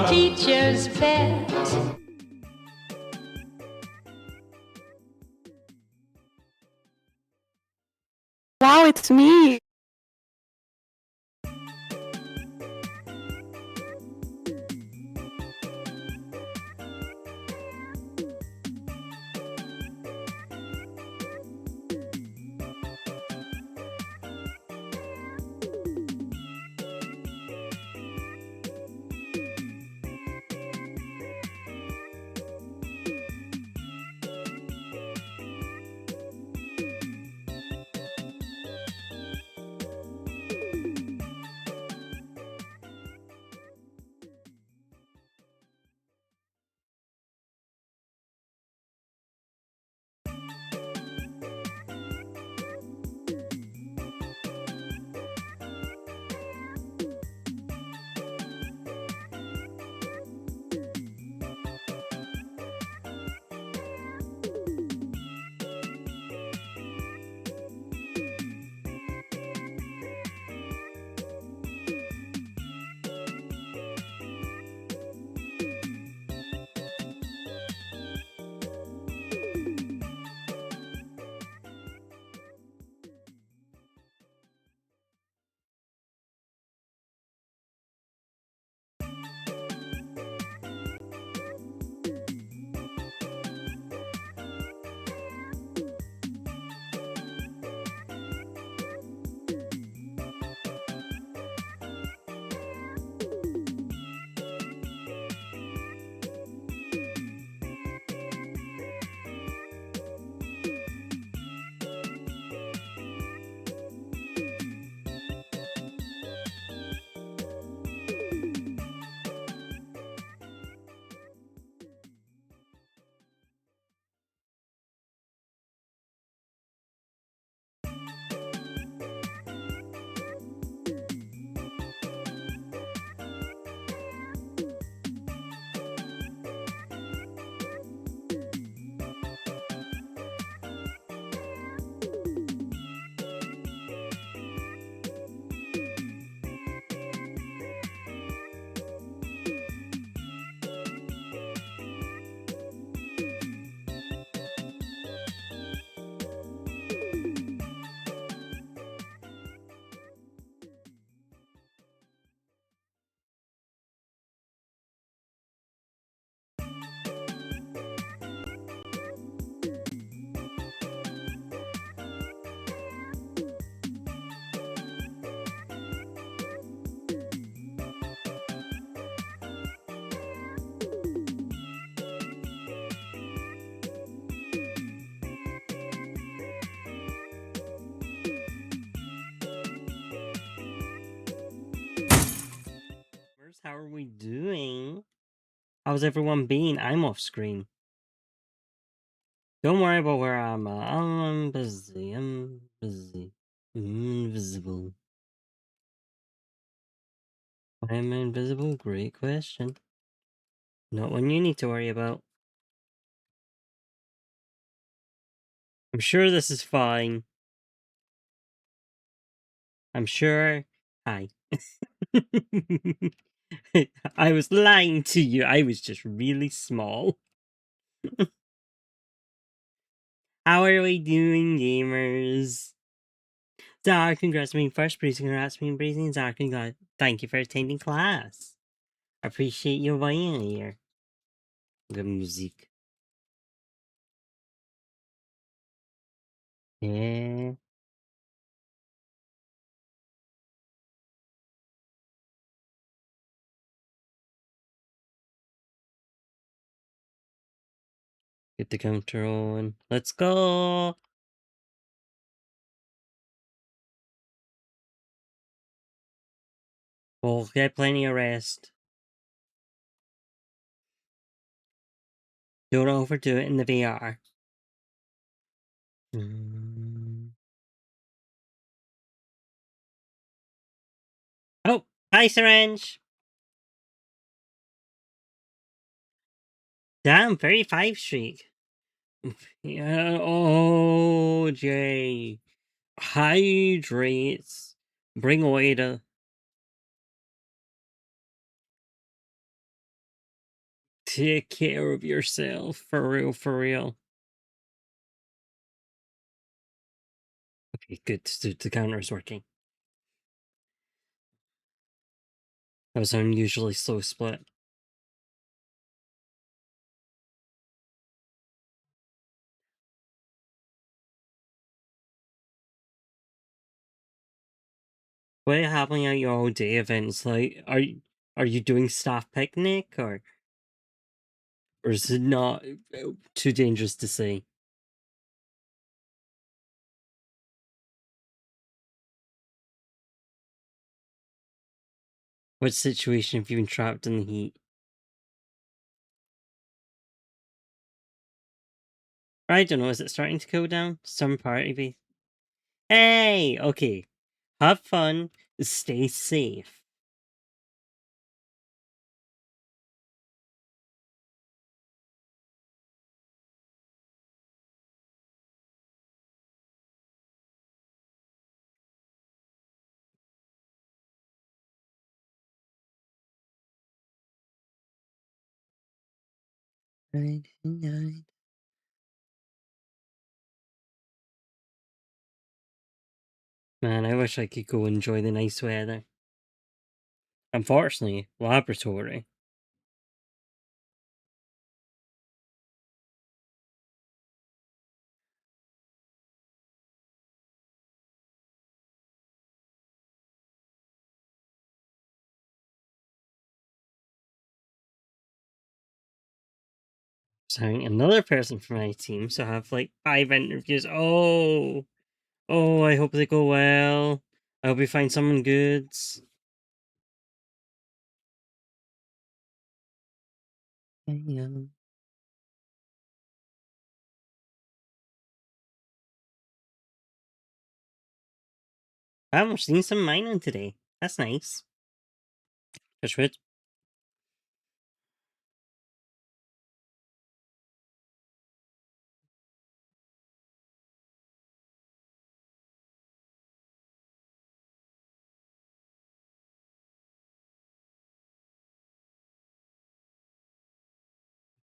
teacher's pet. Wow, it's me. How are we doing? How's everyone been? I'm off screen. Don't worry about where I'm at. I'm busy. I'm busy. I'm invisible. Why am I invisible? Great question. Not one you need to worry about. I'm sure this is fine. I'm sure. Hi. I was lying to you. I was just really small. How are we doing, gamers? Zara, congrats on being first. Breezy, congrats on being Breezy. And Zara, congrats. Thank you for attending class. I appreciate you being here. Good music. Yeah. Get the counter on. Let's go. We'll get plenty of rest. Don't overdo it in the VR. Oh, hi, Syringe. Damn, 35 streak. Yeah, oh, Jay. Hydrates. Bring away the... Take care of yourself, for real, for real. Okay, good. The counter is working. That was an unusually slow split. What are happening at your all day events? Like, are you doing staff picnic or is it not too dangerous to say? What situation have you been trapped in the heat? I don't know. Is it starting to cool down? Some party be. Hey, okay. Have fun. Stay safe. Right, right. Man, I wish I could go enjoy the nice weather. Unfortunately, laboratory. So another person from my team, so I have like 5 interviews. Oh, I hope they go well. I hope we find someone good. Yeah. I'm seeing some Minun today. That's nice. Touch wood.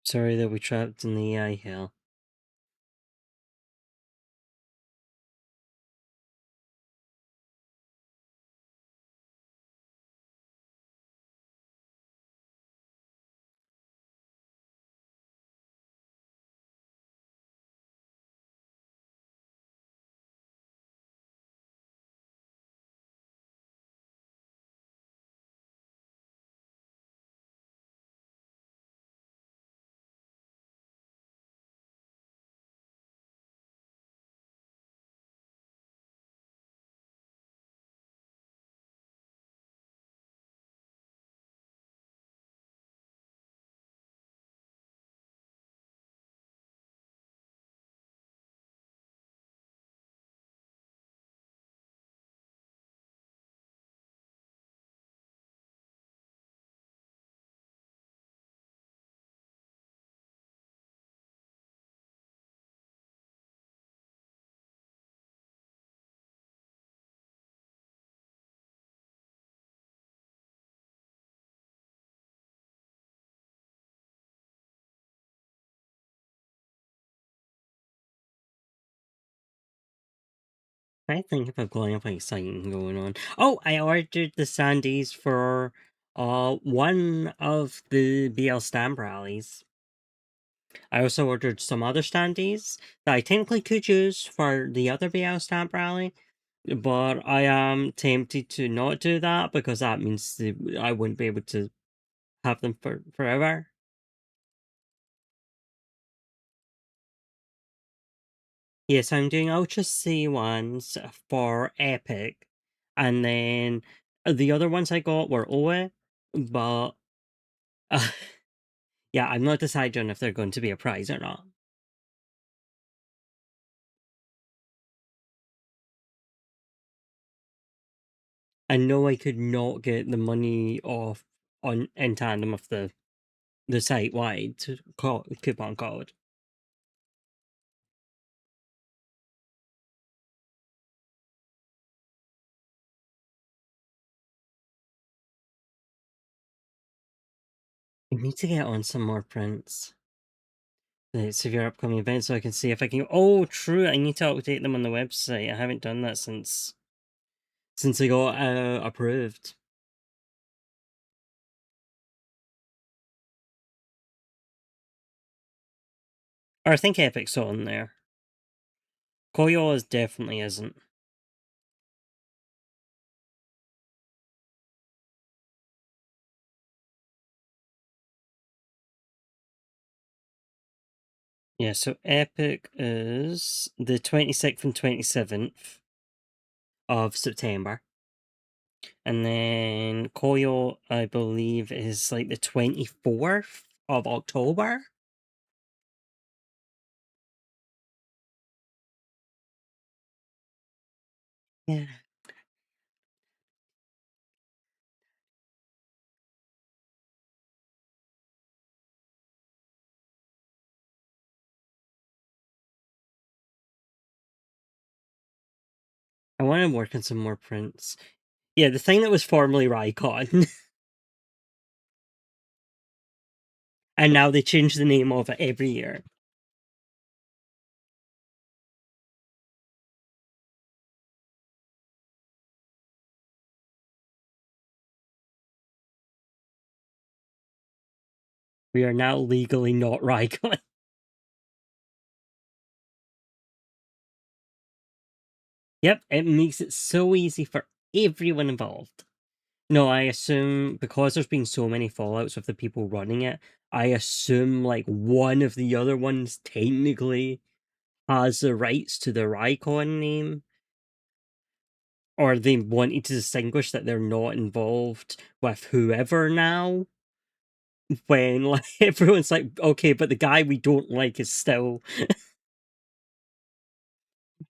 Sorry that we trapped in the AI hell. I think if I've got anything exciting going on. Oh, I ordered the sandies for one of the BL stamp rallies. I also ordered some other standees that I technically could use for the other BL stamp rally, but I am tempted to not do that because that means I wouldn't be able to have them for forever. Yes, I'm doing Ultra C ones for Epic, and then the other ones I got were OE, but uh, yeah, I'm not deciding if they're going to be a prize or not. I know I could not get the money off on in tandem of the site wide coupon code. You need to get on some more prints. So your upcoming events, so I can see if I can. Oh, true. I need to update them on the website. I haven't done that since I got approved. Or I think Epic's on there. Koyo's definitely isn't. Yeah, so Epic is the 26th and 27th of September. And then Koyo, I believe, is like the 24th of October. Yeah. I want to work on some more prints. Yeah, the thing that was formerly Rycon. And now they change the name of it every year. We are now legally not Rycon. Yep, it makes it so easy for everyone involved. No, I assume because there's been so many fallouts of the people running it, I assume like one of the other ones technically has the rights to the Rycon name. Or they wanted to distinguish that they're not involved with whoever now. When like everyone's like, okay, but the guy we don't like is still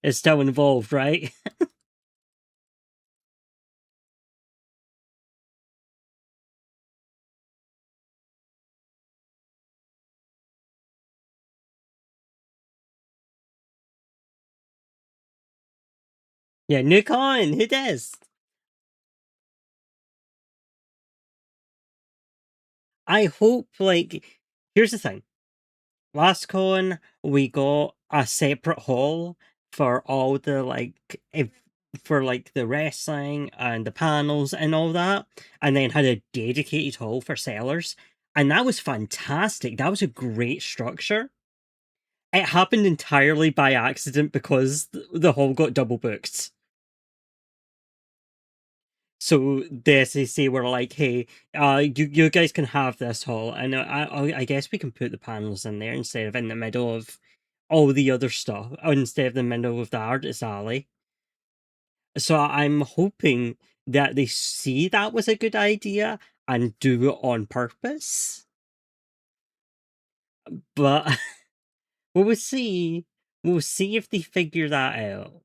involved, right? Yeah, Nick on, who does? I hope like here's the thing. Last con we got a separate hall for all the like for like the wrestling and the panels and all that, and then had a dedicated hall for sellers. And that was fantastic. That was a great structure. It happened entirely by accident because the hall got double booked. So the SAC were like, "Hey, you guys can have this hall, and I guess we can put the panels in there instead of in the middle of all the other stuff, or instead of the middle of the artist alley." So I'm hoping that they see that was a good idea and do it on purpose. But we'll see. We'll see if they figure that out.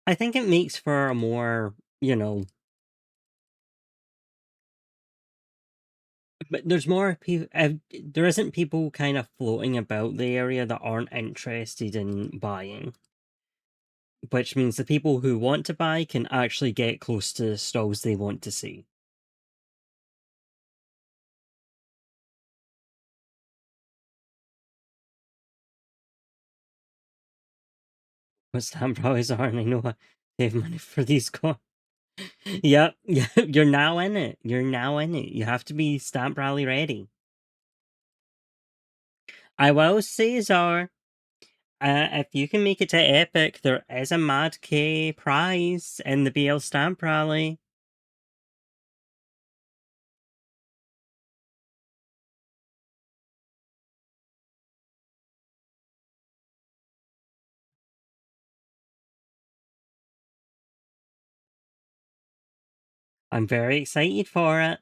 I think it makes for a more, but there's more people. There isn't people kind of floating about the area that aren't interested in buying, which means the people who want to buy can actually get close to the stalls they want to see. What stamp prices are, and I know I save money for these coins. Yep, yeah, you're now in it. You're now in it. You have to be stamp rally ready. I will say, Zara, if you can make it to Epic, there is a Mad K prize in the BL stamp rally. I'm very excited for it.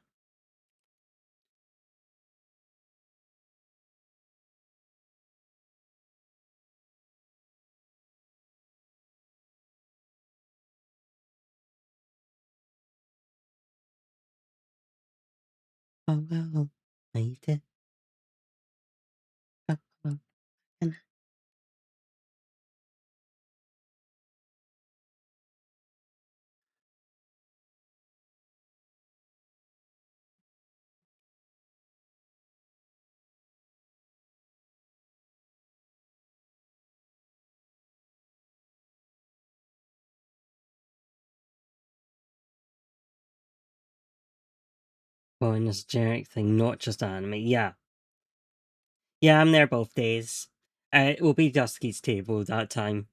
Oh well, I did. Oh, and it's a generic thing, not just anime. Yeah. Yeah, I'm there both days. It will be Dusky's table that time.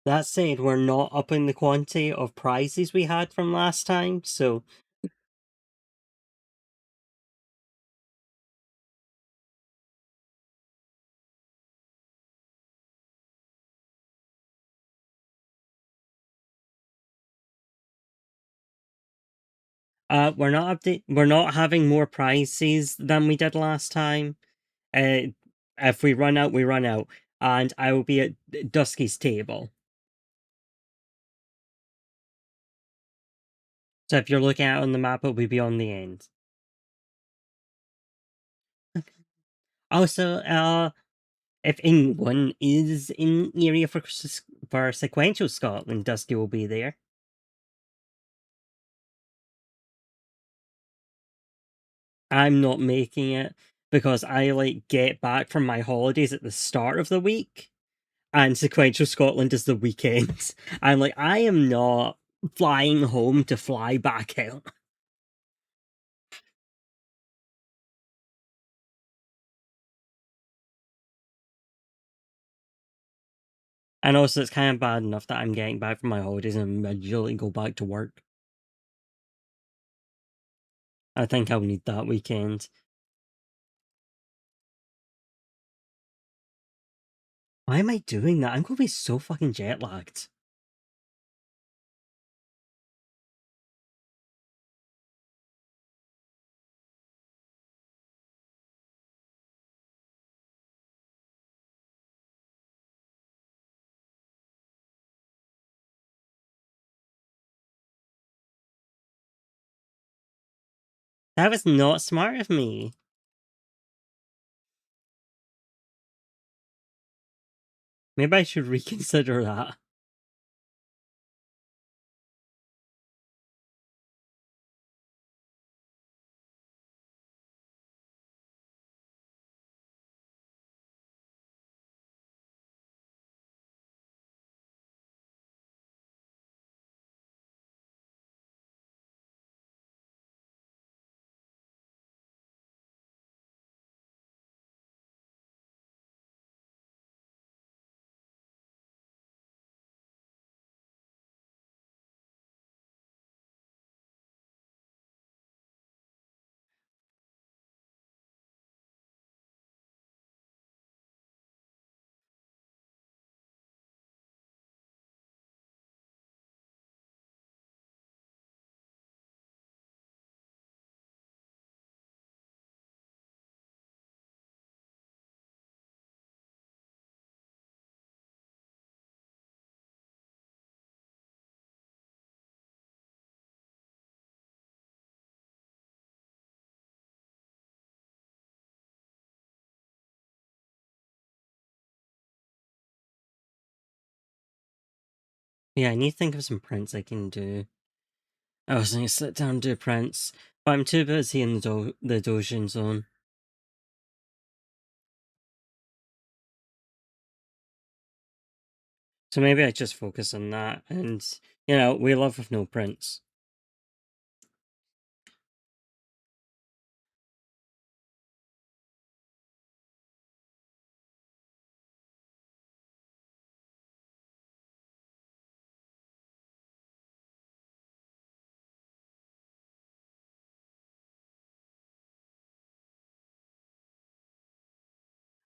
That said, we're not upping the quantity of prizes we had from last time, so we're not having more prizes than we did last time. If we run out, we run out. And I will be at Dusky's table. So if you're looking at it on the map, it'll be on the end. Also, if anyone is in the area for sequential Scotland, Dusky will be there. I'm not making it because I get back from my holidays at the start of the week, and sequential Scotland is the weekend. I'm like, I am not flying home to fly back out. And also, it's kind of bad enough that I'm getting back from my holidays and immediately go back to work. I think I'll need that weekend. Why am I doing that? I'm gonna be so fucking jet lagged. That was not smart of me. Maybe I should reconsider that. Yeah, I need to think of some prints I can do. I was gonna sit down and do prints, but I'm too busy in the Dojin zone. So maybe I just focus on that, and we love with no prints.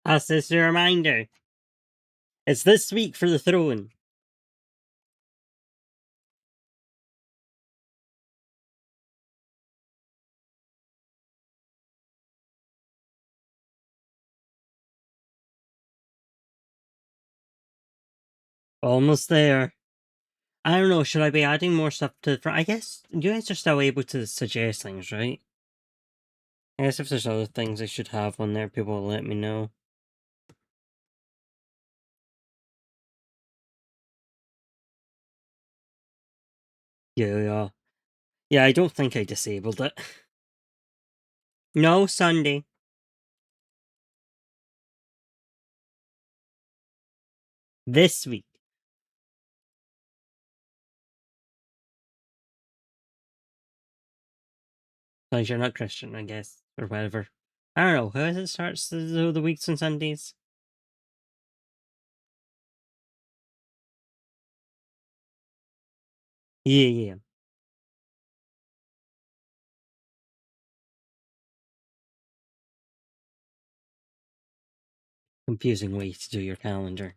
As this a reminder, it's this week for the throne. Almost there. I don't know, should I be adding more stuff to the front? I guess you guys are still able to suggest things, right? I guess if there's other things I should have on there, people will let me know. Yeah. Yeah, I don't think I disabled it. No, Sunday. This week. Because you're not Christian, I guess, or whatever. I don't know. How does it start the weeks on Sundays? Yeah, yeah. Confusing way to do your calendar.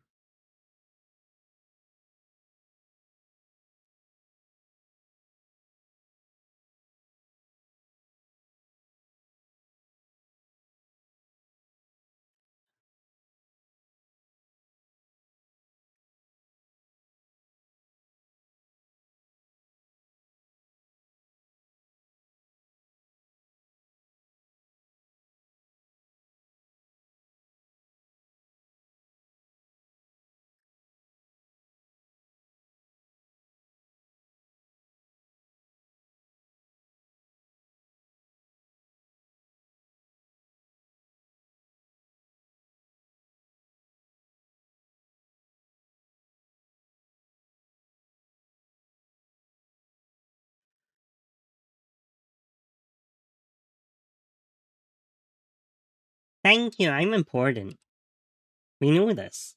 Thank you, I'm important. We know this.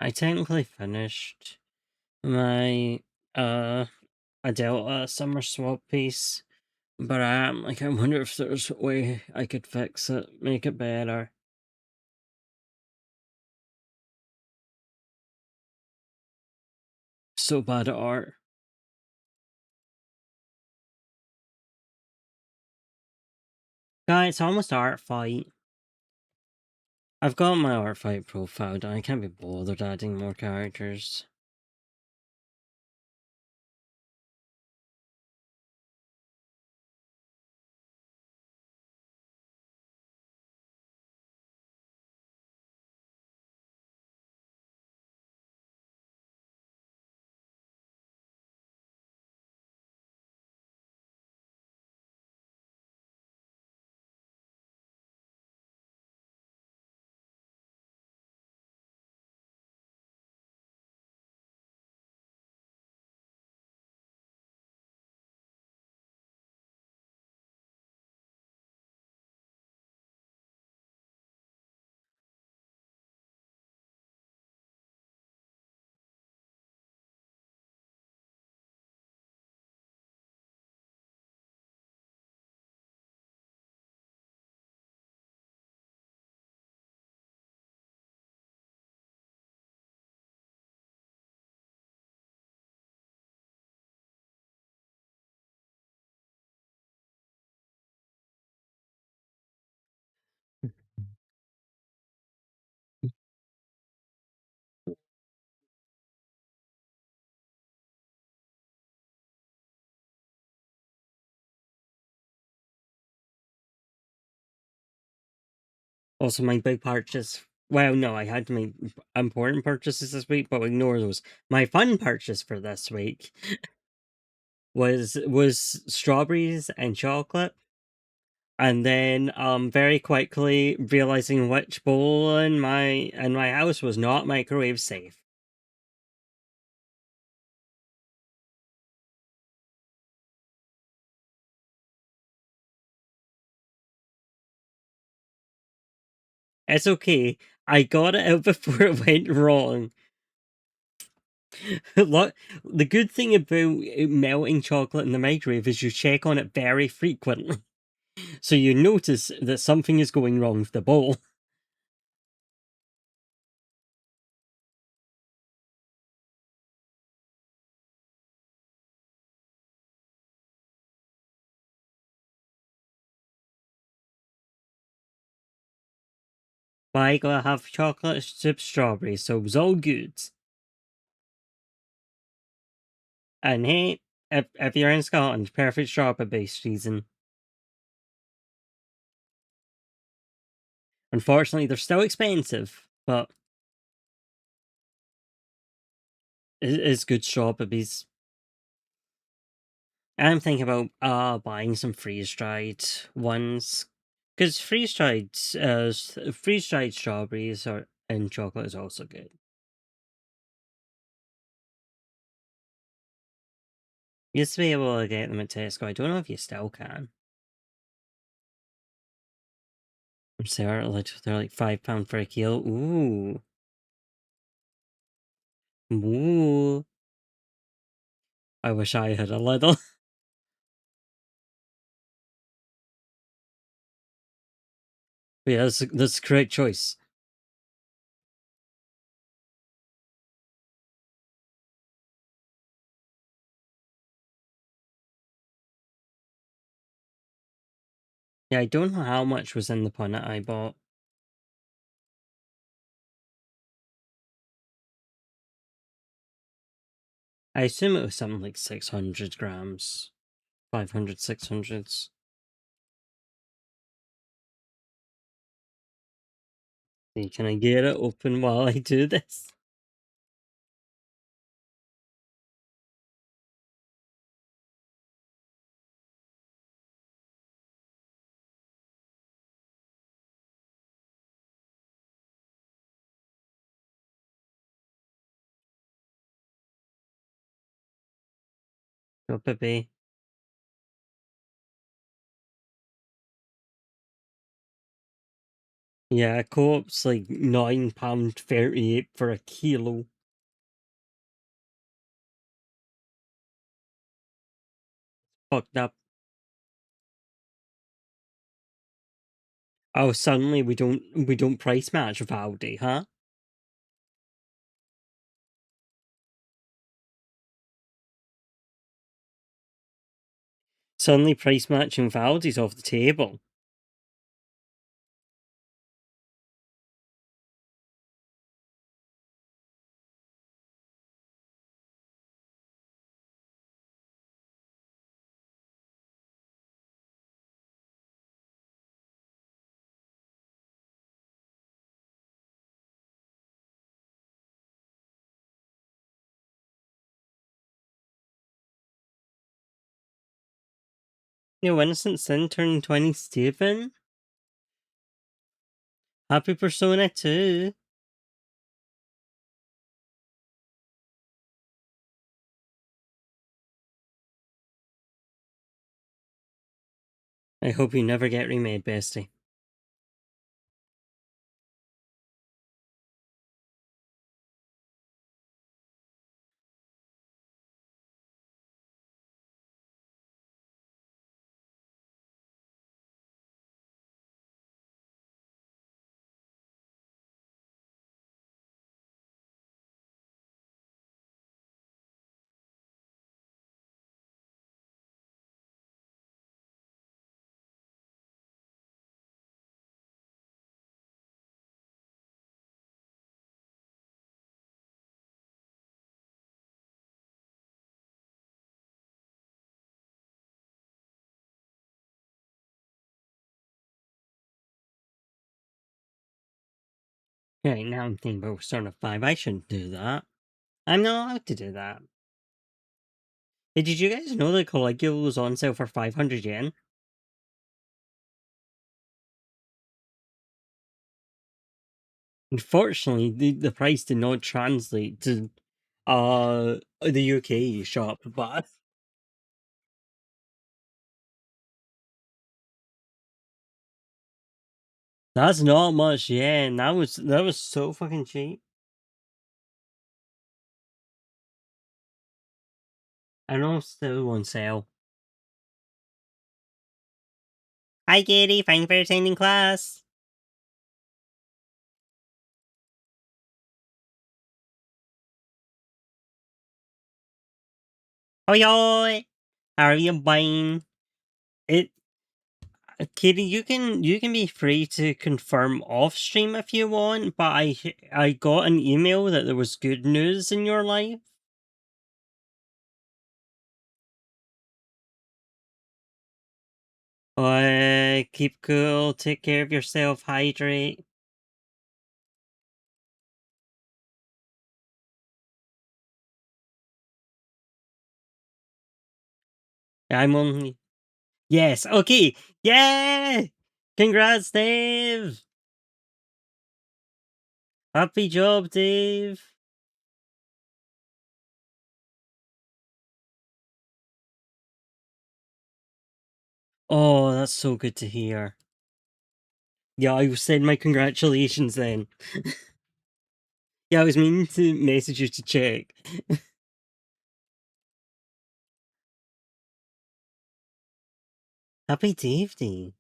I technically finished my Adele summer swap piece, but I wonder if there's a way I could fix it, make it better. So bad at art. Guys, it's almost art fight. I've got my art fight profile done. I can't be bothered adding more characters. Also, my big purchase. Well, no, I had to make important purchases this week, but ignore those. My fun purchase for this week was strawberries and chocolate, and then very quickly realizing which bowl in my house was not microwave safe. It's okay. I got it out before it went wrong. Look, the good thing about melting chocolate in the microwave is you check on it very frequently. So you notice that something is going wrong with the bowl. But I gotta have chocolate chip strawberries, so it was all good. And hey, if you're in Scotland, perfect strawberry based season. Unfortunately, they're still expensive, but it's good strawberries. I'm thinking about buying some freeze dried ones, because freeze dried strawberries are and chocolate is also good. Used to be able to get them at Tesco. I don't know if you still can. They're like £5 for a kilo. Ooh, ooh. I wish I had a little. Yeah, that's the correct choice. Yeah, I don't know how much was in the punnet I bought. I assume it was something like 600 grams. 500, 600s. Can I get it open while I do this? No, baby. Yeah, co-op's like £9.38 for a kilo. Fucked up. Oh, suddenly we don't price match VoD, huh? Suddenly price matching VoD's off the table. Yo, Innocent Sin turned 27. Happy Persona 2. I hope you never get remade, bestie. Right, now I'm thinking about Persona 5. I shouldn't do that. I'm not allowed to do that. Hey, did you guys know that Caligula was on sale for 500 yen? Unfortunately, the price did not translate to the UK shop, but That's not much, yeah, and that was so fucking cheap. I know still on sale. Hi Katie, thank you for attending class. Oi oi! How are you buying? It Katie, you can be free to confirm off stream if you want, but I got an email that there was good news in your life. Keep cool, take care of yourself, hydrate. I'm only Yes, okay. Yeah! Congrats, Dave! Happy job, Dave! Oh, that's so good to hear. Yeah, I will send my congratulations then. Yeah, I was meaning to message you to check. Happy Dave Day.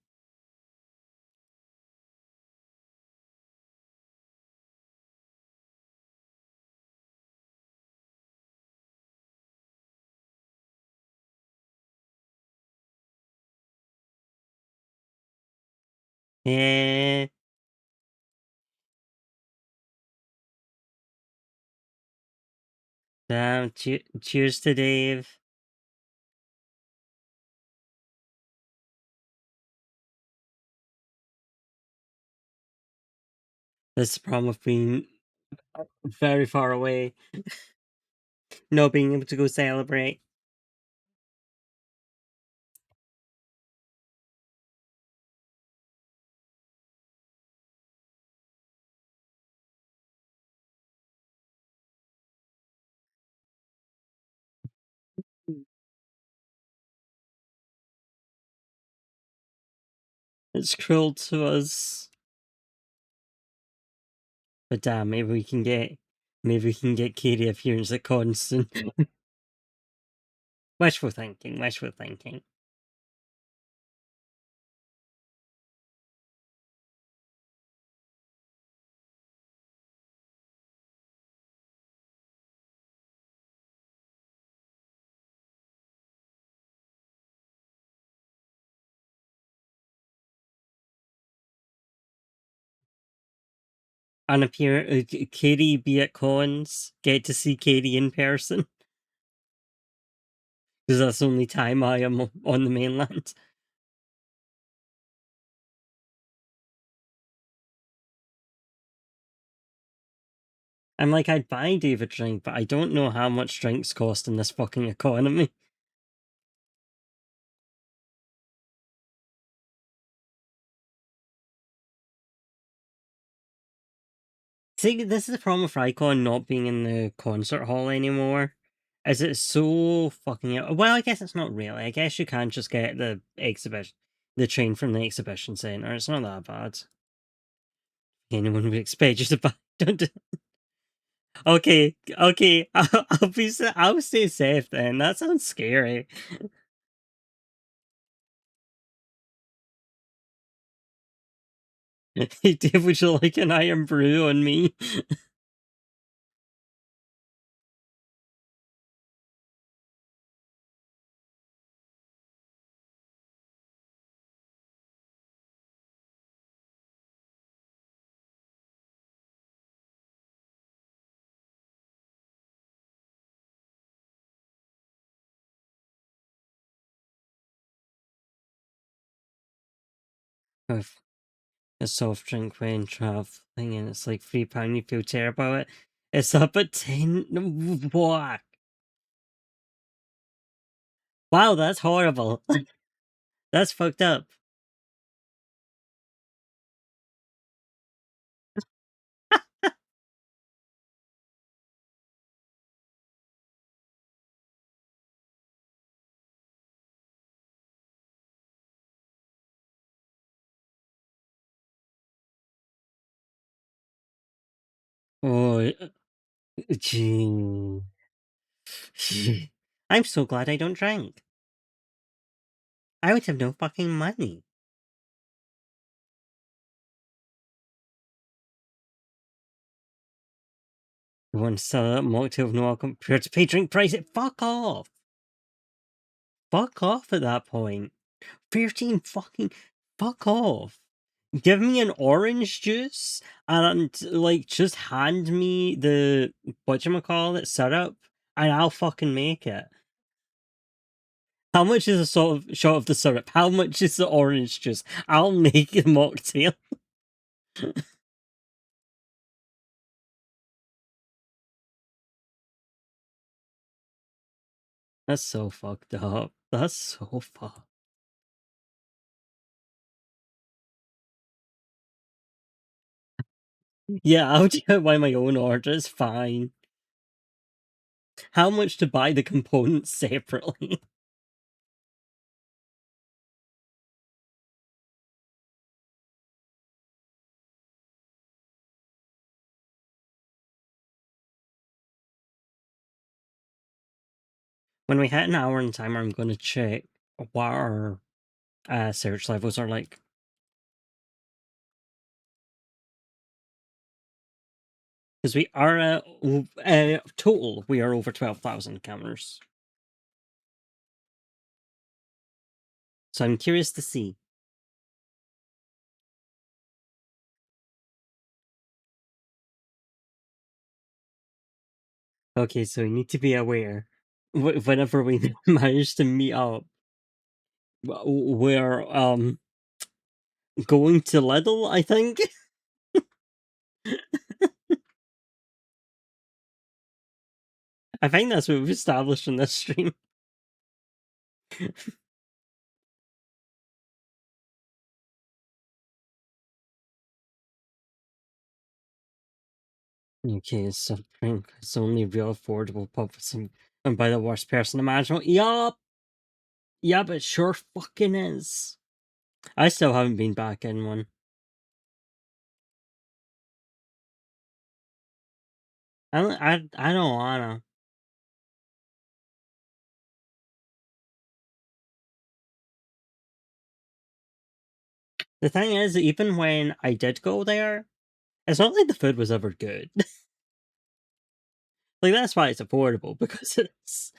Yeah. Cheers to Dave. That's the problem with being very far away. Not being able to go celebrate. It's cruel to us. But damn, maybe we can get Katie appearance at constant. Wishful thinking, wishful thinking. Katie be at cons, get to see Katie in person. Because that's the only time I am on the mainland. I'm like, I'd buy Dave a drink, but I don't know how much drinks cost in this fucking economy. See, this is the problem with Icon not being in the concert hall anymore. Is it's so fucking. Well, I guess it's not really. I guess you can just get the train from the exhibition center. It's not that bad. Anyone would expect you to buy. Don't. Okay, okay. I'll stay safe then. That sounds scary. Hey, Dave, would you like an iron brew on me? With a soft drink when traveling, and it's like £3. You feel terrible about it. It's up at 10. What? Wow, that's horrible. That's fucked up. Oh, gee. I'm so glad I don't drink. I would have no fucking money. You want to sell a mocktail of no alcohol compared to pay drink price? Fuck off. Fuck off at that point. 13 fucking. Fuck off. Give me an orange juice and, like, just hand me the, whatchamacallit, syrup, and I'll fucking make it. How much is a shot of the syrup? How much is the orange juice? I'll make a mocktail. That's so fucked up. That's so fucked. Yeah, I'll DIY my own order, it's fine. How much to buy the components separately? When we hit an hour in timer, I'm gonna check what our search levels are like. Because we are total, we are over 12,000 cameras. So I'm curious to see. Okay, so we need to be aware. Whenever we manage to meet up, we're going to Lidl, I think. I think that's what we've established in this stream. Okay, so drink is only real affordable pub and by the worst person imaginable. Yup! Yup, it sure fucking is. I still haven't been back in one. I don't wanna. The thing is, even when I did go there, it's not like the food was ever good. Like, that's why it's affordable, because it's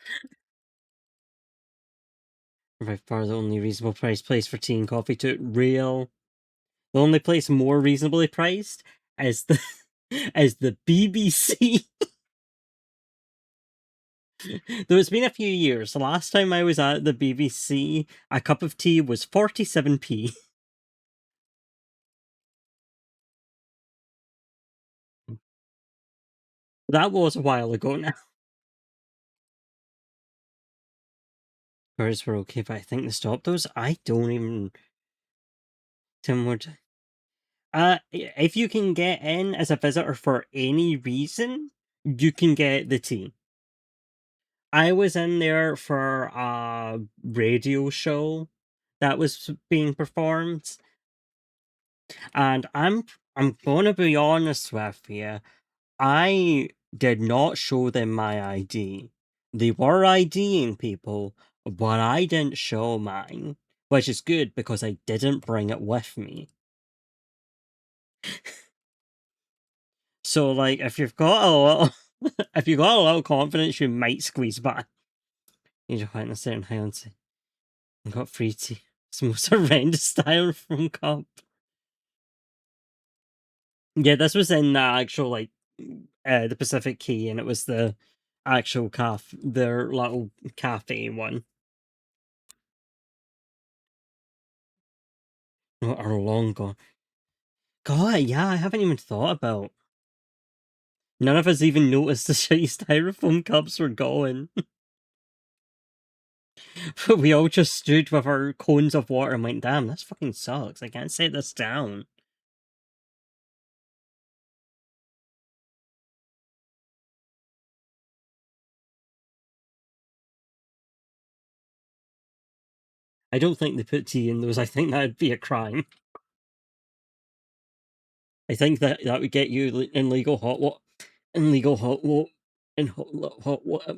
by far the only reasonable price place for tea and coffee to real. The only place more reasonably priced is the is the BBC. Though it's been a few years. The last time I was at the BBC, a cup of tea was 47p. That was a while ago now. Birds were okay, but I think they stopped those. I don't even. Tim would. If you can get in as a visitor for any reason, you can get the tea. I was in there for a radio show that was being performed, and I'm gonna be honest with you. I did not show them my ID. They were IDing people, but I didn't show mine, which is good because I didn't bring it with me. So, like, if you've got a little, if you've got a little confidence, you might squeeze by. You just went in a certain Highlands and got free tea. It's the most horrendous styrofoam cup. Yeah, this was in the actual, like, the Pacific Key, and it was the actual their little cafe one. Are long gone. God, yeah, I haven't even thought about. None of us even noticed the shitty styrofoam cups were gone. We all just stood with our cones of water and went, damn, this fucking sucks. I can't set this down. I don't think they put tea in those. I think that'd be a crime. I think that would get you in legal hot water. and legal hot what and hot what.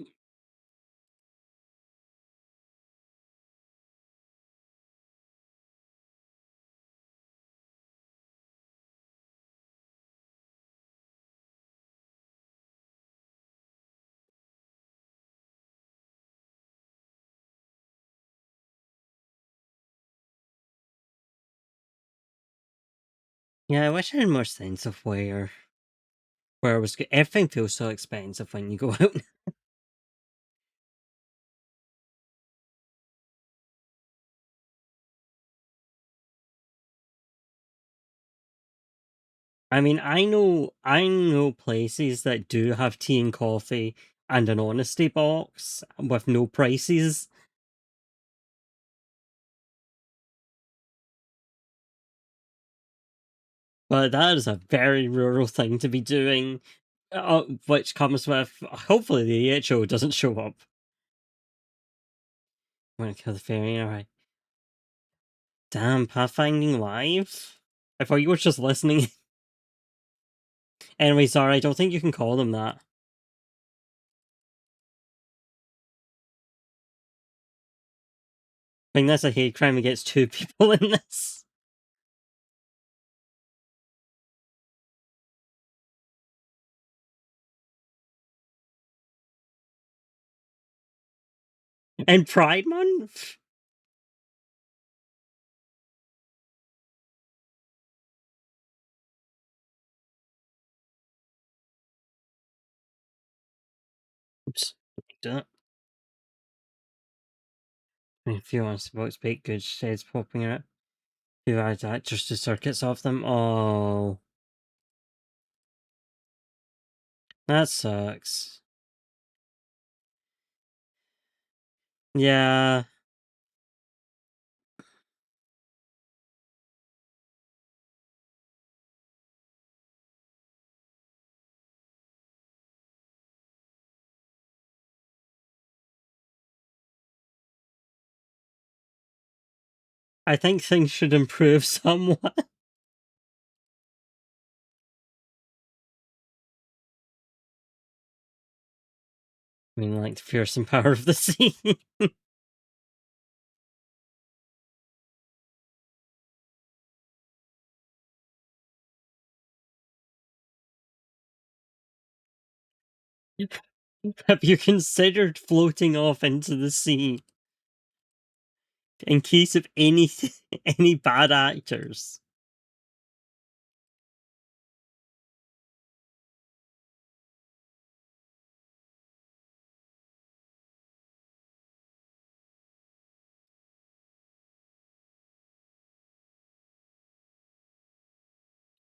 Yeah, I wish I had more sense of where I was. Everything feels so expensive when you go out. I mean, I know places that do have tea and coffee and an honesty box with no prices, but that is a very rural thing to be doing, which comes with hopefully the AHO doesn't show up. I'm gonna kill the fairy, alright. Damn, Pathfinding Live? I thought you were just listening. Anyway, sorry, I don't think you can call them that. I think that's a hate crime against two people in this. And Pride Month? Oops. Don't. If you want to vote baked goods, shades popping out. Who adds actors to circuits of them? Oh, that sucks. Yeah, I think things should improve somewhat. I mean, like the fearsome power of the sea. Have you considered floating off into the sea in case of any any bad actors?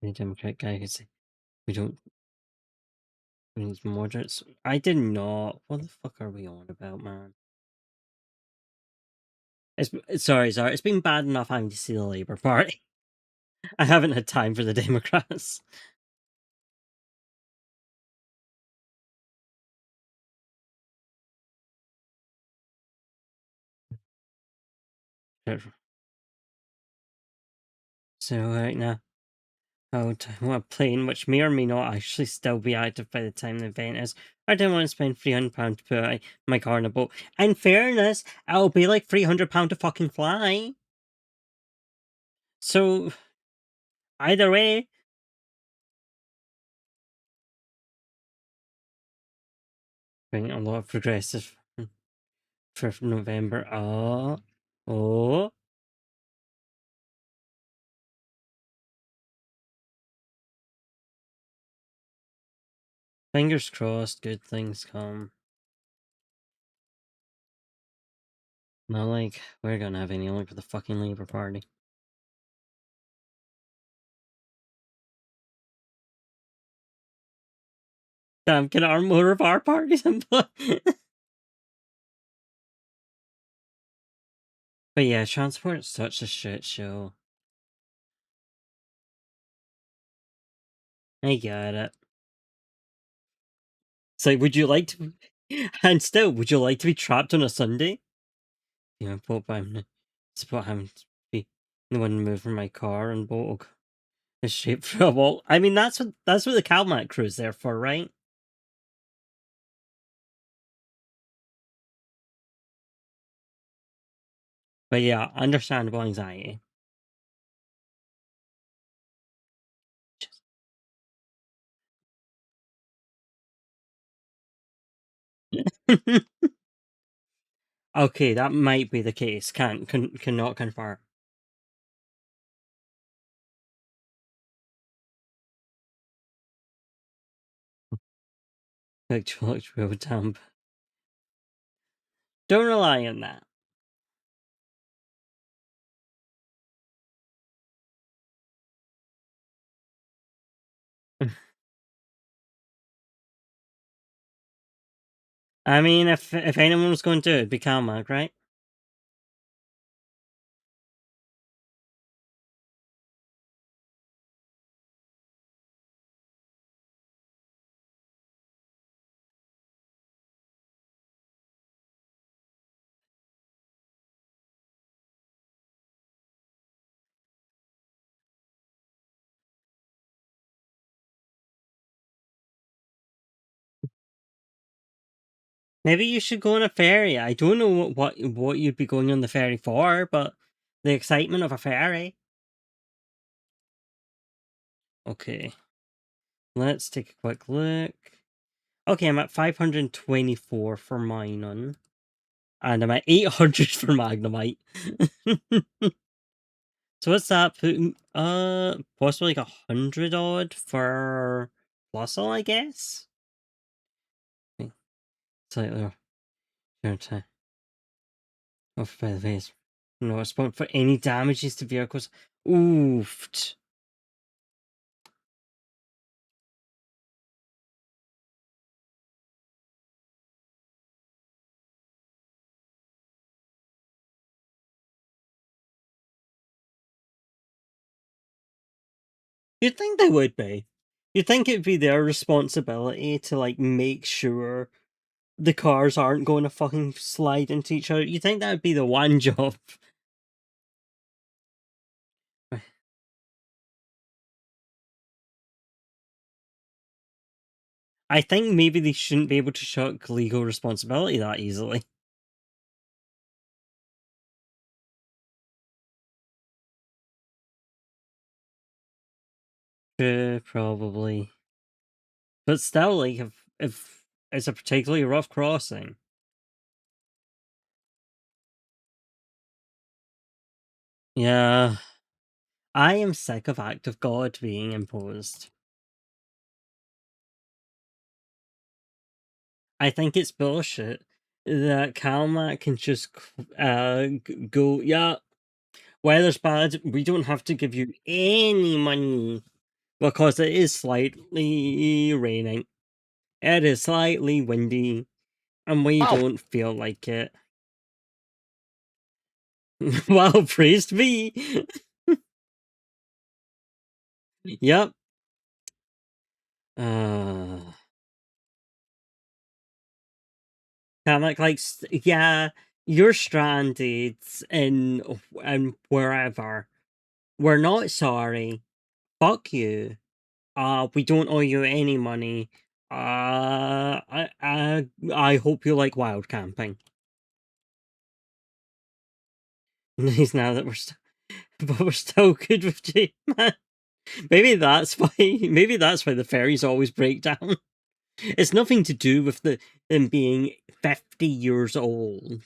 The Democrat guy could say, "We don't we need moderates." I did not. What the fuck are we on about, man? Sorry. It's been bad enough having to see the Labour Party. I haven't had time for the Democrats. So right now, I want a plane which may or may not actually still be active by the time the event is. I don't want to spend £300 to put my car in a boat. In fairness, it'll be like £300 to fucking fly. So either way, bring a lot of progressive for November. Oh, fingers crossed, good things come. Not like we're gonna have any luck with the fucking Labour Party. Damn, can our more of our parties but yeah, transport's such a shit show. I get it. It's like, would you like to and still, would you like to be trapped on a Sunday? You know, but it's about having to be the one moving my car and boat is shaped for a wall. I mean, that's what the CalMac crew's there for, right? But yeah, understandable anxiety. Okay, that might be the case. Cannot confirm. Actual dump. Don't rely on that. I mean, if anyone was going to do it, it'd be Calmac, right? Maybe you should go on a ferry. I don't know what you'd be going on the ferry for, but the excitement of a ferry. Okay, let's take a quick look. Okay, I'm at 524 for Minun, and I'm at 800 for Magnemite. So what's that putting? Possibly like 100 odd for Plusle, I guess. Slightly off. Off by the face. No response for any damages to vehicles. Oofed. You'd think they would be. You'd think it'd be their responsibility to like make sure the cars aren't going to fucking slide into each other. You think that would be the one job? I think maybe they shouldn't be able to shuck legal responsibility that easily. Probably. But still, like, if it's a particularly rough crossing. Yeah. I am sick of Act of God being imposed. I think it's bullshit that Calmac can just go, yeah, weather's bad, we don't have to give you any money because it is slightly raining. It is slightly windy, and we don't feel like it. Well, praised be. Yep. Calmac, like, yeah, you're stranded in wherever. We're not sorry. Fuck you. We don't owe you any money. I hope you like wild camping. Nice now that but we're still good with J Man. Maybe that's why. Maybe that's why the ferries always break down. It's nothing to do with them being 50 years old.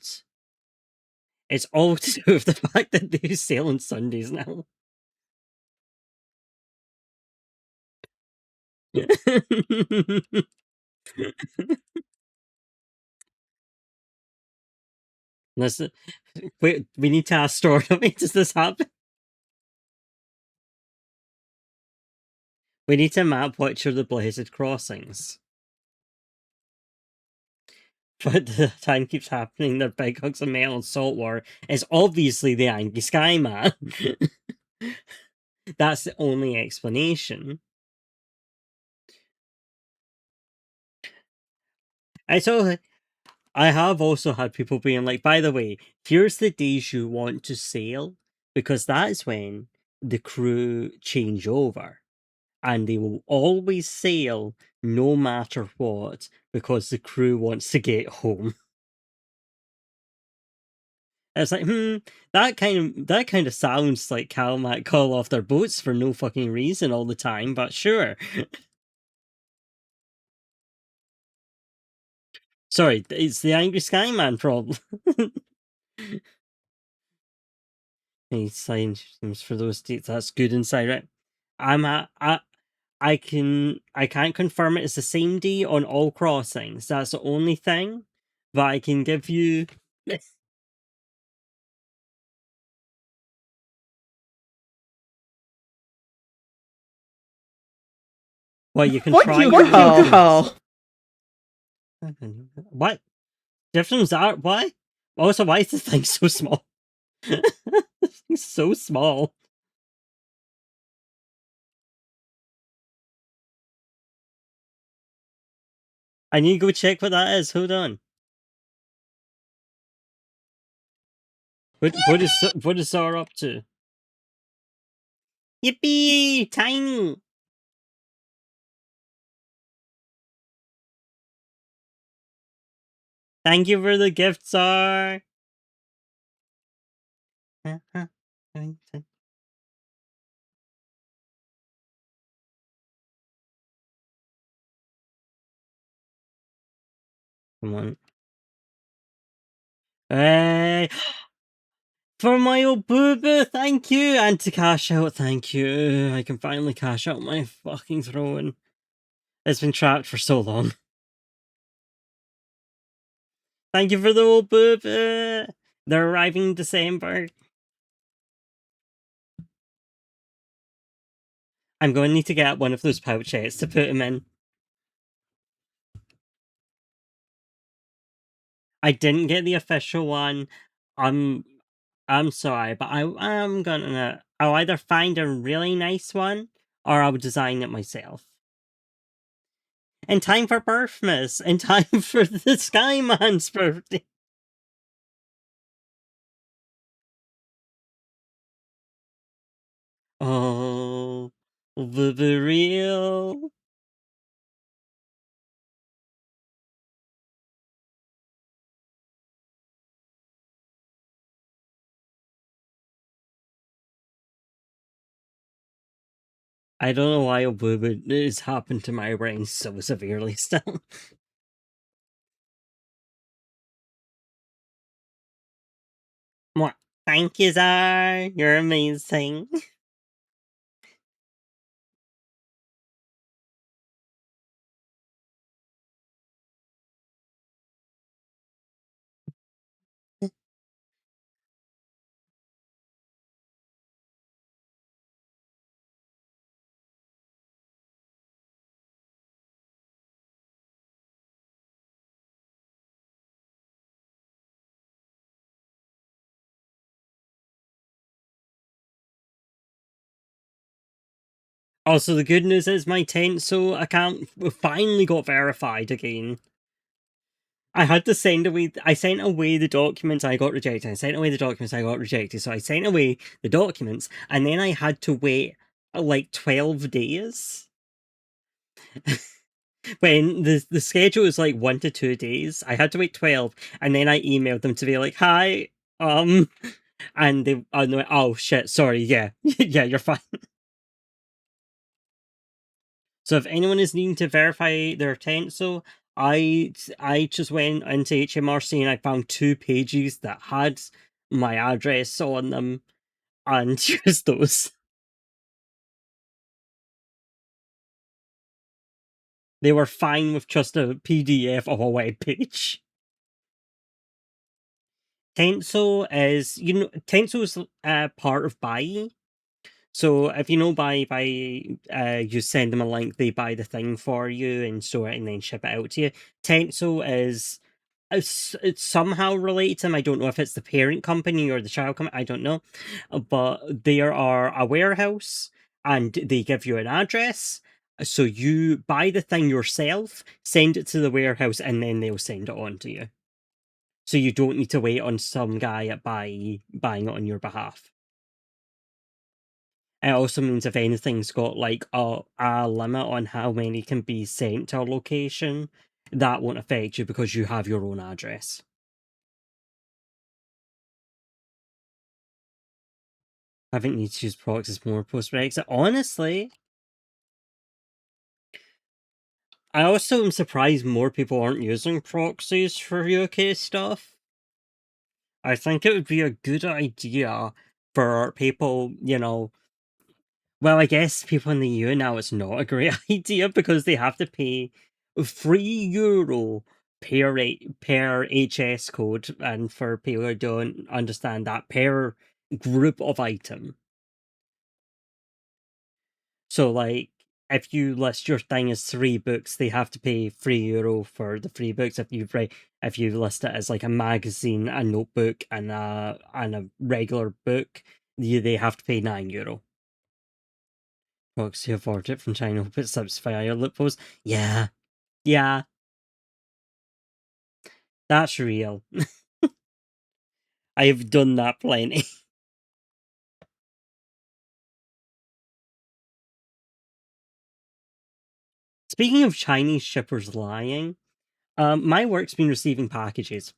It's all to do with the fact that they sail on Sundays now. Listen, wait, we need to ask Stormy, does this happen? We need to map which are the blazed crossings. But the time keeps happening, their big hugs of mail and saltwater is obviously the angry sky man. That's the only explanation. I have also had people being like, by the way, here's the days you want to sail, because that's when the crew change over. And they will always sail no matter what, because the crew wants to get home. It's like, that kind of sounds like Cal might call off their boats for no fucking reason all the time, but sure. Sorry, it's the Angry Skyman problem. He signed for those dates. That's good insight, right? I can't confirm it. It's the same day on all crossings. That's the only thing. But I can give you. Well, you can try. You go. What? Difference are why? Also, why is this thing so small? This thing's so small. I need to go check what that is. Hold on. What is Zara up to? Yippee! Tiny! Thank you for the gift, Zara! Come on. Hey! For my old boo-boo, thank you! And to cash out, thank you. I can finally cash out my fucking throne. It's been trapped for so long. Thank you for the old boo-boo! They're arriving in December. I'm going to need to get one of those pouches to put them in. I didn't get the official one. I'm sorry, but I'm gonna. I'll either find a really nice one or I'll design it myself. In time for Birthmas, in time for the Skyman's birthday. Oh, the real. I don't know why Oblivion has happened to my brain so severely still. More. Thank you, Zar. You're amazing. Also, the good news is my Tenso account finally got verified again. I had to send away. I sent away the documents. I got rejected. I sent away the documents. I got rejected. So I sent away the documents, and then I had to wait like 12 days. When the schedule is like 1 to 2 days, I had to wait 12, and then I emailed them to be like, "Hi, and they, no, oh shit, sorry, yeah, yeah, you're fine." So if anyone is needing to verify their Tenso, I just went into HMRC and I found 2 pages that had my address on them and used those. They were fine with just a PDF of a web page. Tenso is, Tenso is part of Buy. So if you know Buy, you send them a link, they buy the thing for you and store it and then ship it out to you. Tenso is it's somehow related to them. I don't know if it's the parent company or the child company. I don't know, but they are a warehouse and they give you an address. So you buy the thing yourself, send it to the warehouse, and then they'll send it on to you. So you don't need to wait on some guy at buying it on your behalf. It also means if anything's got like a limit on how many can be sent to a location, that won't affect you because you have your own address. I think need to use proxies more post-Brexit. Honestly, I also am surprised more people aren't using proxies for UK stuff. I think it would be a good idea for people, well, I guess people in the EU now it's not a great idea because they have to pay €3 per HS code, and for people who don't understand that, per group of item. So, like, if you list your thing as 3 books, they have to pay €3 for the 3 books. If you list it as like a magazine, a notebook, and a regular book, they have to pay €9. Folks who afford it from China hope it subsidize your loopholes. Yeah, yeah, that's real. I've done that plenty. Speaking of Chinese shippers lying, my work's been receiving packages.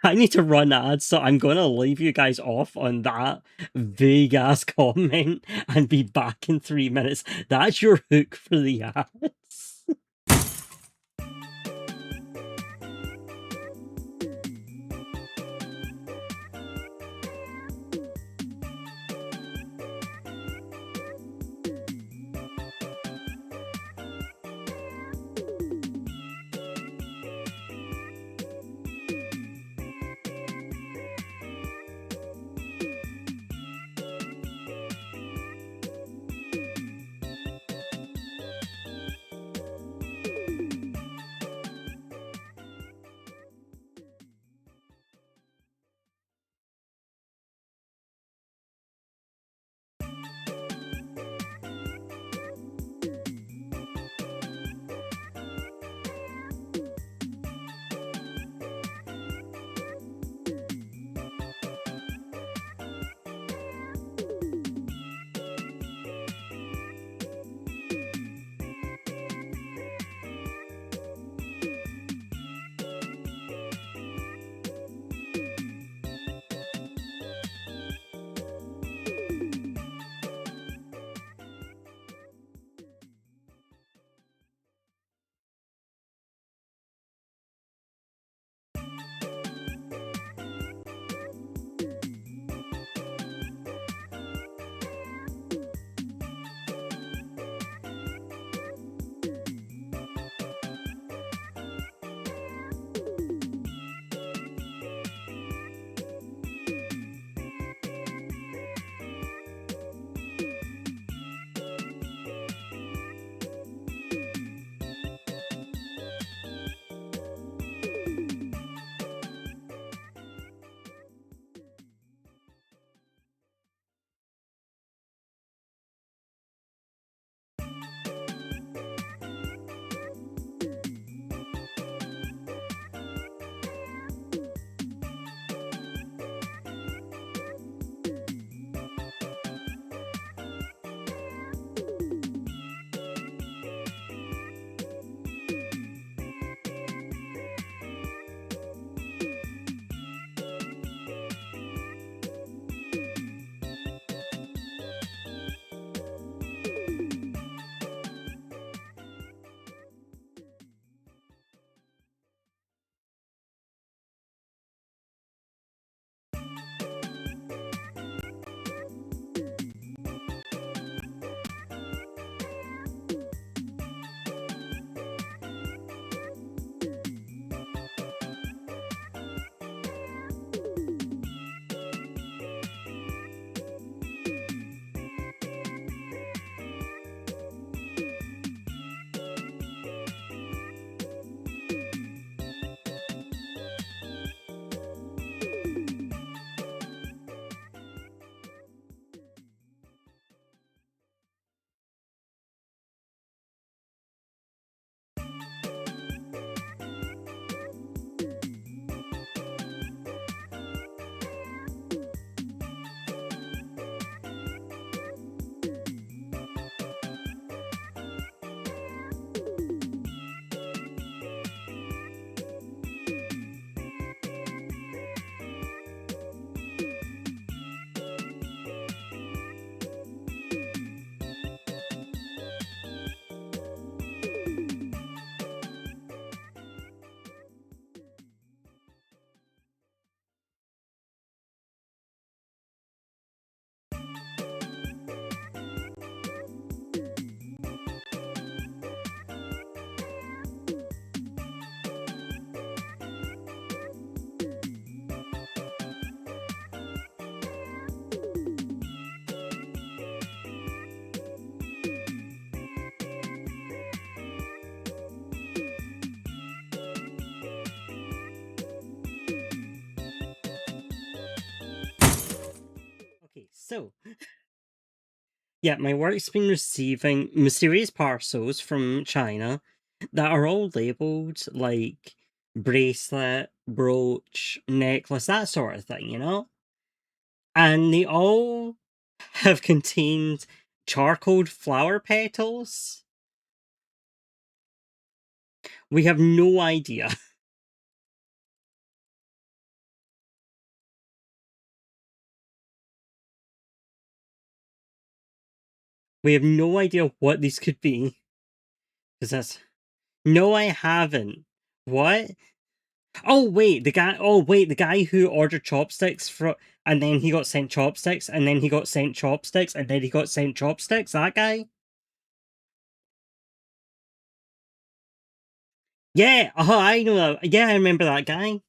I need to run ads, so I'm gonna leave you guys off on that vague ass comment and be back in 3 minutes. That's your hook for the ads. So, yeah, my work's been receiving mysterious parcels from China that are all labeled like bracelet, brooch, necklace, that sort of thing, you know? And they all have contained charcoal flower petals. We have no idea. We have no idea what these could be. Because that's. No, I haven't. What? Oh wait, the guy. Oh wait, the guy who ordered chopsticks from, and then he got sent chopsticks, and then he got sent chopsticks, and then he got sent chopsticks. That guy. Yeah. Oh, I know that. Yeah, I remember that guy.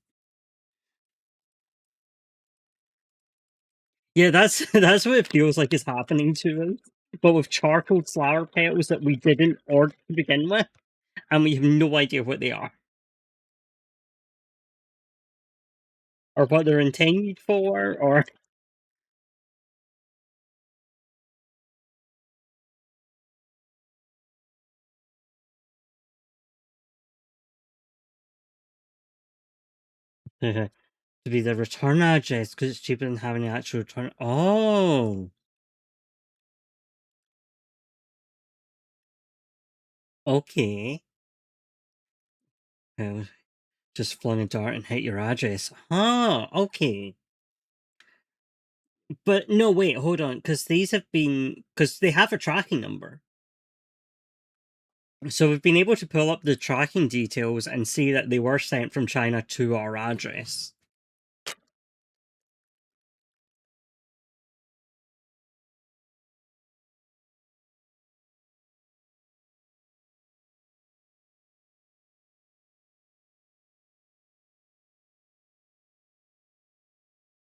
Yeah, that's that's what it feels like is happening to us, but with charcoal flower petals that we didn't order to begin with, and we have no idea what they are or what they're intended for, or to be the return address because it's cheaper than having the actual return. Oh, okay. Just flung a dart and hit your address. Huh, okay. But no, wait, hold on, because these have been, because they have a tracking number. So we've been able to pull up the tracking details and see that they were sent from China to our address.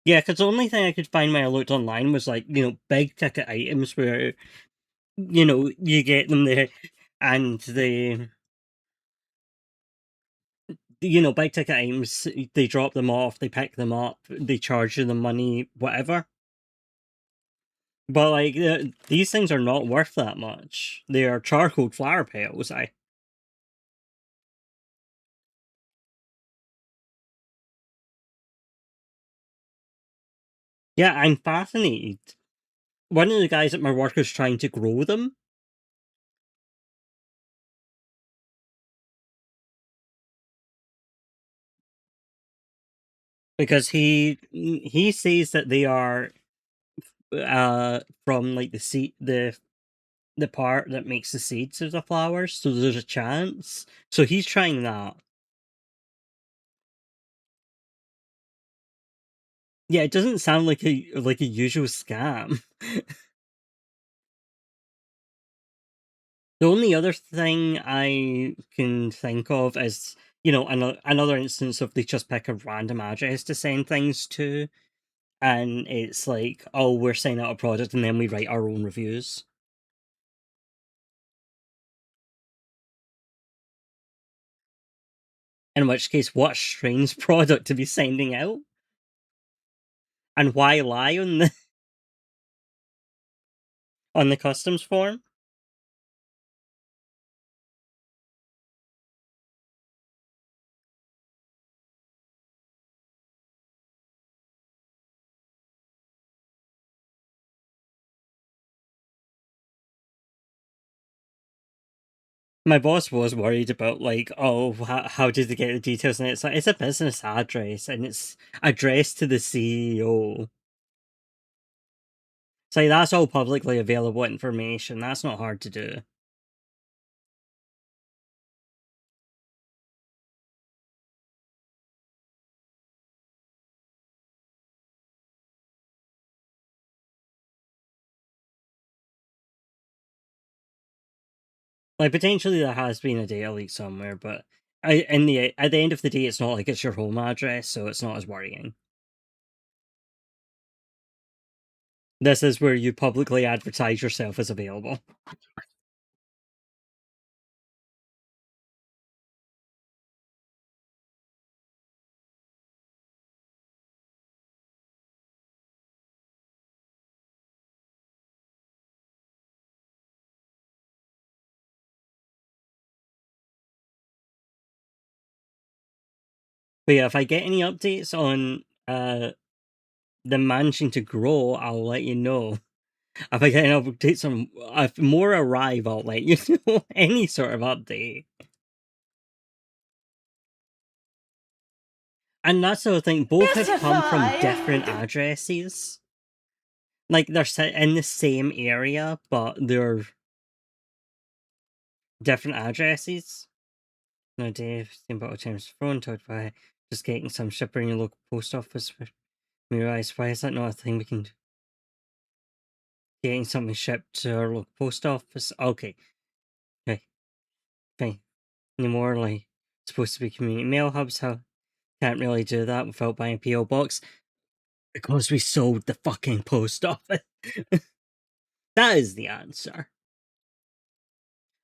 Yeah, because the only thing I could find when I looked online was like, big ticket items where, you get them there and big ticket items, they drop them off, they pick them up, they charge you the money, whatever. But like these things are not worth that much. They are charcoal flower petals. Yeah, I'm fascinated. One of the guys at my work is trying to grow them because he says that they are from like the seed the part that makes the seeds of the flowers, so there's a chance. So he's trying that. Yeah, it doesn't sound like a usual scam. The only other thing I can think of is, another instance of they just pick a random address to send things to, and it's like, oh, we're sending out a product, and then we write our own reviews. In which case, what strange product to be sending out, and why lie on the on the customs form? My boss was worried about like, oh, how did they get the details? And it's like it's a business address, and it's addressed to the CEO. It's like that's all publicly available information. That's not hard to do. Like potentially there has been a data leak somewhere, but at the end of the day, it's not like it's your home address, so it's not as worrying. This is where you publicly advertise yourself as available. But yeah, if I get any updates on the managing to grow, I'll let you know. If I get any updates on if more arrive, I'll let you know. Any sort of update. And that's the other thing, both have come from different addresses. Like, they're set in the same area, but they're different addresses. No, Dave, same bottle times phone talked about just getting some shipper in your local post office. For me, realize, why is that not a thing we can do? Getting something shipped to our local post office? Okay. Okay. Fine. Anymore, like, supposed to be community mail hubs, how can't really do that without buying a PO box. Because we sold the fucking post office. That is the answer.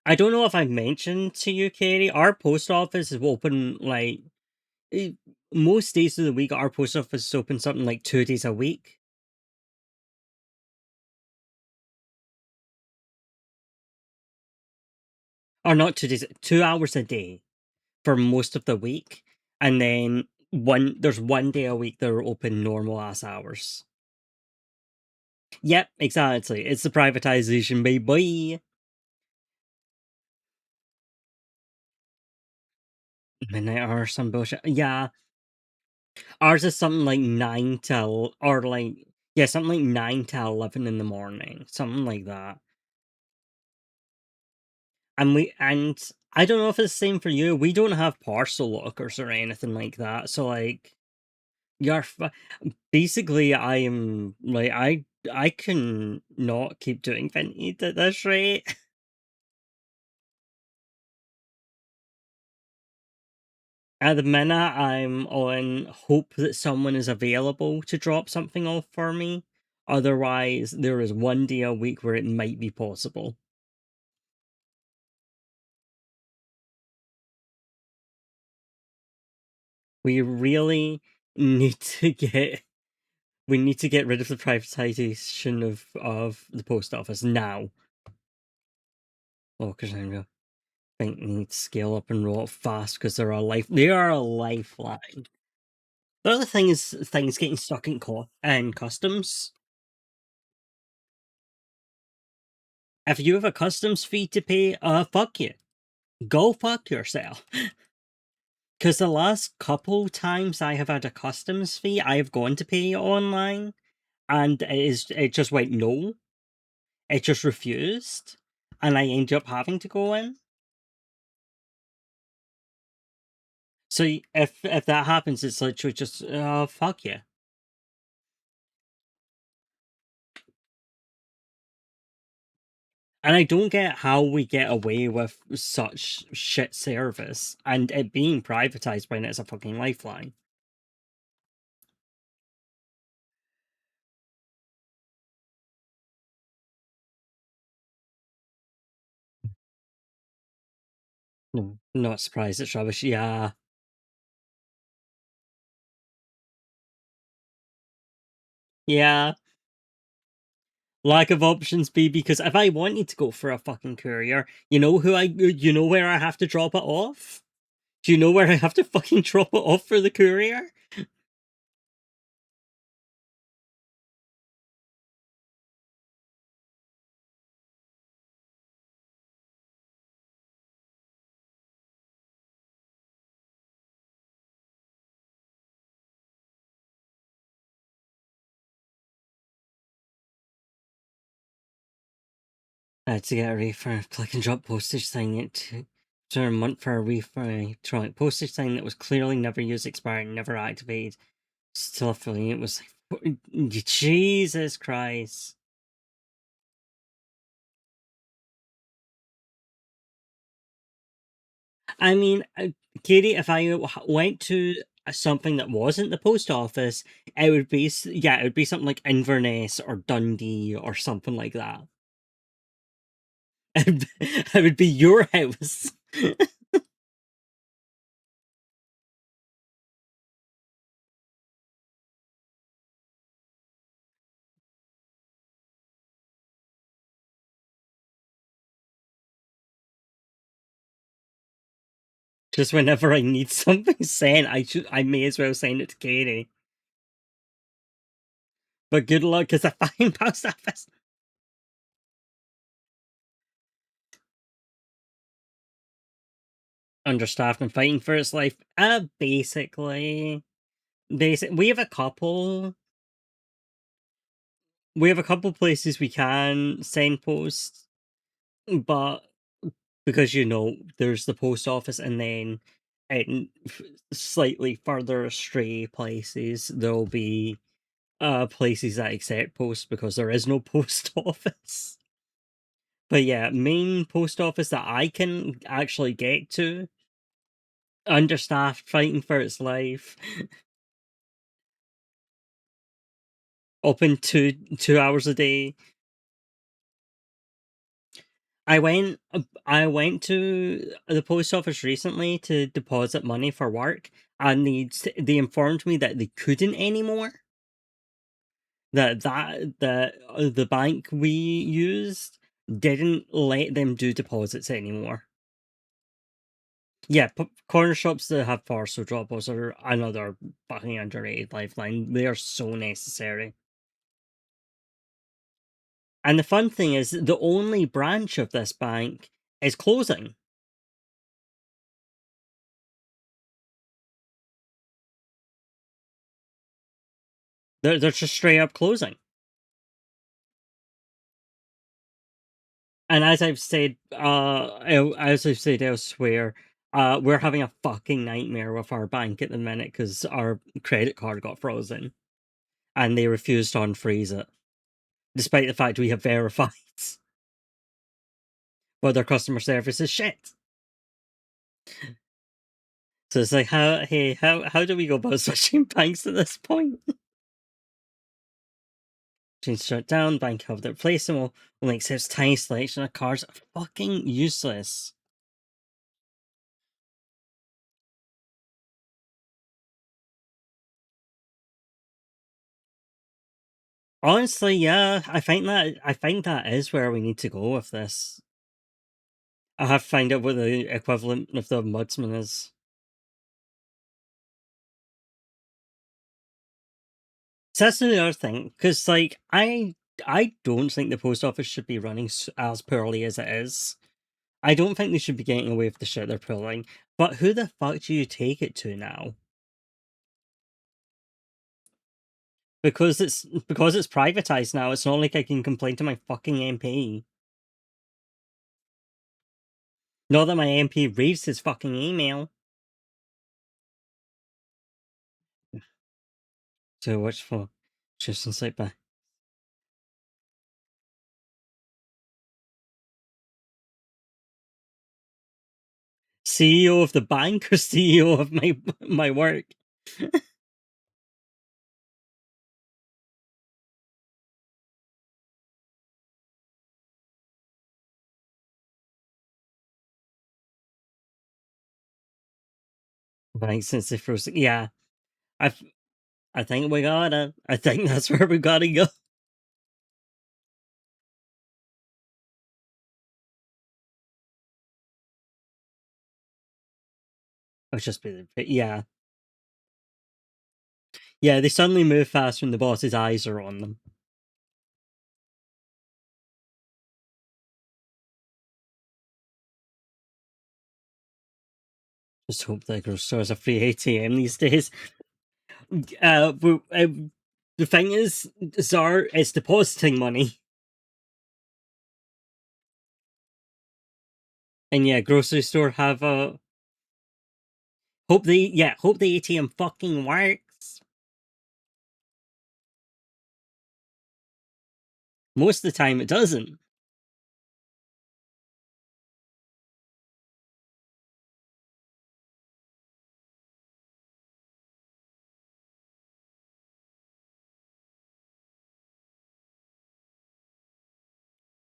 I don't know if I mentioned to you, Katie, our post office is open like most days of the week. Our post office is open something like 2 days a week. Or not 2 days, 2 hours a day for most of the week. And then there's 1 day a week that are open normal ass hours. Yep, exactly. It's the privatization, baby. Midnight or some bullshit. Yeah. Ours is something like 9 till, or like, yeah, something like 9 to 11 in the morning. Something like that. And I don't know if it's the same for you. We don't have parcel lockers or anything like that. So like, you're basically, I am like, I can not keep doing Vinted at this rate. At the minute, I'm on hope that someone is available to drop something off for me. Otherwise, there is 1 day a week where it might be possible. We really need to get rid of the privatization of the post office now. Oh, because I think we need to scale up and roll up fast because they are a lifeline. The other thing is things getting stuck in customs. If you have a customs fee to pay, fuck you. Go fuck yourself. Because the last couple times I have had a customs fee, I have gone to pay online, and it just went no. It just refused, and I ended up having to go in. So if that happens, it's literally just fuck you. And I don't get how we get away with such shit service and it being privatized when it's a fucking lifeline. No, not surprised it's rubbish. Yeah. Yeah. Lack of options be because if I wanted to go for a fucking courier, you know where I have to drop it off? Do you know where I have to fucking drop it off for the courier? I had to get a refund, click and drop postage thing to a month for a refund electronic postage thing that was clearly never used, expired, never activated. Still feeling it was like, Jesus Christ. I mean, Katie, if I went to something that wasn't the post office, it would be, it would be something like Inverness or Dundee or something like that. It would be your house. Just whenever I need something sent, I may as well send it to Katie. But good luck, because the fucking post office. Understaffed and fighting for its life. Basically. We have a couple. We have a couple places we can send posts, but because there's the post office, and then in slightly further astray places there'll be places that accept posts because there is no post office. But yeah, main post office that I can actually get to, understaffed, fighting for its life, open 2 hours a day. I went to the post office recently to deposit money for work, and they informed me that they couldn't anymore. That the bank we used didn't let them do deposits anymore. Yeah, corner shops that have parcel drop-offs are another fucking underrated lifeline. They are so necessary. And the fun thing is, the only branch of this bank is closing. They're just straight up closing. And as I've said elsewhere, we're having a fucking nightmare with our bank at the minute because our credit card got frozen, and they refused to unfreeze it, despite the fact we have verified. But their customer service is shit. So it's like, how do we go about switching banks at this point? Change shut down, bank held their place, and will only accepts tiny selection of cards. Fucking useless. Honestly, yeah, I think that is where we need to go with this. I have to find out what the equivalent of the ombudsman is. So that's the other thing, because like I don't think the post office should be running as poorly as it is. I don't think they should be getting away with the shit they're pulling. But who the fuck do you take it to now? Because it's privatized now. It's not like I can complain to my fucking MP. Not that my MP reads his fucking email. So what's for? Just and sit back. CEO of the bank or CEO of my work? Bank since they froze. Yeah, I I think we gotta. I think that's where we gotta go. It's just be yeah. Yeah, they suddenly move fast when the boss's eyes are on them. Just hope that there's stores a free ATM these days. The thing is, Czar is depositing money. And yeah, grocery store have a hope the ATM fucking works. Most of the time it doesn't.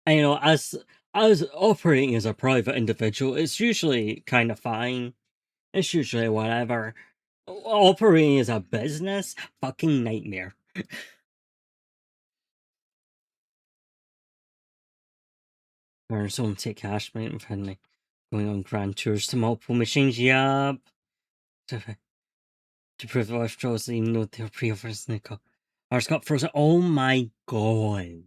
And as operating as a private individual, it's usually kind of fine. It's usually whatever. Operating as a business, fucking nightmare. Or someone take cash money in front of me. Going on grand tours to multiple machines, yup. To prove the withdrawals, even though they were pre-offers, ours got frozen. Oh my god.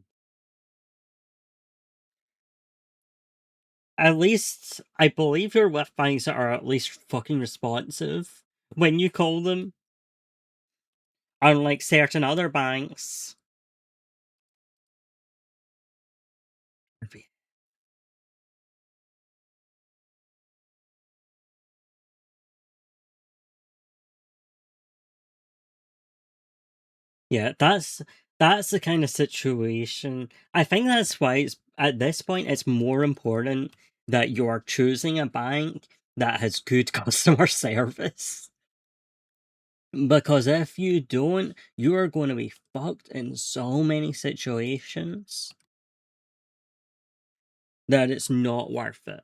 At least, I believe you're with banks that are at least fucking responsive when you call them. Unlike certain other banks. Yeah, that's the kind of situation. I think that's why it's at this point it's more important that you're choosing a bank that has good customer service. Because if you don't, you are going to be fucked in so many situations that it's not worth it.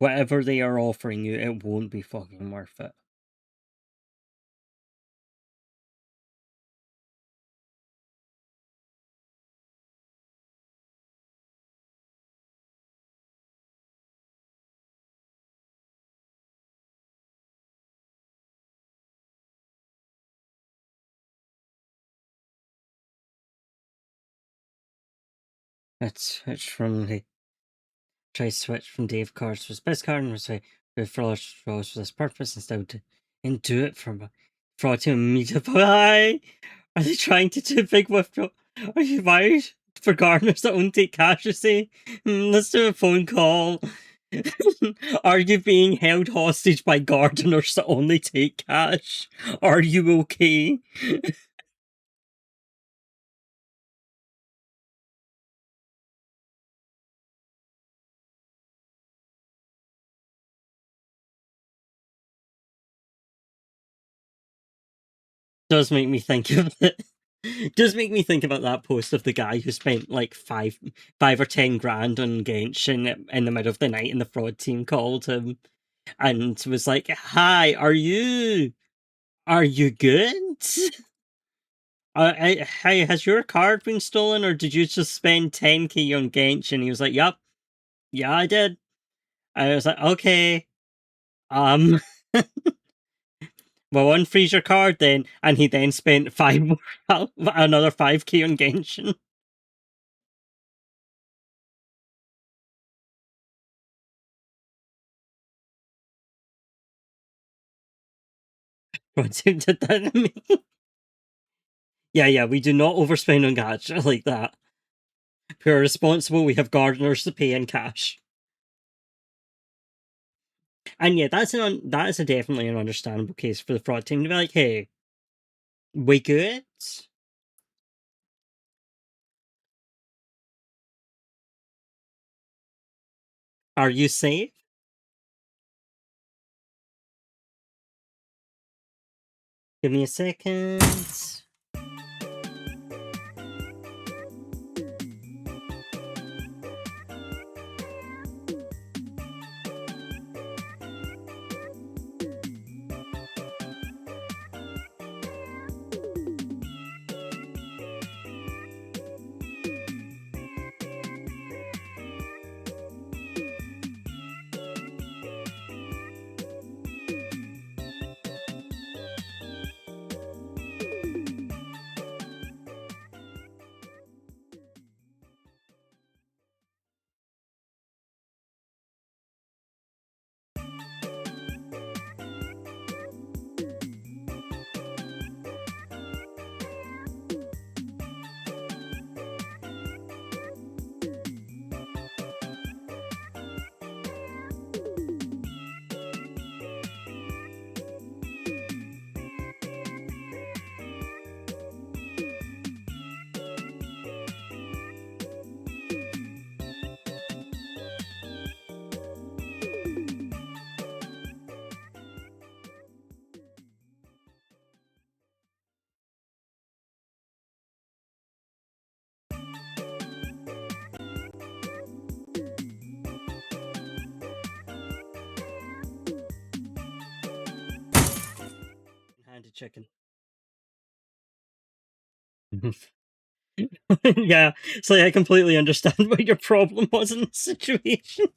Whatever they are offering you, it won't be fucking worth it. It's from the try switch from Dave cards to his best card and was like fraud draws for this purpose instead and do it from fraud to immediate buy. Are they trying to do a big withdrawal? Are you worried for gardeners that won't take cash, you say? Let's do a phone call. Are you being held hostage by gardeners that only take cash? Are you okay? Does make me think of it. Does make me think about that post of the guy who spent like five or 10 grand on Genshin in the middle of the night, and the fraud team called him and was like, "Hi, are you good? Hey, has your card been stolen, or did you just spend 10k on Genshin?" He was like, "Yup, yeah, I did." I was like, "Okay, um." Well, unfreeze your card then, and he then spent another 5k on Genshin. What did that to me? Yeah, we do not overspend on gadgets like that. If we're responsible, we have gardeners to pay in cash. And yeah, that is definitely an understandable case for the fraud team to be like, "Hey, we good? Are you safe?" Give me a second. Handed chicken. Yeah, so I completely understand what your problem was in this situation.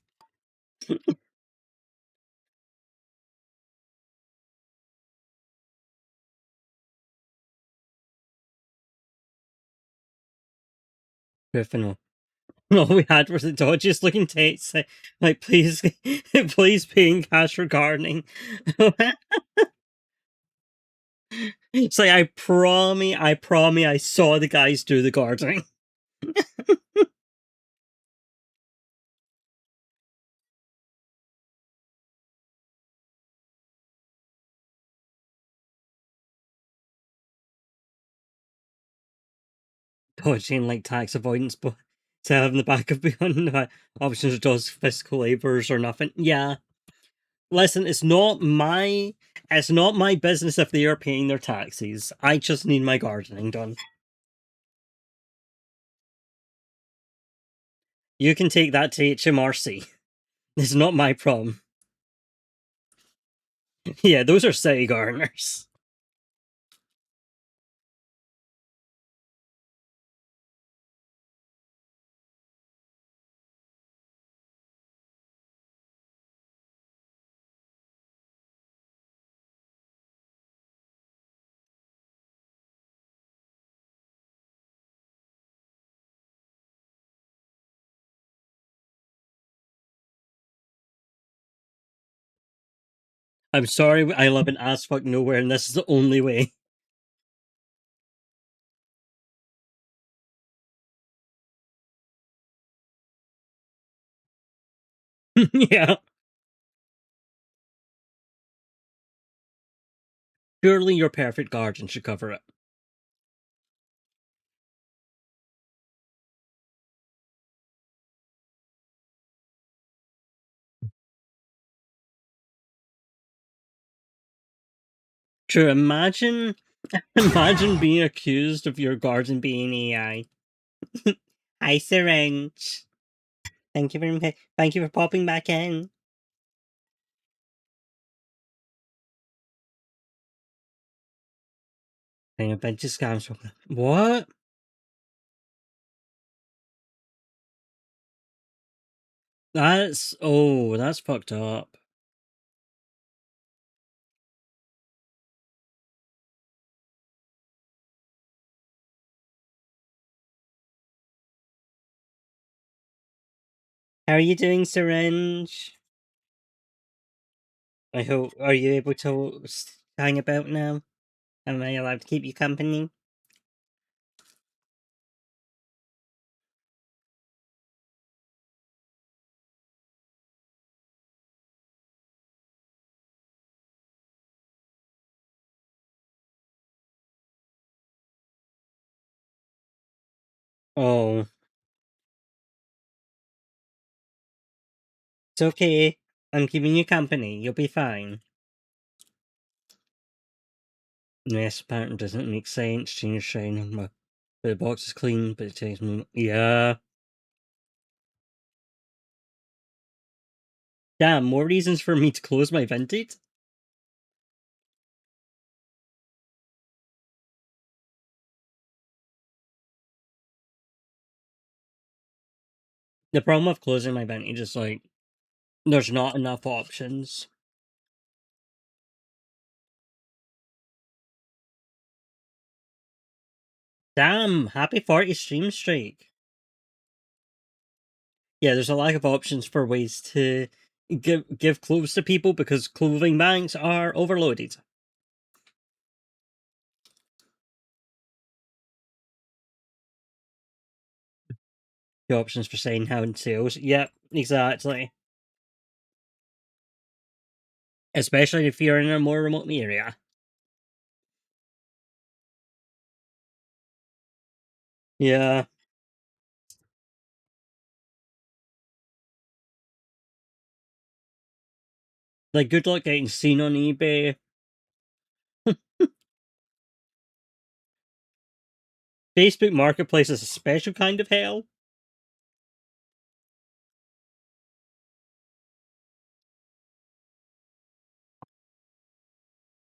Griffin. All we had was the dodgiest looking text like, please, please pay in cash for gardening. It's like, I promise I saw the guys do the gardening. Dodging like tax avoidance, but to have in the back of behind options does fiscal labors or nothing. Yeah. Listen, it's not my business if they are paying their taxes. I just need my gardening done. You can take that to HMRC. It's not my problem. Yeah, those are city gardeners. I'm sorry, I live in ass fuck nowhere, and this is the only way. Yeah. Surely your perfect garden should cover it. True, imagine being accused of your garden being AI. Hi, syringe. Thank you for popping back in. Hang on, I just scams from what? That's fucked up. How are you doing, syringe? I hope. Are you able to hang about now? Am I allowed to keep you company? Oh, it's okay. I'm keeping you company. You'll be fine. Yes, pattern doesn't make sense. Change shine on my. The box is clean, but it takes me. Yeah. Damn, more reasons for me to close my vintage? The problem with closing my vintage is like, there's not enough options. Damn, happy 40 stream streak. Yeah, there's a lack of options for ways to give clothes to people because clothing banks are overloaded. The options for saying how in sales. Yep, exactly. Especially if you're in a more remote area. Yeah. Like, good luck getting seen on eBay. Facebook Marketplace is a special kind of hell.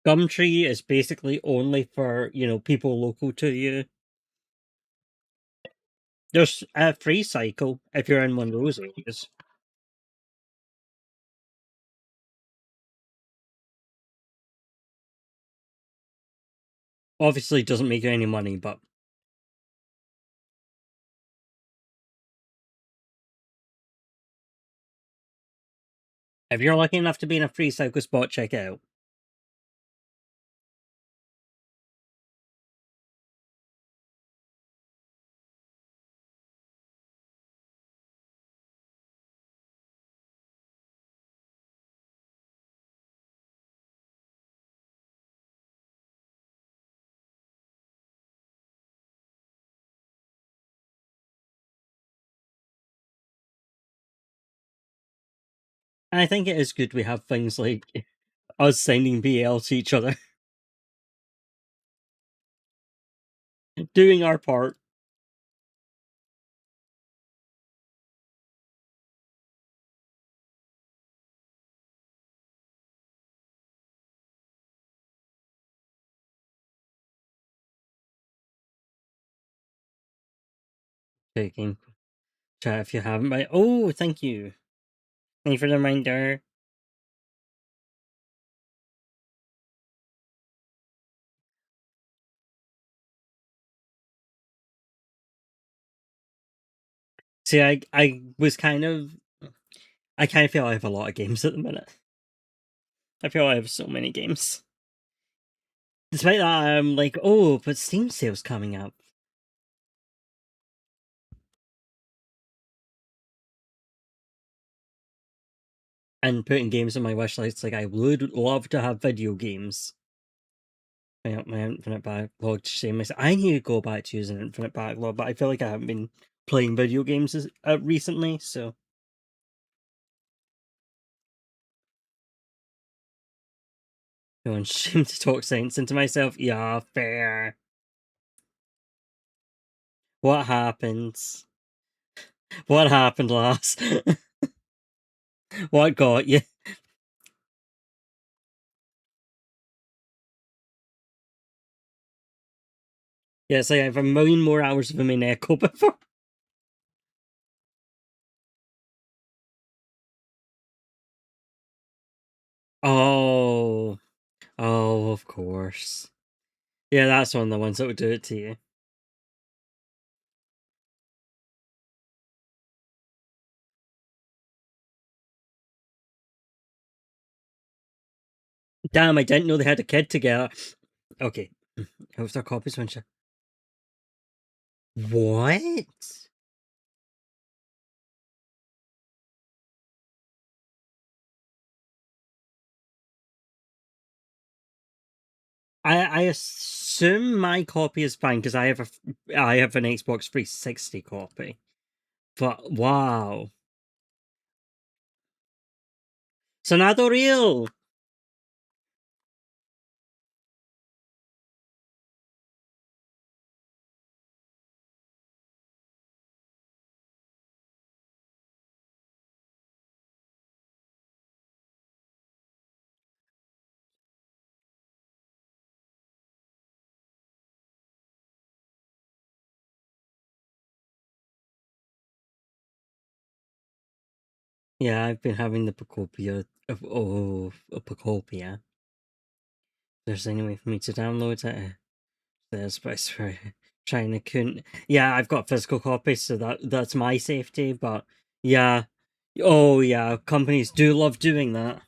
Gumtree is basically only for, people local to you. There's a free cycle if you're in one of those areas. Obviously, it doesn't make you any money, but if you're lucky enough to be in a free cycle spot, check it out. And I think it is good we have things like us sending BL to each other, doing our part. Taking chat if you haven't. By oh, thank you. Thank you for the reminder. See, I was kind of. I kind of feel I have a lot of games at the minute. I feel I have so many games. Despite that, I'm like, oh, but Steam sale's coming up. And putting games on my wish list, like, I would love to have video games. My Infinite Backlog, shame myself. I need to go back to using Infinite Backlog, but I feel like I haven't been playing video games recently, so. Feeling shame to talk sense into myself. Yeah, fair. What happens? What happened, lass? What got you? Yeah, it's like I have a million more hours of him in Echo before. Oh. Oh, of course. Yeah, that's one of the ones that would do it to you. Damn, I didn't know they had a kid together. Okay. How's their copies when she... What? I assume my copy is fine because I have an Xbox 360 copy. But wow. Sonado real. Yeah, I've been having the Pacopia of Pacopia. If there's any way for me to download it. There's but I swear China couldn't. Yeah, I've got physical copies, so that's my safety. But yeah, oh yeah, companies do love doing that.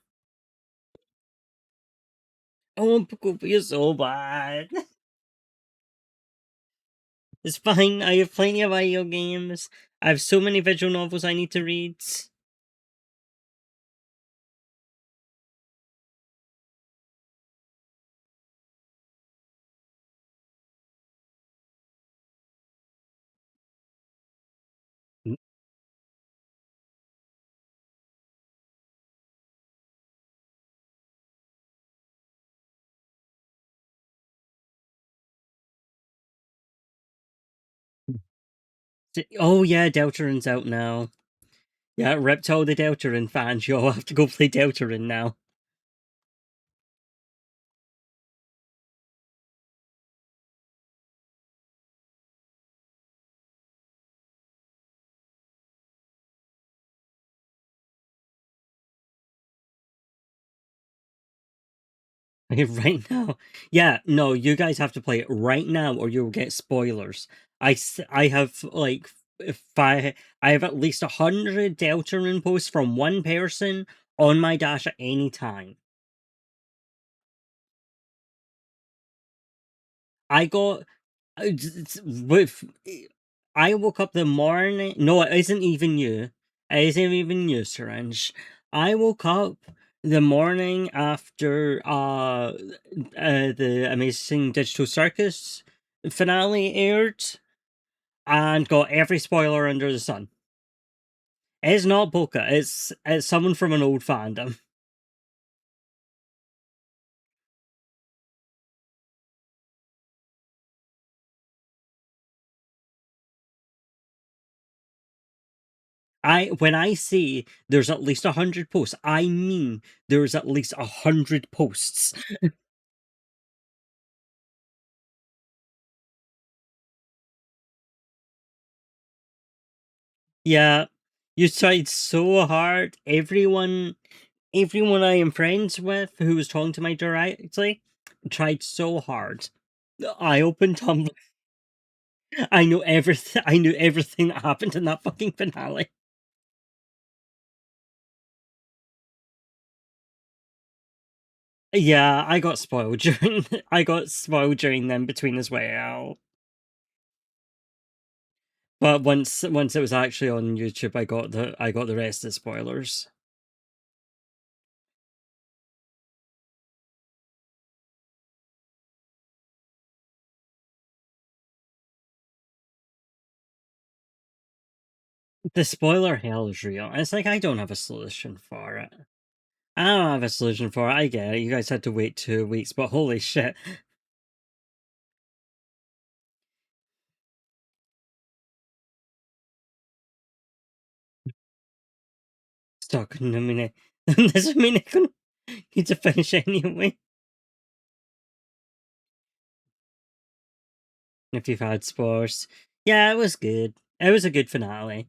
I want Pacopia so bad. It's fine. I have plenty of video games. I have so many visual novels I need to read. Oh yeah, Deltarune's out now. Yeah, ripped all the Deltarune fans. You'll have to go play Deltarune now. Right now. Yeah, no, you guys have to play it right now or you'll get spoilers. I have like if I have at least 100 Deltarune posts from one person on my dash at any time. I got with I woke up the morning. No, it isn't even you. It isn't even you, Syringe. I woke up the morning after the Amazing Digital Circus finale aired and got every spoiler under the sun. It's not Boca. It's someone from an old fandom. When I say there's at least 100 posts, I mean there's at least 100 posts. Yeah, you tried so hard. Everyone I am friends with who was talking to me directly tried so hard. I opened Tumblr. I know everything. I knew everything that happened in that fucking finale. Yeah, I got spoiled during. I got spoiled during them between as well. But once it was actually on YouTube, I got the rest of the spoilers. The spoiler hell is real. It's like I don't have a solution for it. I don't have a solution for it. I get it. You guys had to wait 2 weeks, but holy shit. Stuck in a minute. Doesn't mean I can need to finish anyway. If you've had spores. Yeah, it was good. It was a good finale.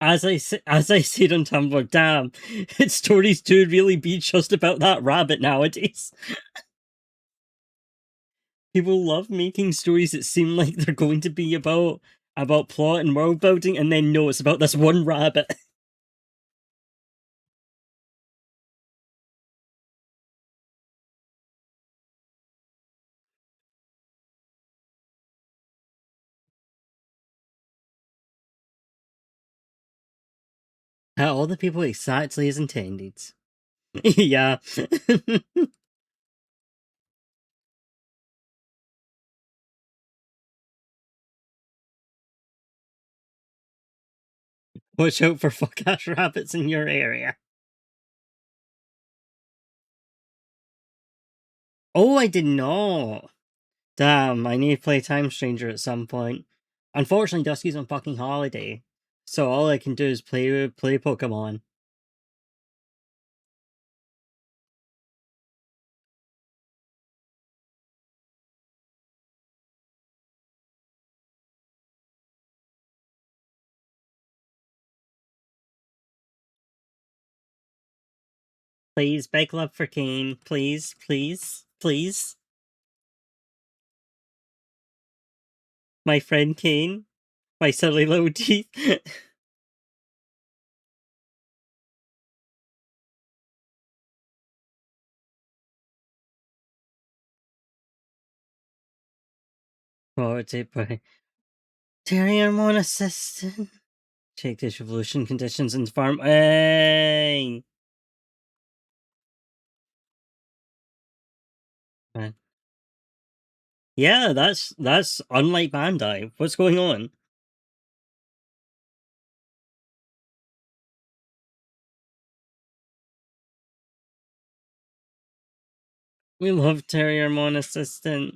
As I said on Tumblr, damn, stories do really be just about that rabbit nowadays. People love making stories that seem like they're going to be about plot and world building, and then no, it's about this one rabbit. All the people exactly as intended. Yeah. Watch out for fuck ass rabbits in your area. Oh, I did not. Damn, I need to play Time Stranger at some point. Unfortunately, Dusky's on fucking holiday, so all I can do is play Pokemon. Please, beg love for Kane. Please, please, please. My friend Kane. My silly little teeth. Oh, it's it by Terry Hormone Assistant. Check distribution conditions and farm. Hey! Man. Yeah, that's unlike Bandai. What's going on? We love Terry Hormone Assistant.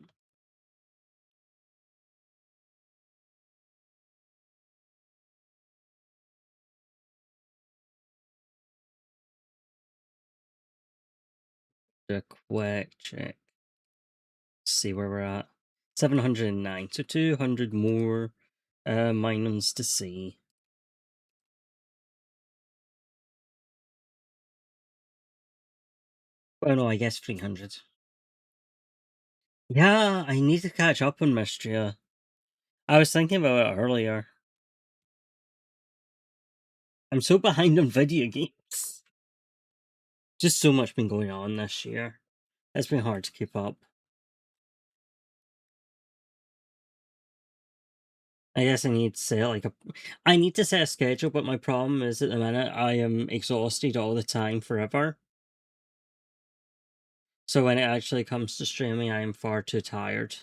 do a quick check. See where we're at. 709. So 200 more Minuns to see. Oh no, I guess 300. Yeah, I need to catch up on Mystria. I was thinking about it earlier. I'm so behind on video games. Just so much been going on this year. It's been hard to keep up. I guess I need to set I need to set a schedule, but my problem is at the minute I am exhausted all the time forever. So when it actually comes to streaming, I am far too tired.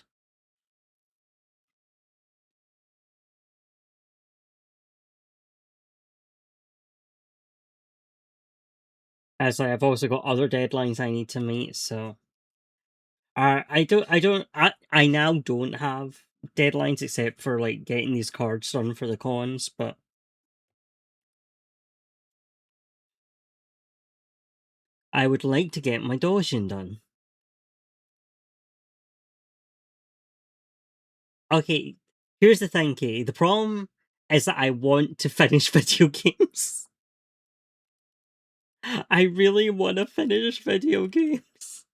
As I've also got other deadlines I need to meet, so I now don't have deadlines except for like getting these cards done for the cons, but I would like to get my Dojin done. Okay, here's the thing, Katie. The problem is that I want to finish video games. I really want to finish video games.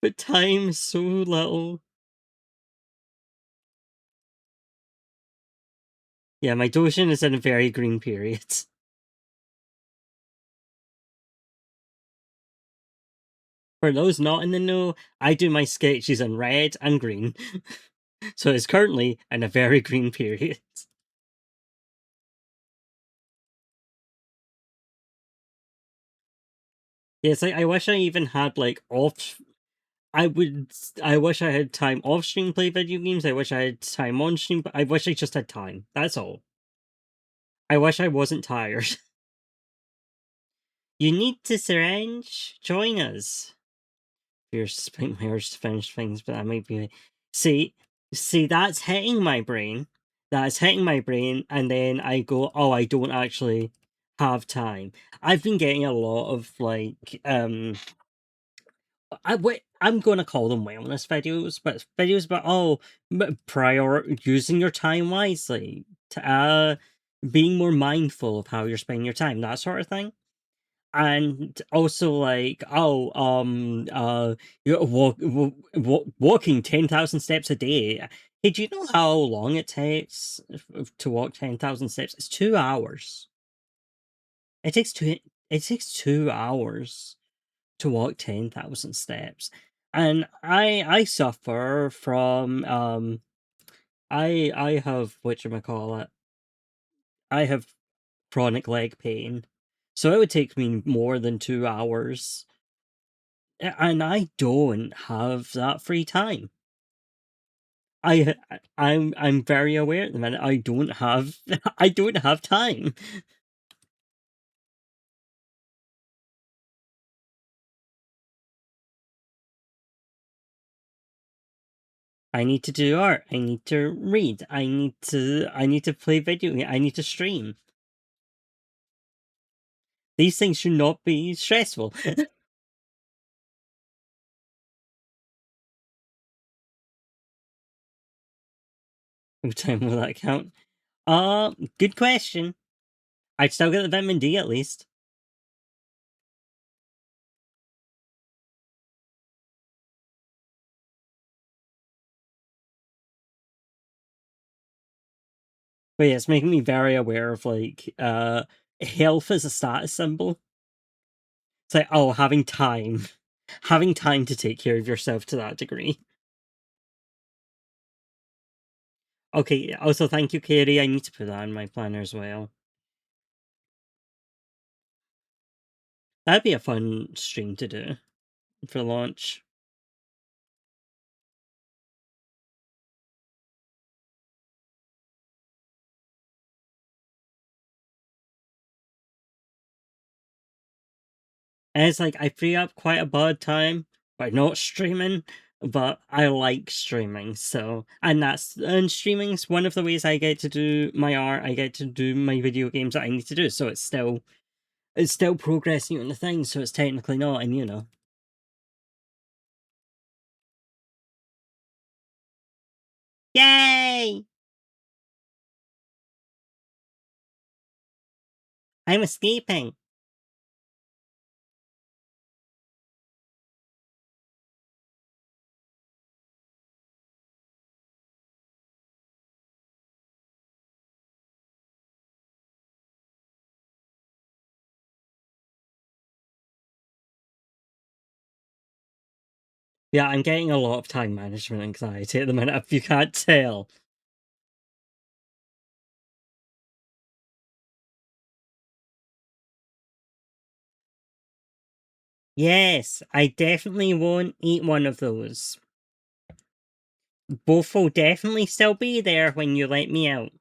But time is so little. Yeah, my Dojin is in a very green period. For those not in the know, I do my sketches in red and green. So it's currently in a very green period. Yes, I wish I even had like off. I wish I had time off stream to play video games. I wish I had time on stream, but I wish I just had time. That's all. I wish I wasn't tired. You need to syringe. Join us. Here's spent my urge to finish things, but I might be. See, that's hitting my brain. That's hitting my brain, and then I go, oh, I don't actually have time. I've been getting a lot of like I'm going to call them wellness videos, but videos about prior using your time wisely, to being more mindful of how you're spending your time, that sort of thing. And also like you're walking 10,000 steps a day. Hey, do you know how long it takes to walk 10,000 steps? It's 2 hours. It takes 2 hours to walk 10,000 steps. And I suffer from I have whatchamacallit, I have chronic leg pain. So it would take me more than 2 hours. And I don't have that free time. I'm very aware at the minute I don't have I don't have time. I need to do art. I need to read. I need to play video game. I need to stream. These things should not be stressful. What time will that count? Good question. I'd still get the vitamin D at least. But yeah, it's making me very aware of like health as a status symbol. It's like, oh, having time. Having time to take care of yourself to that degree. Okay, also thank you, Katie. I need to put that in my planner as well. That'd be a fun stream to do for launch. And it's like I free up quite a bad time by not streaming, but I like streaming. So, and streaming's one of the ways I get to do my art. I get to do my video games that I need to do. So it's still it's still progressing on the thing, so it's technically not, and you know. Yay! I'm escaping. Yeah, I'm getting a lot of time management anxiety at the minute, if you can't tell. Yes, I definitely won't eat one of those. Both will definitely still be there when you let me out.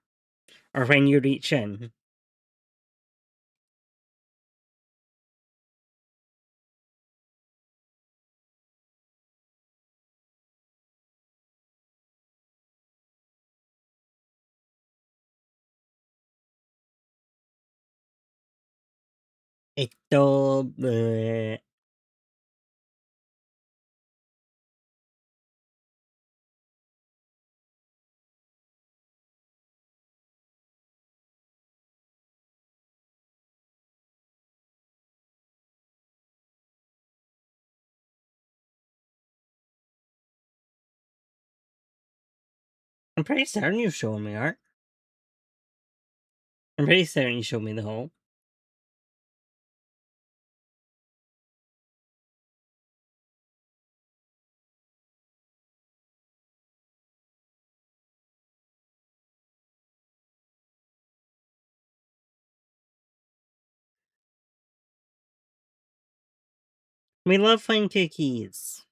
Or when you reach in. Ito, bleh. I'm pretty certain you've shown me art. I'm pretty certain you showed me the whole. We love fun cookies.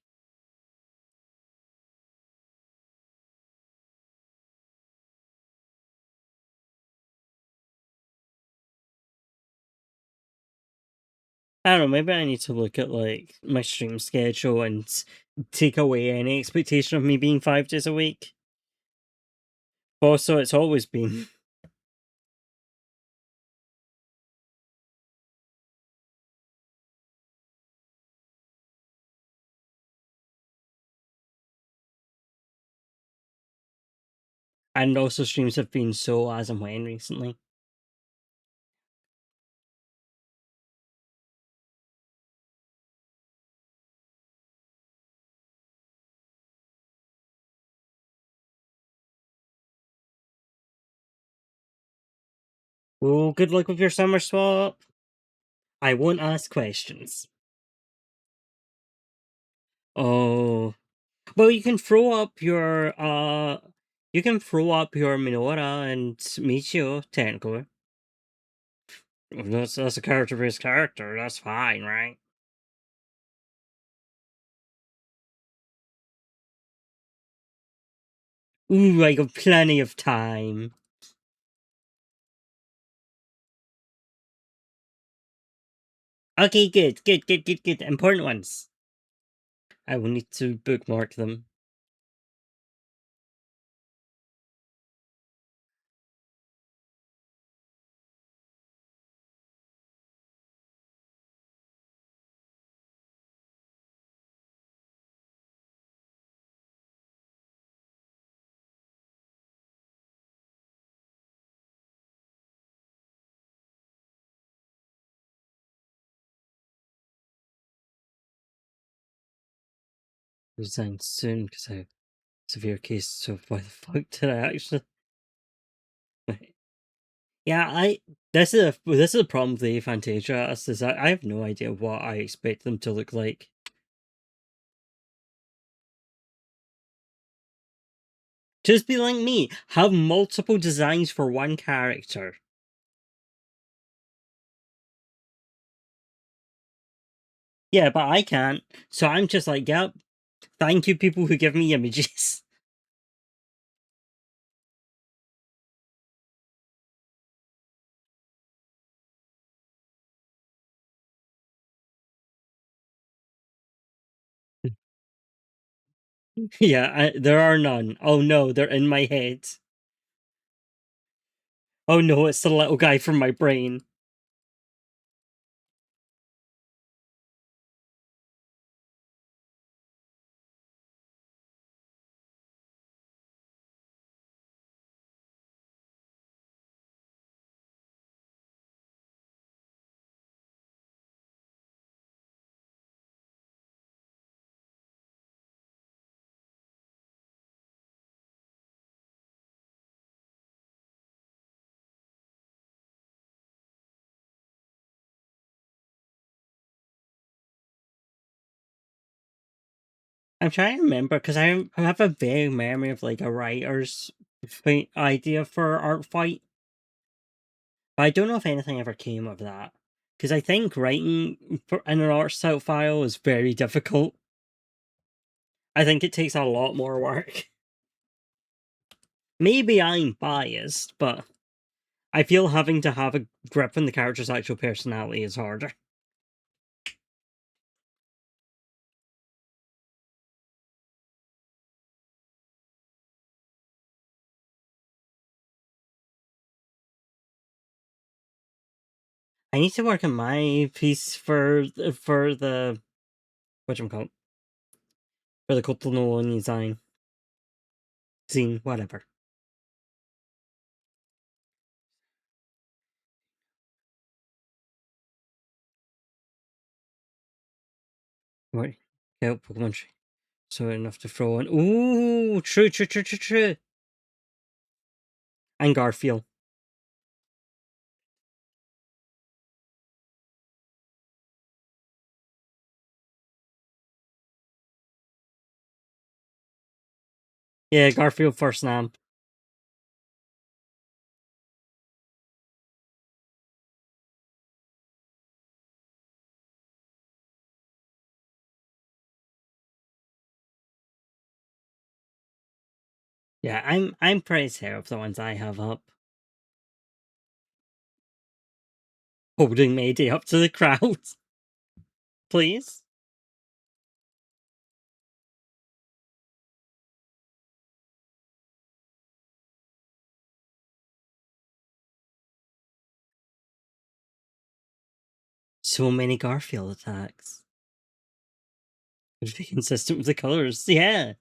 I don't know, maybe I need to look at like my stream schedule and take away any expectation of me being 5 days a week. Also, it's always been. And also streams have been so as and when recently. Oh, good luck with your summer swap. I won't ask questions. Oh. Well, you can throw up your Minora and Michio, technically. That's a character-based character, that's fine, right? Ooh, I got plenty of time. Okay, good. Important ones. I will need to bookmark them. Resign soon because I have severe case. So why the fuck did I actually? Yeah, this is a problem with the Fantasia. Is I have no idea what I expect them to look like. Just be like me, have multiple designs for one character. Yeah, but I can't. So I'm just like, yep. Thank you, people who give me images. Yeah, there are none. Oh no, they're in my head. Oh no, it's the little guy from my brain. I'm trying to remember because I have a vague memory of like a writer's idea for art fight, but I don't know if anything ever came of that. Because I think writing in an art style file is very difficult. I think it takes a lot more work. Maybe I'm biased, but I feel having to have a grip on the character's actual personality is harder. I need to work on my piece for the whatchamacallit, for the Kotono design scene, whatever. Right. Yeah, Pokemon tree. So enough to throw in. Ooh, true, true, true, true, true. And Garfield. Yeah, Garfield first name. Yeah, I'm pretty sure of the ones I have up. Holding Mayday up to the crowd. Please. So many Garfield attacks. Would be consistent with the colors. Yeah.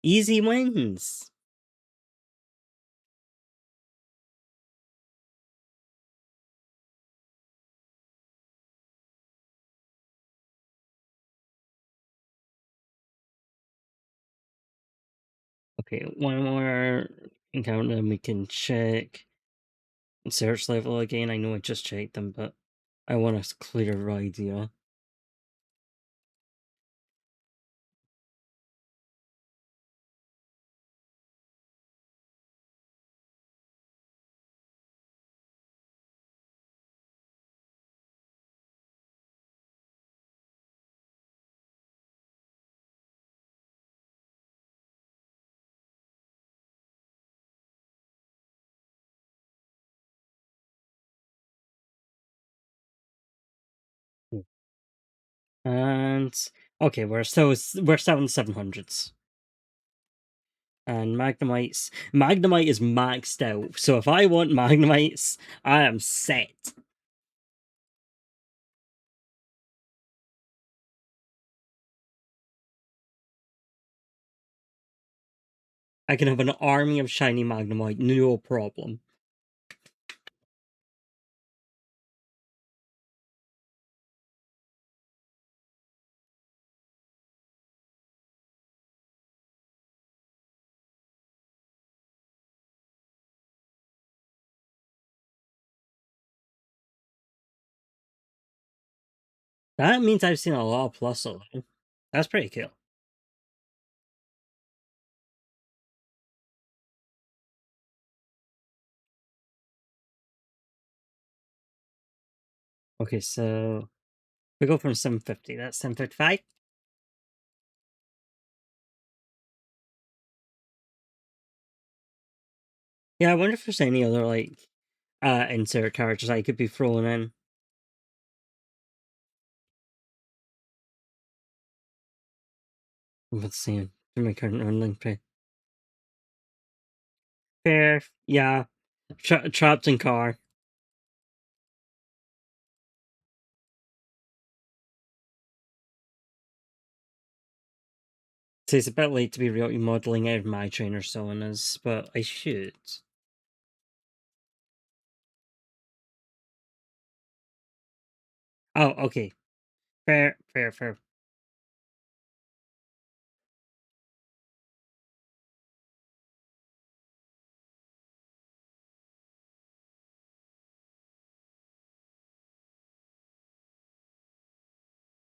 Easy wins. Okay, one more encounter and we can check search level again. I know I just checked them, but I want a clearer idea. And okay, we're still in the 700s. And Magnemite is maxed out. So if I want Magnemites, I am set. I can have an army of shiny Magnemite, no problem. That means I've seen a lot of plus alone. That's pretty cool. Okay, so we go from 750. That's 755. Yeah, I wonder if there's any other like insert characters I could be throwing in. Let's see. For my current running play. Fair, yeah. Trapped in car. So it's a bit late to be remodeling out my trainer Sonas, but I should. Oh, okay. Fair, fair, fair.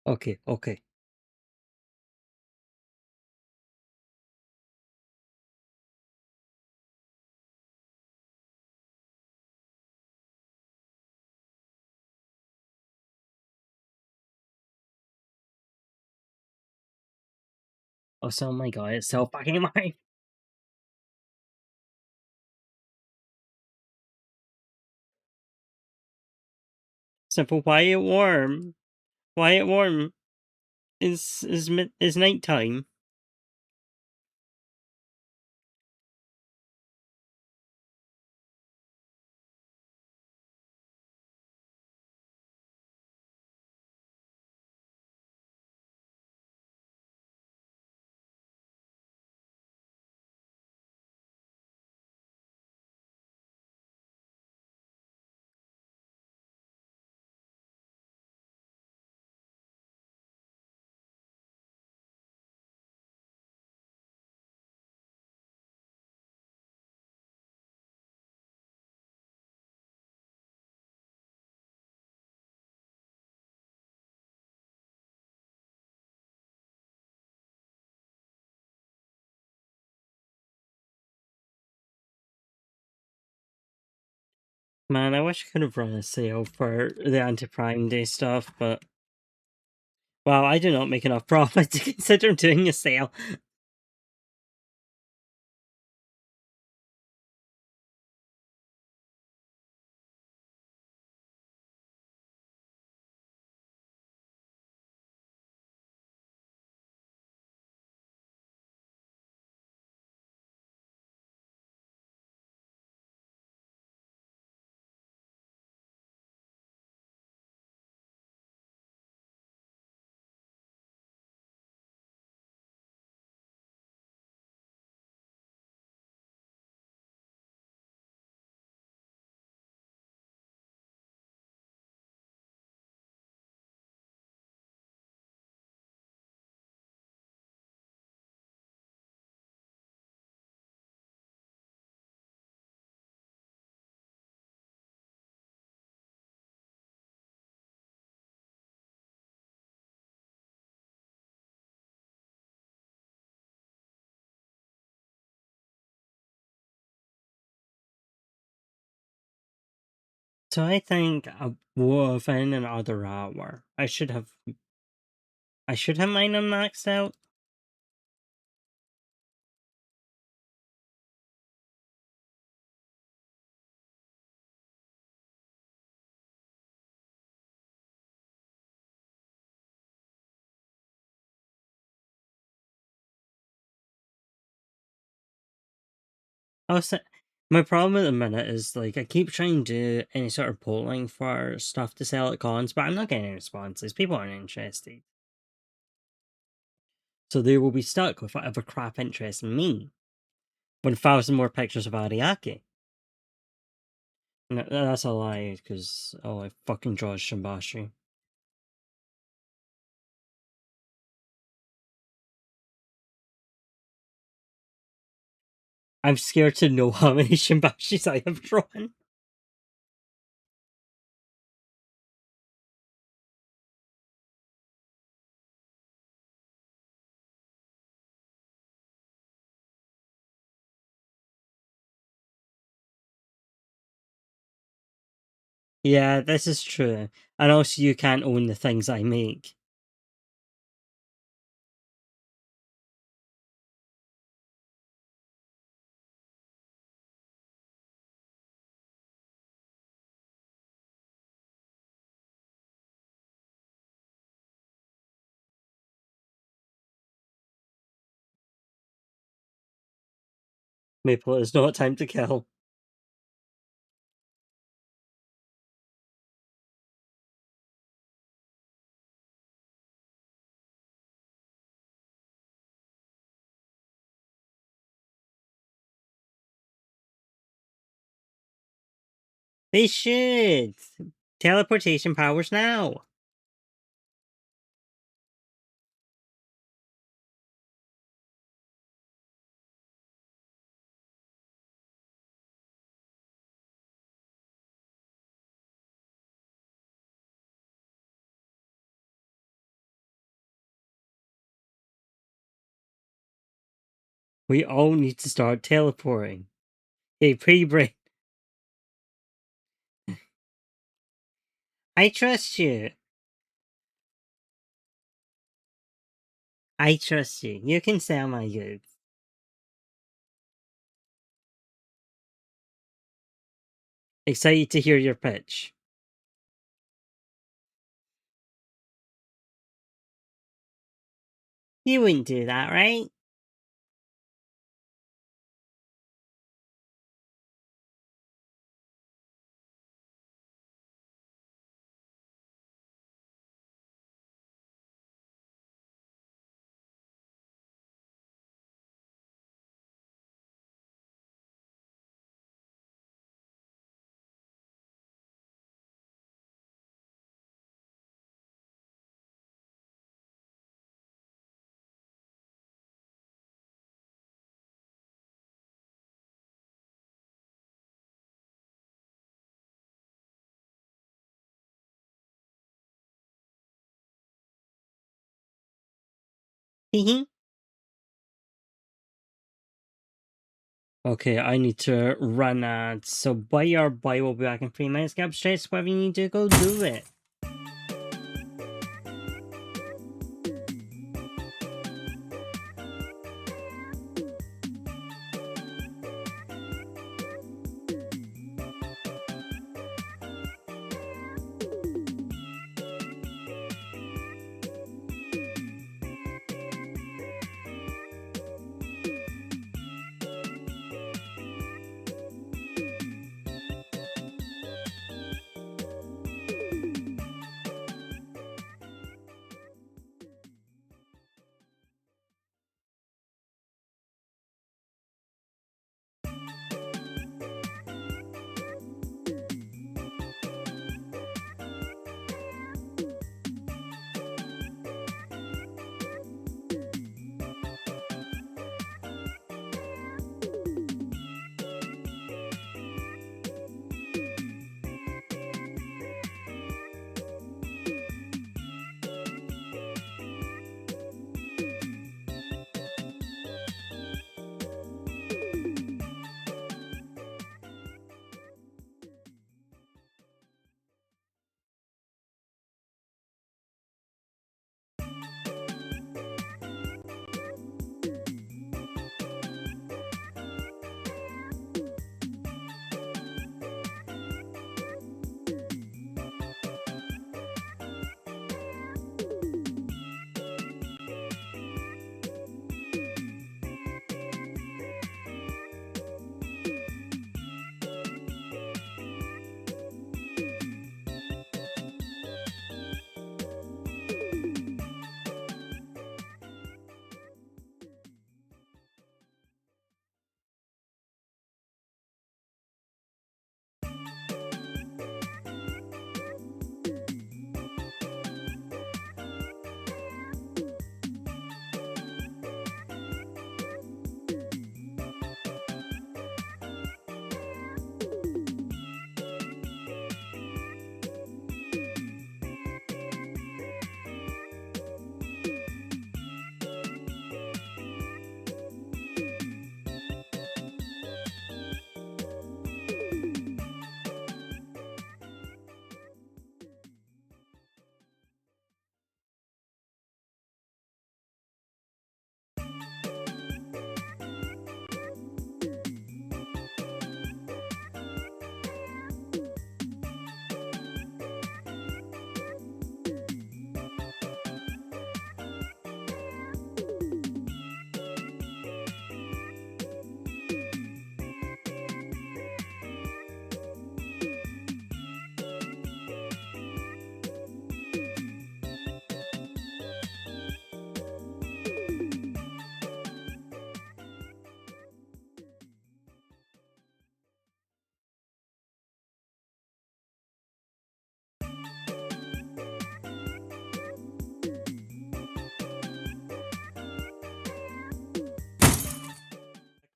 Okay, okay. Oh my god, it's so fucking mine. Simple, Wyatt warm. Wyatt warm is nighttime. Man, I wish I could have run a sale for the anti-Prime Day stuff, but well, I do not make enough profit to consider doing a sale. So I think within another hour, I should have mine unmaxed out. Also, my problem at the minute is like I keep trying to do any sort of polling for stuff to sell at cons, but I'm not getting any responses. People aren't interested. So they will be stuck with whatever crap interests me. 1,000 more pictures of Ariake. No, that's a lie, because all I fucking draw is Shimbashi. I'm scared to know how many Shimbashis I have drawn. Yeah, this is true. And also you can't own the things I make. Maple is not time to kill. They should! Teleportation powers now! We all need to start teleporting. Hey, pre-brain. I trust you. I trust you. You can sell my goods. Excited to hear your pitch. You wouldn't do that, right? Hehe. Okay, I need to run ads. So buy your buy will be back in 3 minutes. Get upstairs, wherever you need to go, do it.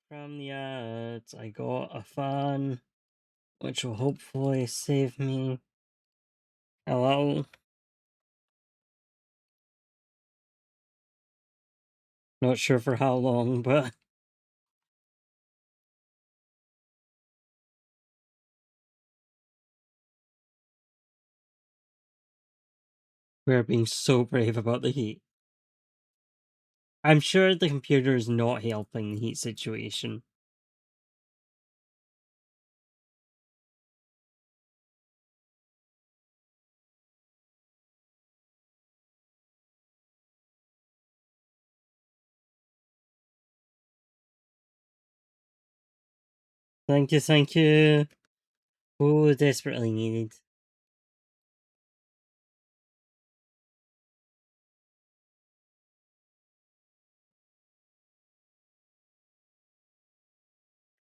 From the ads, I got a fan, which will hopefully save me. Hello? Not sure for how long, but we're being so brave about the heat. I'm sure the computer is not helping the heat situation. Thank you, thank you. Oh, desperately needed.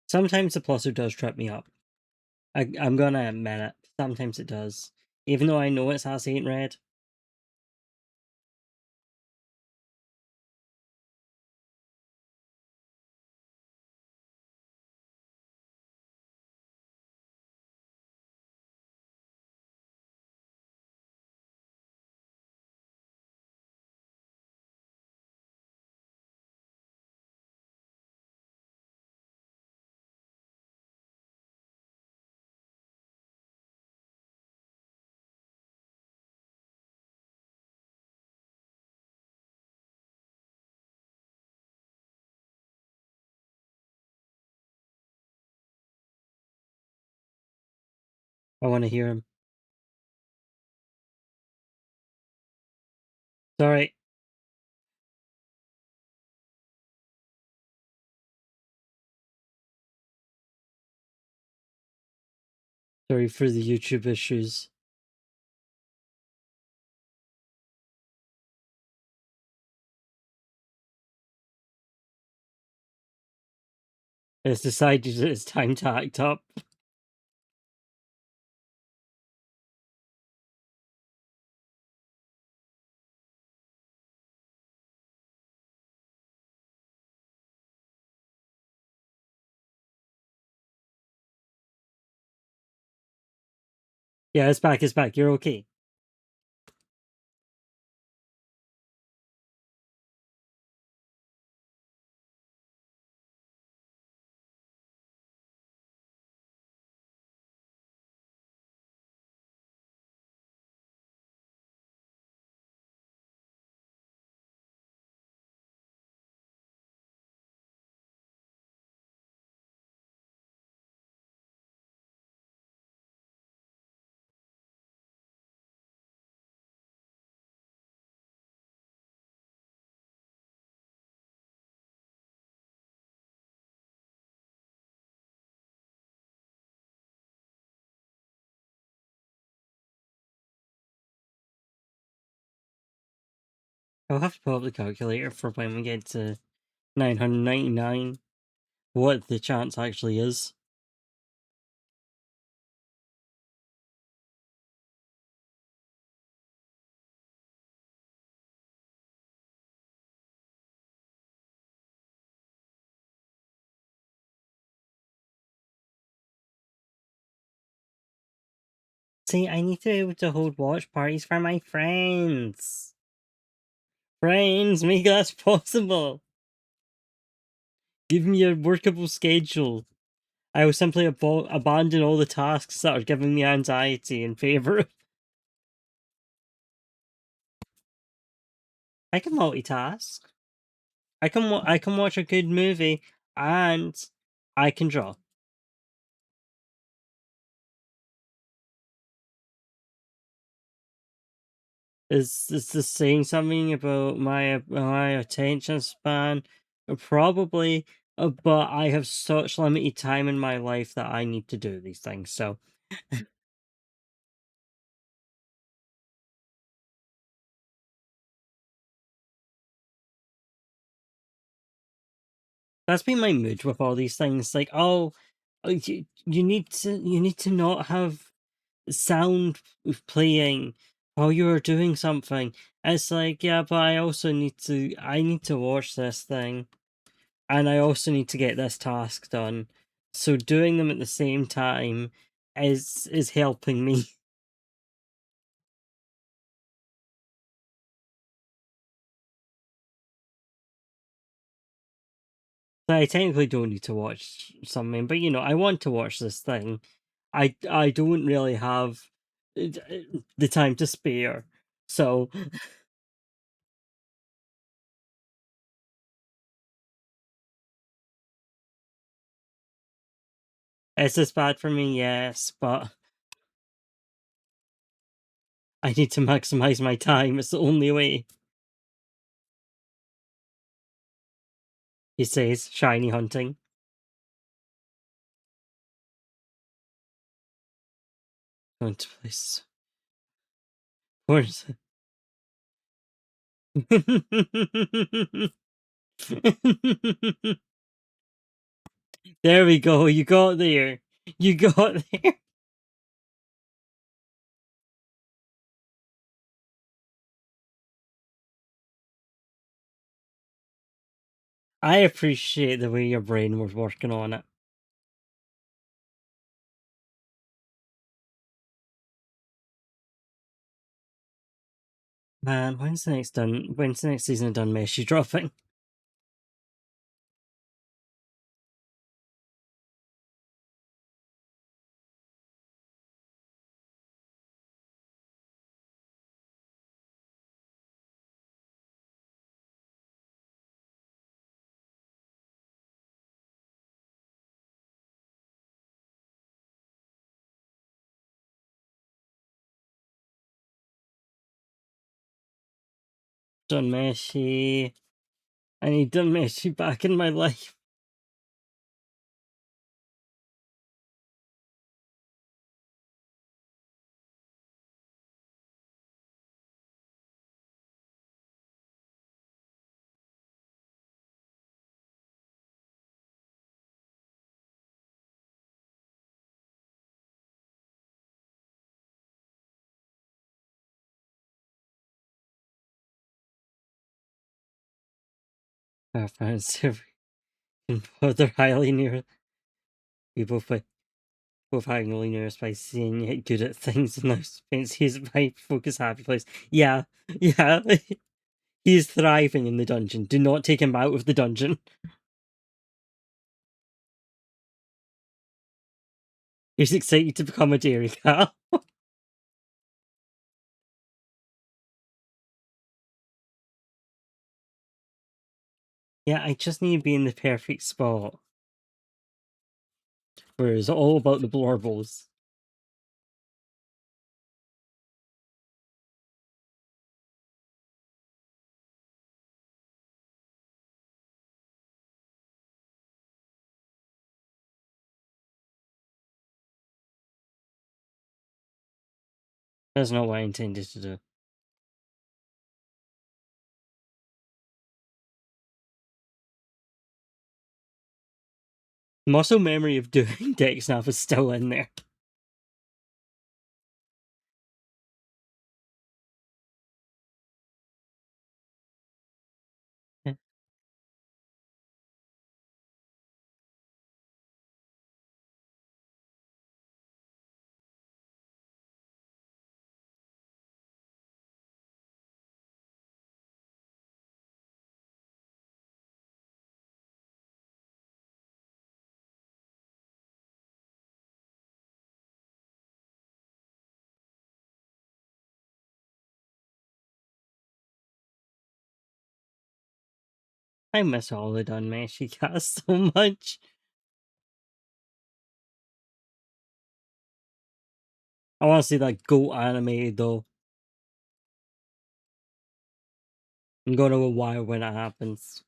Sometimes the plusser does trip me up. I'm gonna admit it. Sometimes it does. Even though I know it's AC in red. I want to hear him. Sorry. Sorry for the YouTube issues. It's decided it's time to act up. Yeah, it's back, it's back. You're okay. I'll have to pull up the calculator for when we get to 999. What the chance actually is. See, I need to be able to hold watch parties for my friends. Friends, make that possible. Give me a workable schedule. I will simply abandon all the tasks that are giving me anxiety in favor of. I can multitask. I can watch a good movie and I can draw. Is this saying something about my attention span? Probably, but I have such limited time in my life that I need to do these things. So that's been my mood with all these things. Like, oh, you need to not have sound playing while you're doing something. It's like, yeah, but I need to watch this thing. And I also need to get this task done. So doing them at the same time is helping me. So I technically don't need to watch something, but I want to watch this thing. I don't really have the time to spare. So Is this bad for me? Yes, but I need to maximize my time. It's the only way. He says, shiny hunting. Going to place. Where's There we go. You got there. You got there. I appreciate the way your brain was working on it. Man, when's the next season done Messi dropping? Done Messi. I need done Messi back in my life. Our friends they're highly near people by both highly near us by seeing it good at things and now fancy his by focus happy place. Yeah, yeah. He is thriving in the dungeon. Do not take him out of the dungeon. He's excited to become a dairy cow. Yeah, I just need to be in the perfect spot. Where it's all about the blorbles. That's not what I intended to do. Muscle memory of doing deck snap is still in there. I miss all the done Messi cast so much. I want to see that GOAT animated though. I'm gonna go wild when it happens.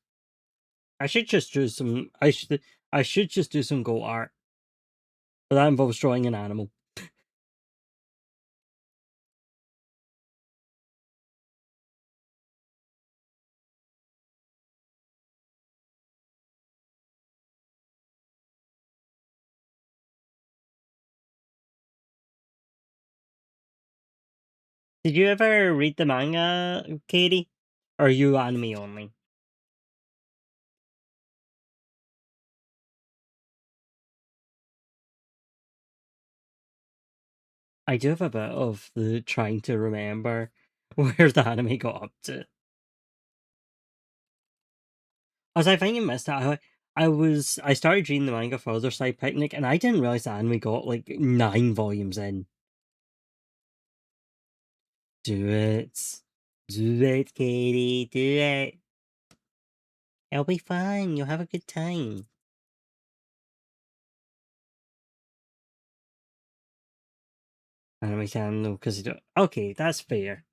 I should just do some. I should just do some GOAT art, but that involves drawing an animal. Did you ever read the manga, Katie? Or are you anime only? I do have a bit of the trying to remember where the anime got up to. As I think I missed that. I started reading the manga for Other Side Picnic, and I didn't realize the anime got like 9 volumes in. Do it. Do it, Katie. Do it. It'll be fun. You'll have a good time. Anime channel because you don't. Okay, that's fair.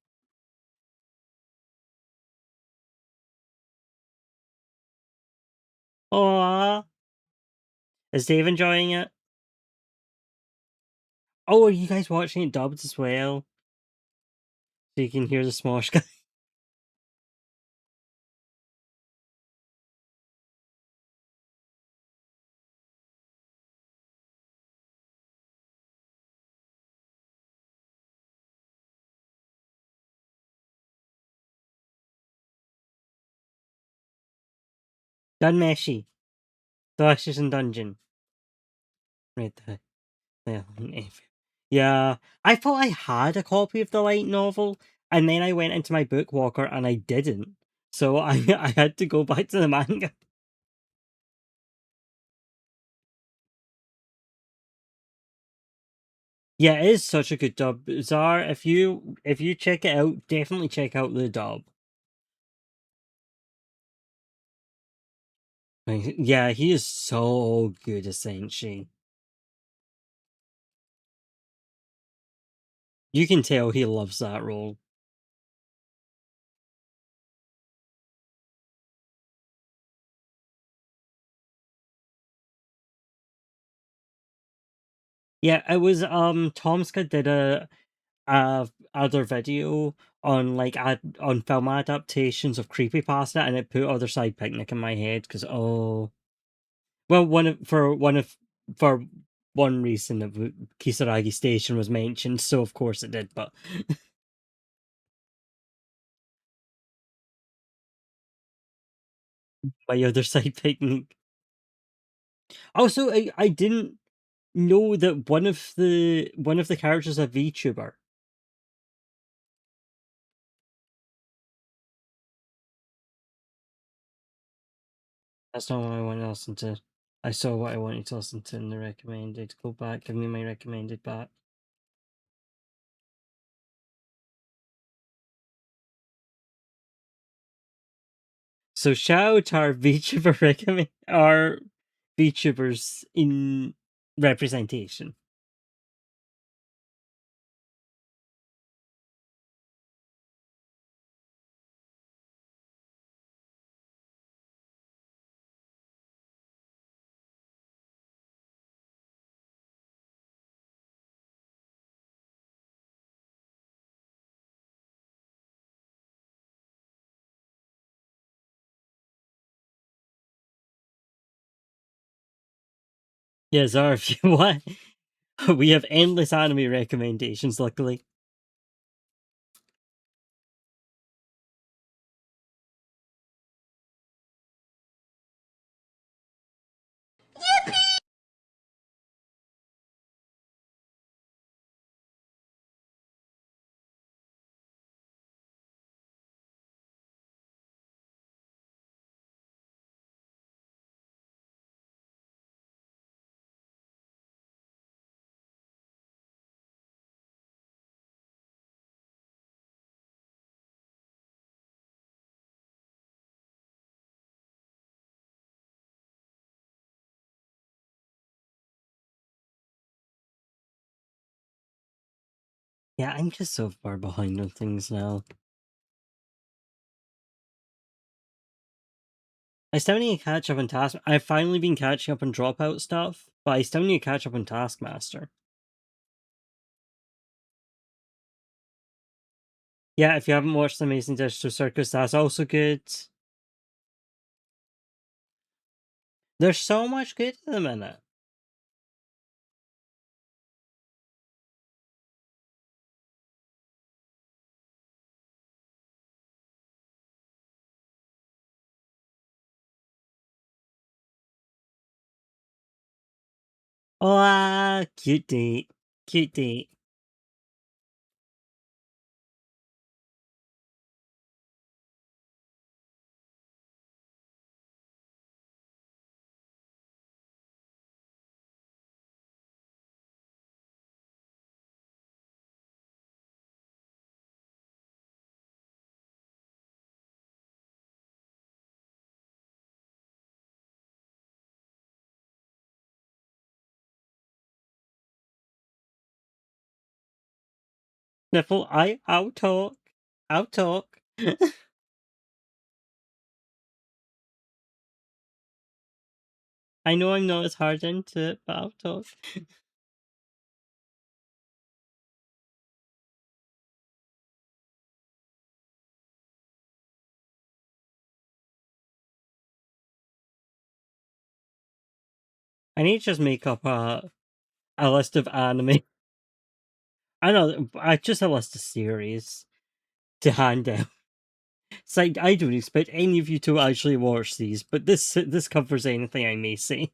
Aww. Is Dave enjoying it? Oh, are you guys watching it dubbed as well? So you can hear the Smosh guy. Dunmeshi. The Ashes in Dungeon. Right there. Yeah. I thought I had a copy of the light novel, and then I went into my book walker and I didn't. So I had to go back to the manga. Yeah, it is such a good dub. Zar, if you check it out, definitely check out the dub. Yeah, he is so good as Senshi. You can tell he loves that role. Yeah, it was Tomska did a other video on on film adaptations of creepypasta, and it put Other Side Picnic in my head because well, for one reason of Kisaragi Station was mentioned, so of course it did. But my Other Side Picnic. Also, I didn't know that one of the characters is a VTuber. That's not what I wanted to listen to. I saw what I wanted to listen to in the recommended. Go back, give me my recommended back. So shout out to our VTuber recommend our VTubers in representation. Yeah, Zara, if you want, we have endless anime recommendations, luckily. Yeah, I'm just so far behind on things now. I still need to catch up on Task. I've finally been catching up on Dropout stuff, but I still need to catch up on Taskmaster. Yeah, if you haven't watched Amazing Digital Circus, that's also good. There's so much good in the minute. Oh, cute date. Cute date. sniffle. I'll talk. I'll talk. I know I'm not as hard into it, but I'll talk. I need to just make up a list of anime. I know, just a list of series to hand out. It's like, I don't expect any of you to actually watch these, but this covers anything I may say.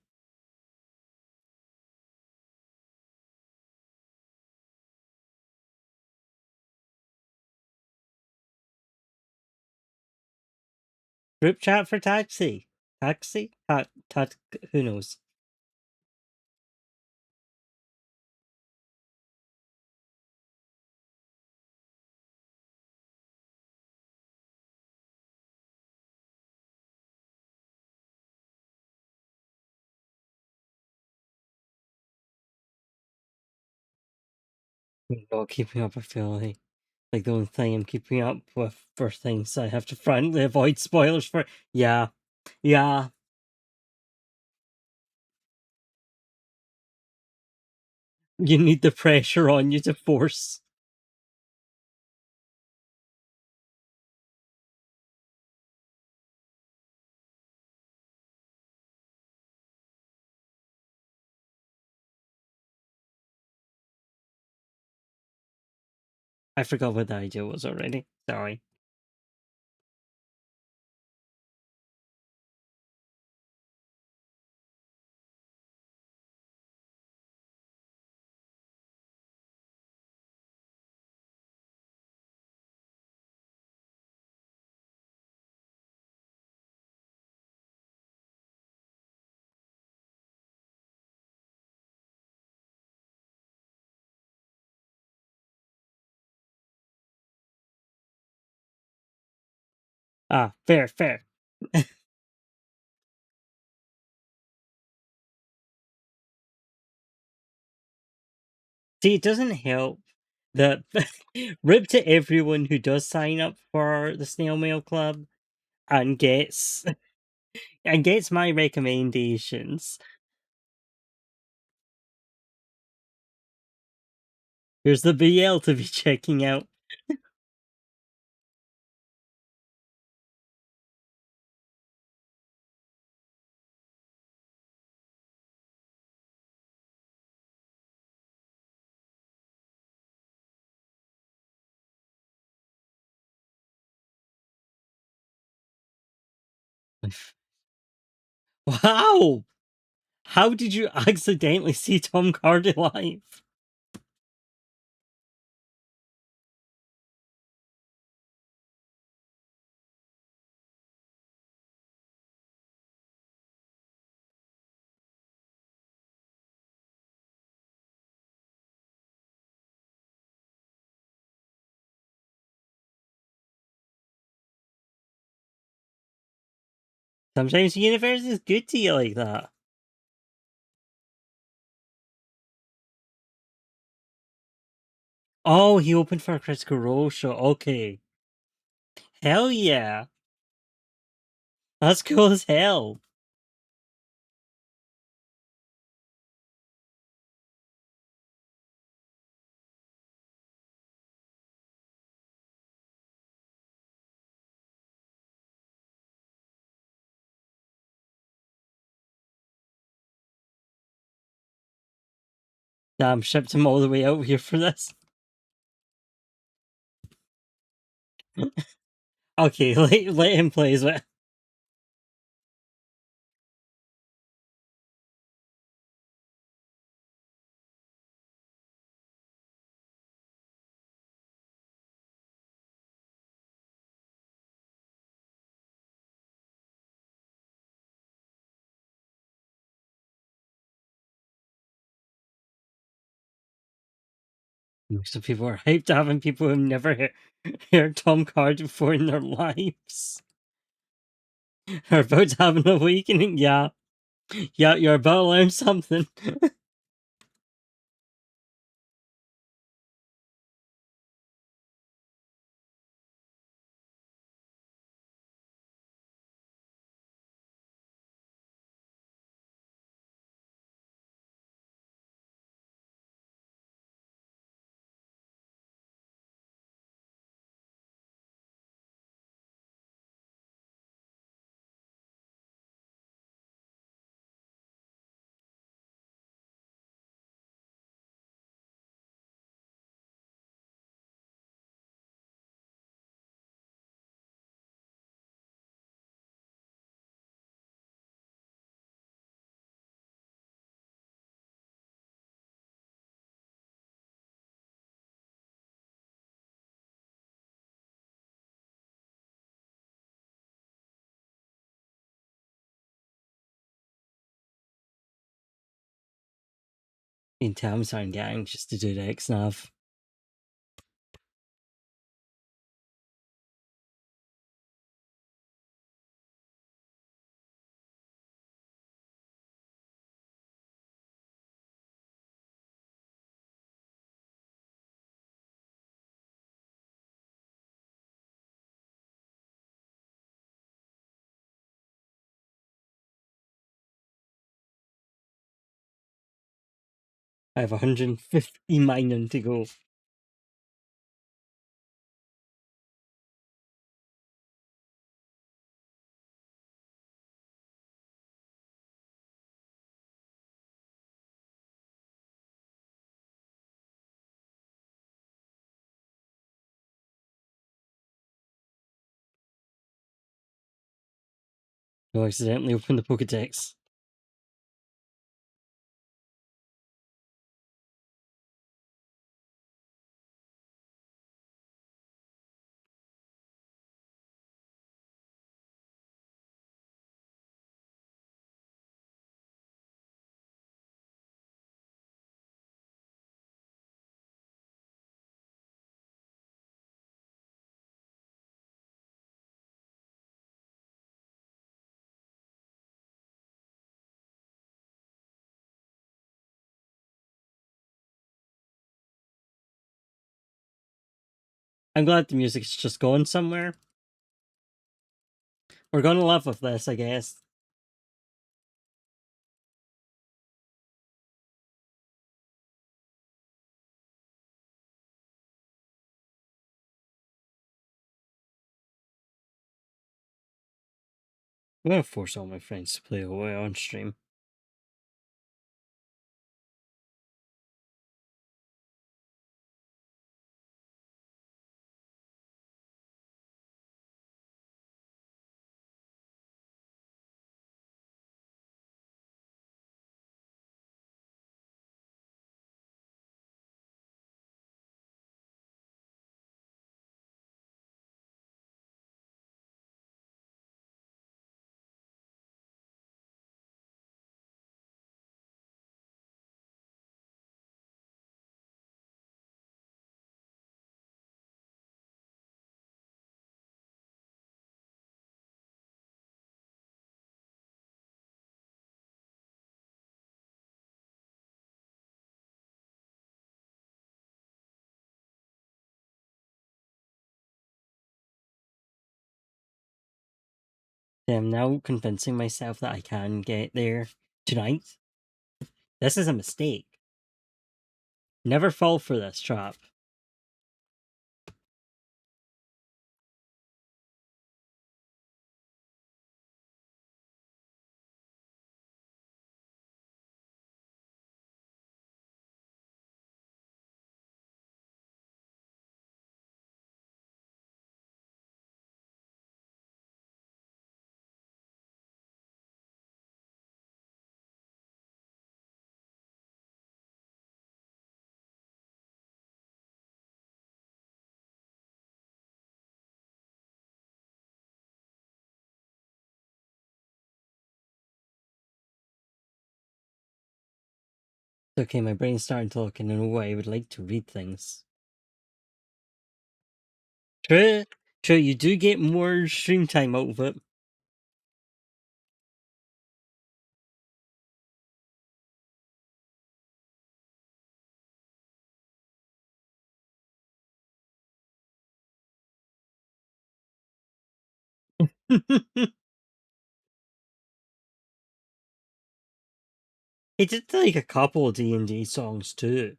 Group chat for taxi. Taxi? Who knows? Not keeping up, I feel like the only thing I'm keeping up with for things I have to frankly avoid spoilers for. Yeah. Yeah. You need the pressure on you to force. I forgot what the idea was already. Sorry. Ah, fair, fair. See, it doesn't help that rip to everyone who does sign up for the snail mail club and gets my recommendations. Here's the BL to be checking out. Wow! How did you accidentally see Tom Hardy live? Sometimes the universe is good to you like that. Oh, he opened for a Critical Role show. Okay. Hell yeah. That's cool as hell. Damn, shipped him all the way out here for this. Okay, let him play as well. Most of people are hyped having people who've never heard Tom Hardy before in their lives. Are about to have an awakening. Yeah. Yeah, you're about to learn something. In terms I'm getting anxious to do the X-Nav. I have 150 Minun to go. I accidentally opened the Pokedex. I'm glad the music's just gone somewhere. We're gonna live with this, I guess. I'm gonna force all my friends to play away on stream. I'm now convincing myself that I can get there tonight. This is a mistake. Never fall for this trap. Okay, my brain's starting to look in a way I would like to read things. True, you do get more stream time out of it. He did like a couple of D&D songs too.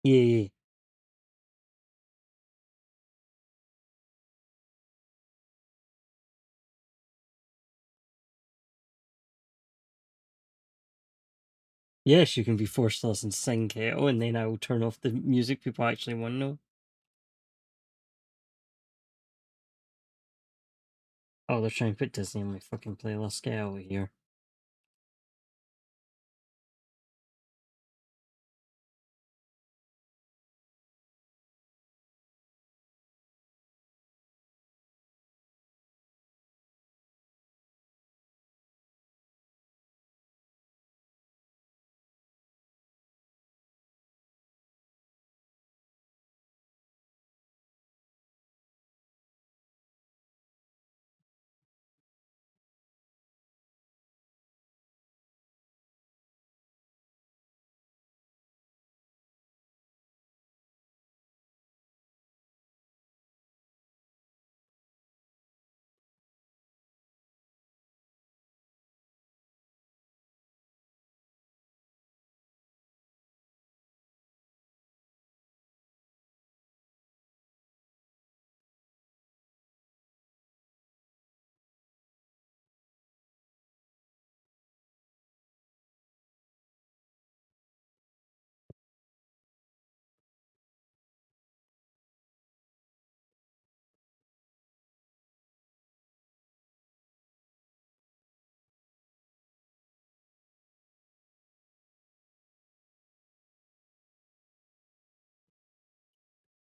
Yeah. Yes, you can be forced to listen to Sing Kettle, and then I will turn off the music people actually want to know. Oh, they're trying to put Disney in my fucking playlist. Get over here.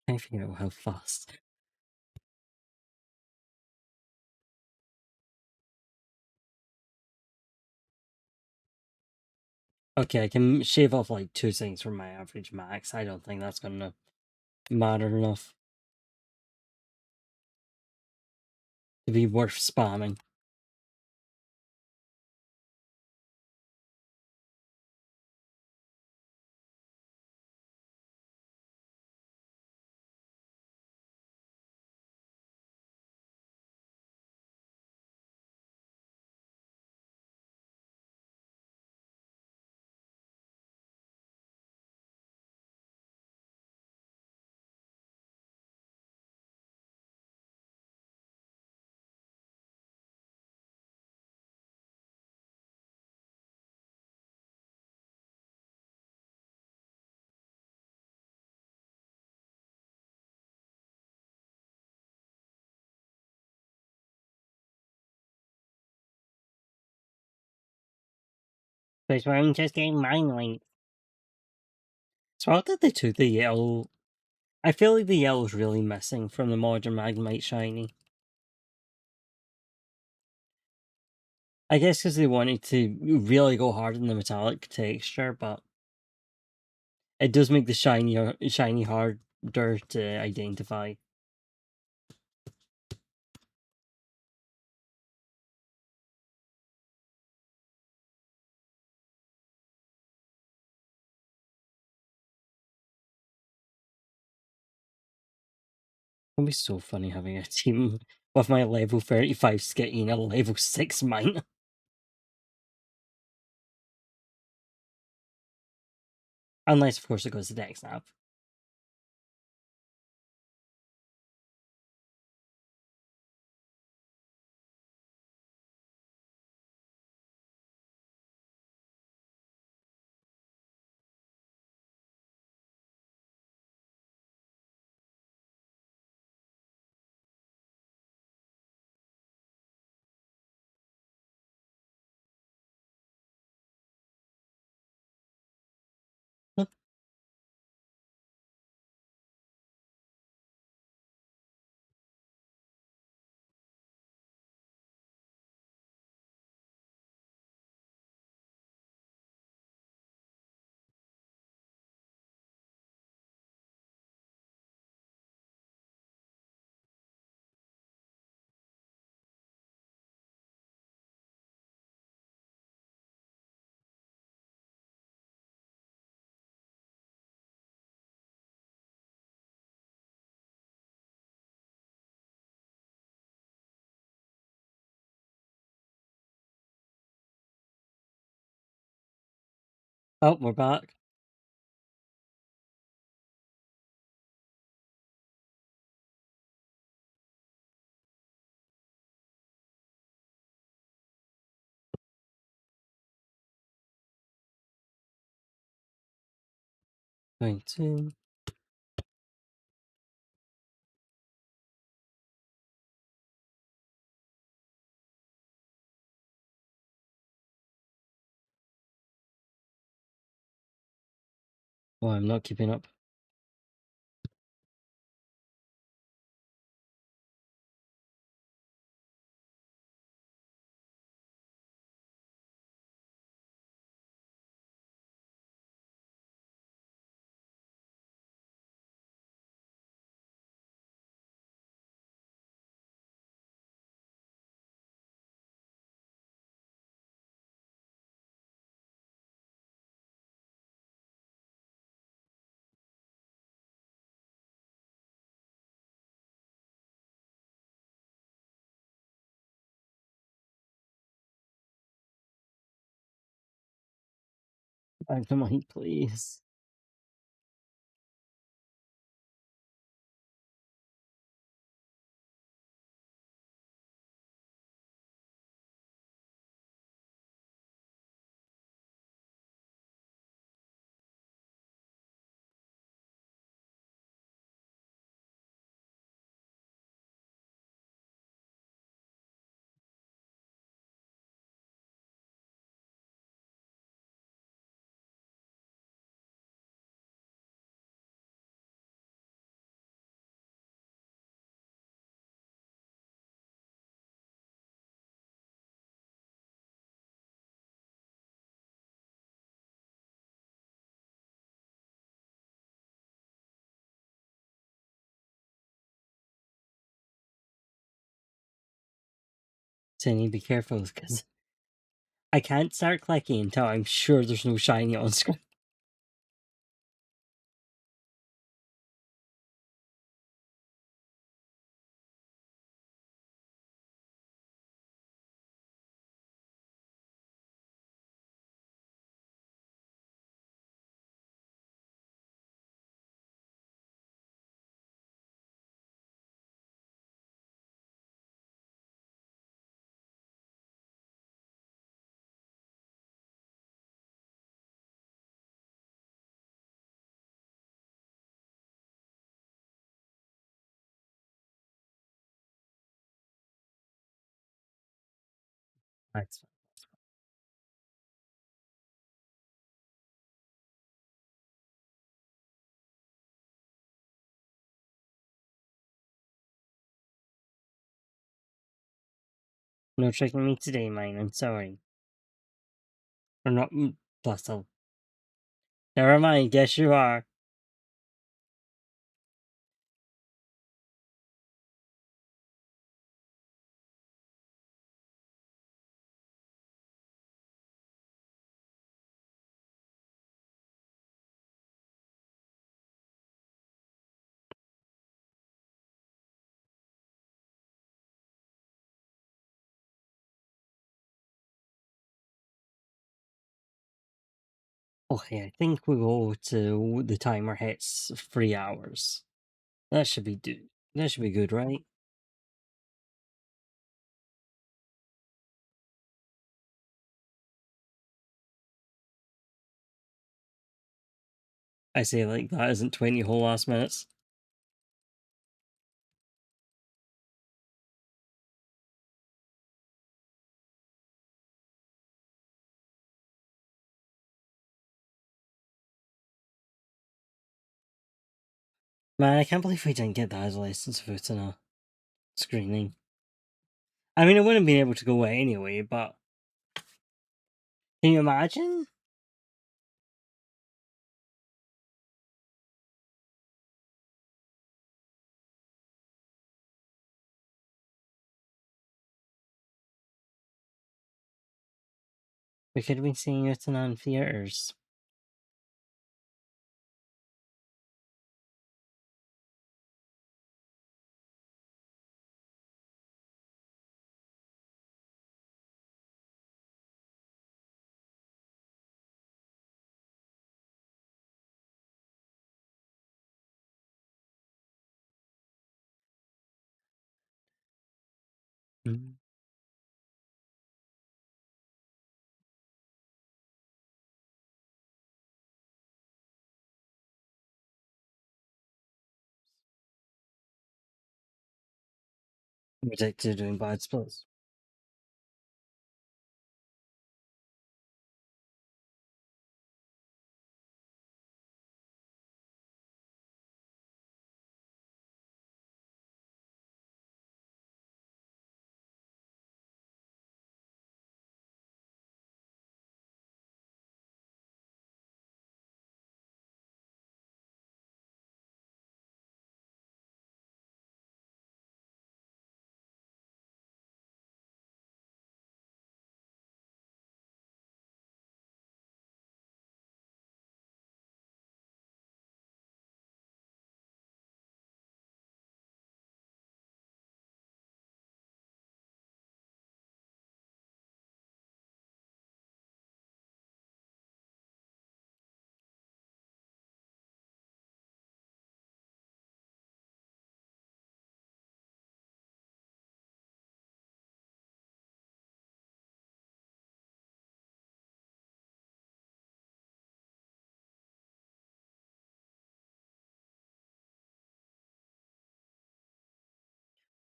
I figure out how fast. Okay, I can shave off like 2 things from my average max. I don't think that's gonna matter enough to be worth spamming. But I'm just getting mine like. So how did they do the yellow? I feel like the yellow's really missing from the modern Magnemite Shiny. I guess because they wanted to really go hard on the metallic texture, but it does make the shiny harder to identify. It'll be so funny having a team with my level 35 Skitty and a level 6 mine. Unless, of course, it goes to Dex Snap. Oh, we're back. Going to. Oh, I'm not keeping up. Back to mic, please. Tinny, be careful, because I can't start clicking until I'm sure there's no shiny on screen. That's fine. No tricking me today, mine. I'm sorry. Or not. Plus, I'll. Never mind. Guess you are. Okay, I think we go to the timer hits 3 hours. That should be That should be good, right? I say like that isn't 20 whole last minutes. Man, I can't believe we didn't get that as a license vote in a screening. I mean, I wouldn't be able to go away anyway, but can you imagine? We could have been seeing it in theaters. Mm. Addicted to doing bad splits.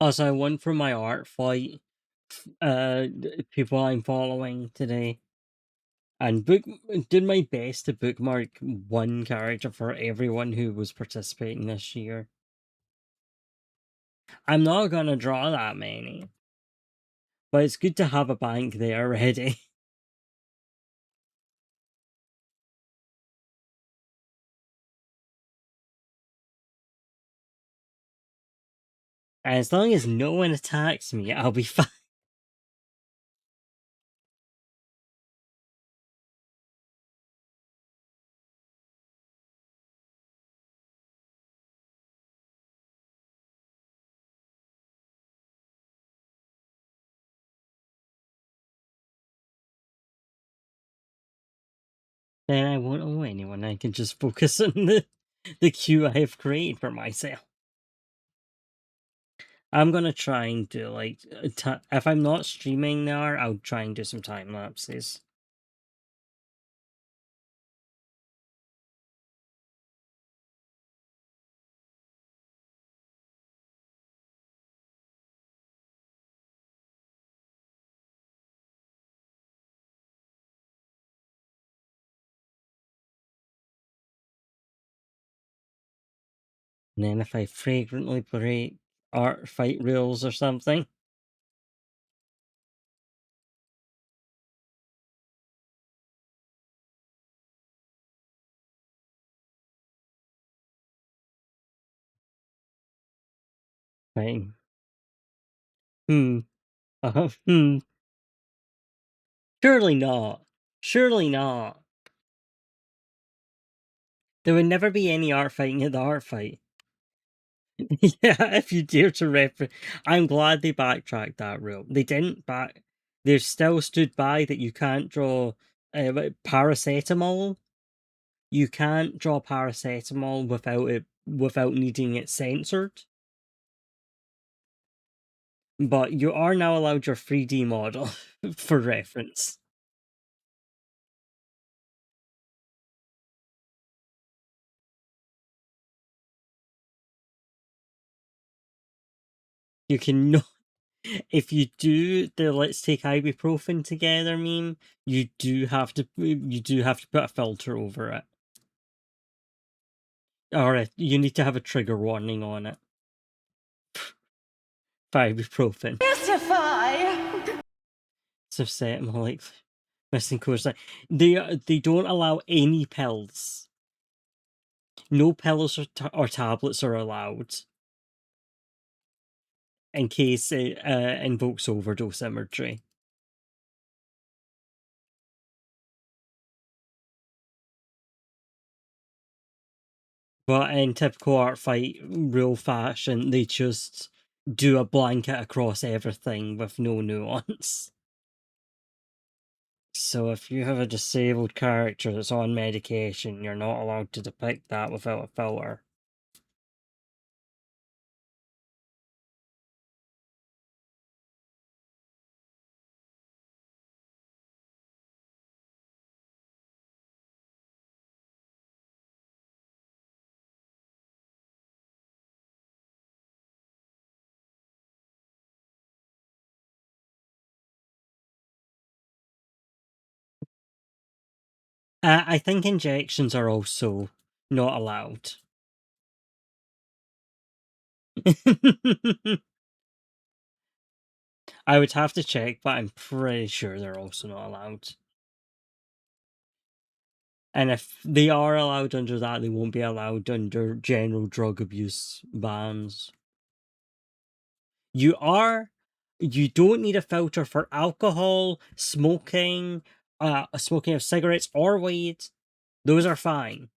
Also, I won for my art fight. People I'm following today, and did my best to bookmark one character for everyone who was participating this year. I'm not gonna draw that many, but it's good to have a bank there ready. And as long as no one attacks me, I'll be fine. Then I won't owe anyone. I can just focus on the queue I have created for myself. I'm gonna try and do like if I'm not streaming now, I'll try and do some time lapses. And then if I fragrantly break art fight rules or something, fine. Hmm. Hmm. Surely not. Surely not. There would never be any art fighting at the art fight. Yeah, if you dare to reference. I'm glad they backtracked that rule. They didn't back. They still stood by that you can't draw paracetamol. You can't draw paracetamol without needing it censored. But you are now allowed your 3D model for reference. You cannot. If you do the let's take ibuprofen together meme, you do have to put a filter over it. Or you need to have a trigger warning on it. For ibuprofen. Testify! So set like missing course. They don't allow any pills. No pills or tablets are allowed in case it invokes overdose imagery. But in typical art fight rule fashion, they just do a blanket across everything with no nuance. So if you have a disabled character that's on medication, you're not allowed to depict that without a filter. I think injections are also not allowed. I would have to check, but I'm pretty sure they're also not allowed. And if they are allowed under that, they won't be allowed under general drug abuse bans. You don't need a filter for alcohol, smoking of cigarettes or weed. Those are fine.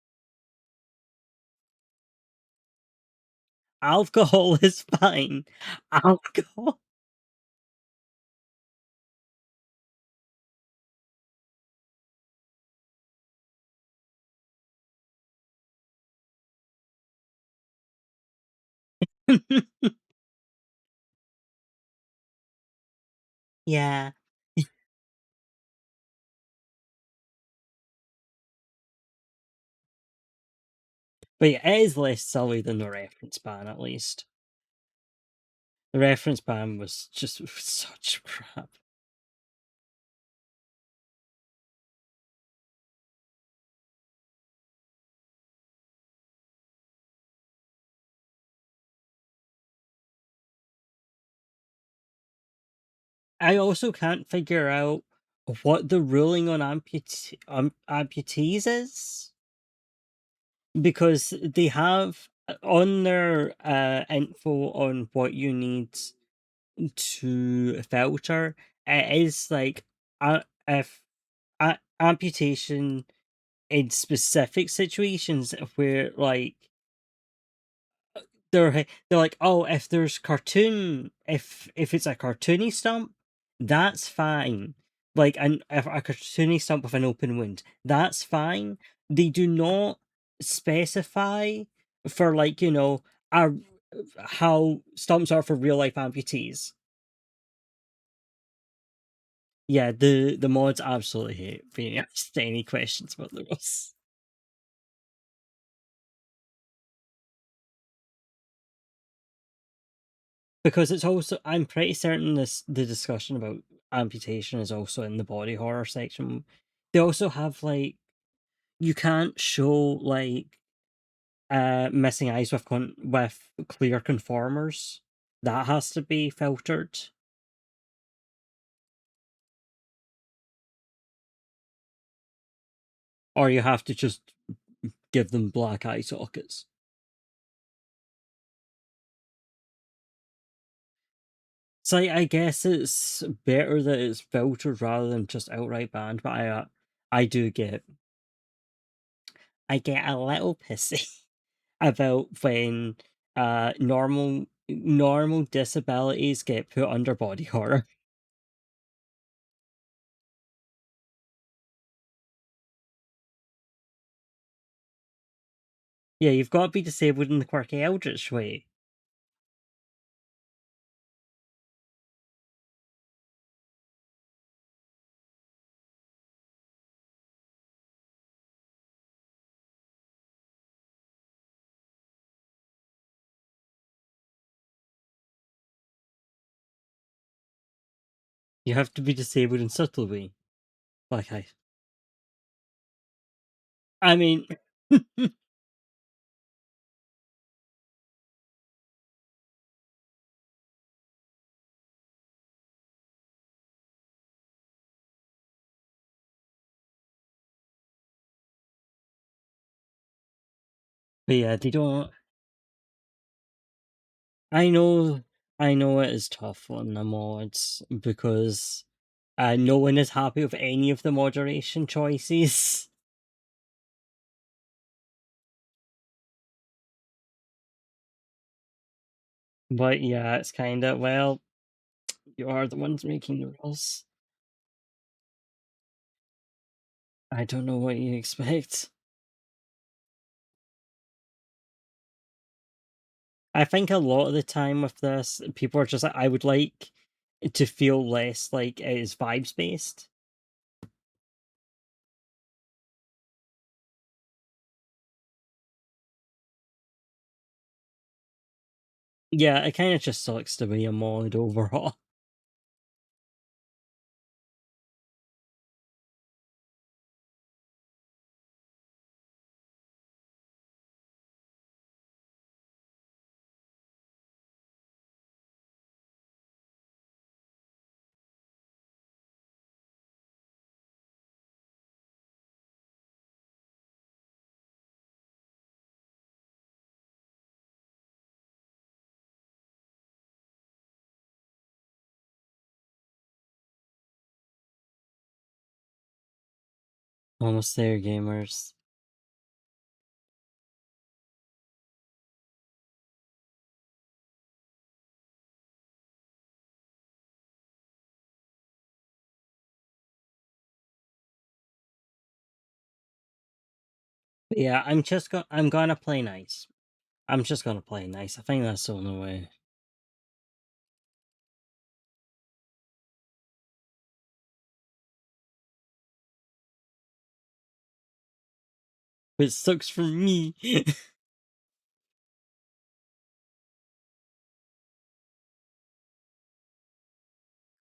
Alcohol is fine. Alcohol. Yeah. But yeah, it is less silly than the reference ban, at least. The reference band was just such crap. I also can't figure out what the ruling on amputees is, because they have on their info on what you need to filter. It is like if amputation in specific situations where like they're like, oh, if there's cartoon, if it's a cartoony stump, that's fine. Like if a cartoony stump with an open wound, that's fine. They do not specify for like, you know, our how stumps are for real life amputees. Yeah, the mods absolutely hate being asked any questions about the rules. Because it's also, I'm pretty certain the discussion about amputation is also in the body horror section. They also have like, you can't show like missing eyes with with clear conformers. That has to be filtered. Or you have to just give them black eye sockets. So I guess it's better that it's filtered rather than just outright banned, but I do I get a little pissy about when normal disabilities get put under body horror. Yeah, you've got to be disabled in the quirky eldritch way. You have to be disabled in subtle way. Like I mean but yeah, they don't I know I know it is tough on the mods because no one is happy with any of the moderation choices. But yeah, it's kind of, well, you are the ones making the rules. I don't know what you expect. I think a lot of the time with this, people are just like, I would like to feel less like it is vibes based. Yeah, it kind of just sucks to be a mod overall. Almost there, gamers. But yeah, I'm gonna play nice. I'm just gonna play nice. I think that's the only way. It sucks for me.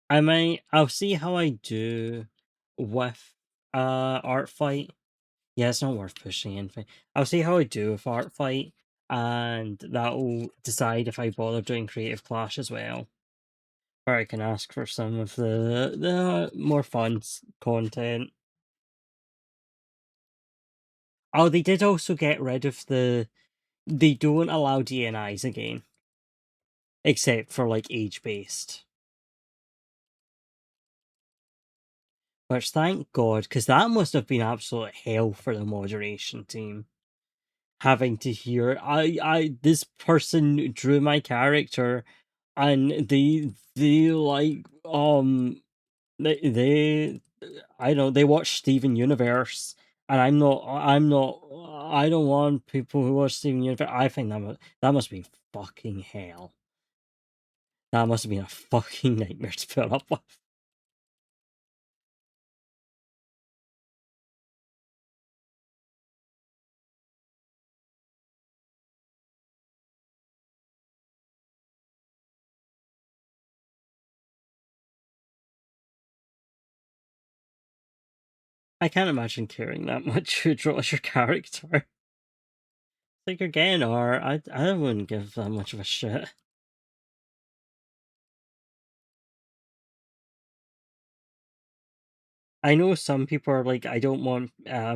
I'll see how I do with art fight. Yeah, it's not worth pushing anything. I'll see how I do with art fight, and that'll decide if I bother doing creative clash as well. Or I can ask for some of the more fun content. Oh, they did also get rid of they don't allow DNIs again. Except for like age based. Which thank God, because that must have been absolute hell for the moderation team. Having to hear this person drew my character and they like they I don't know, they watch Steven Universe, and I don't want people who watch Steven Universe. I think that must be fucking hell. That must have been a fucking nightmare to put up with. I can't imagine caring that much who draws your character. Like again, or I wouldn't give that much of a shit. I know some people are like, I don't want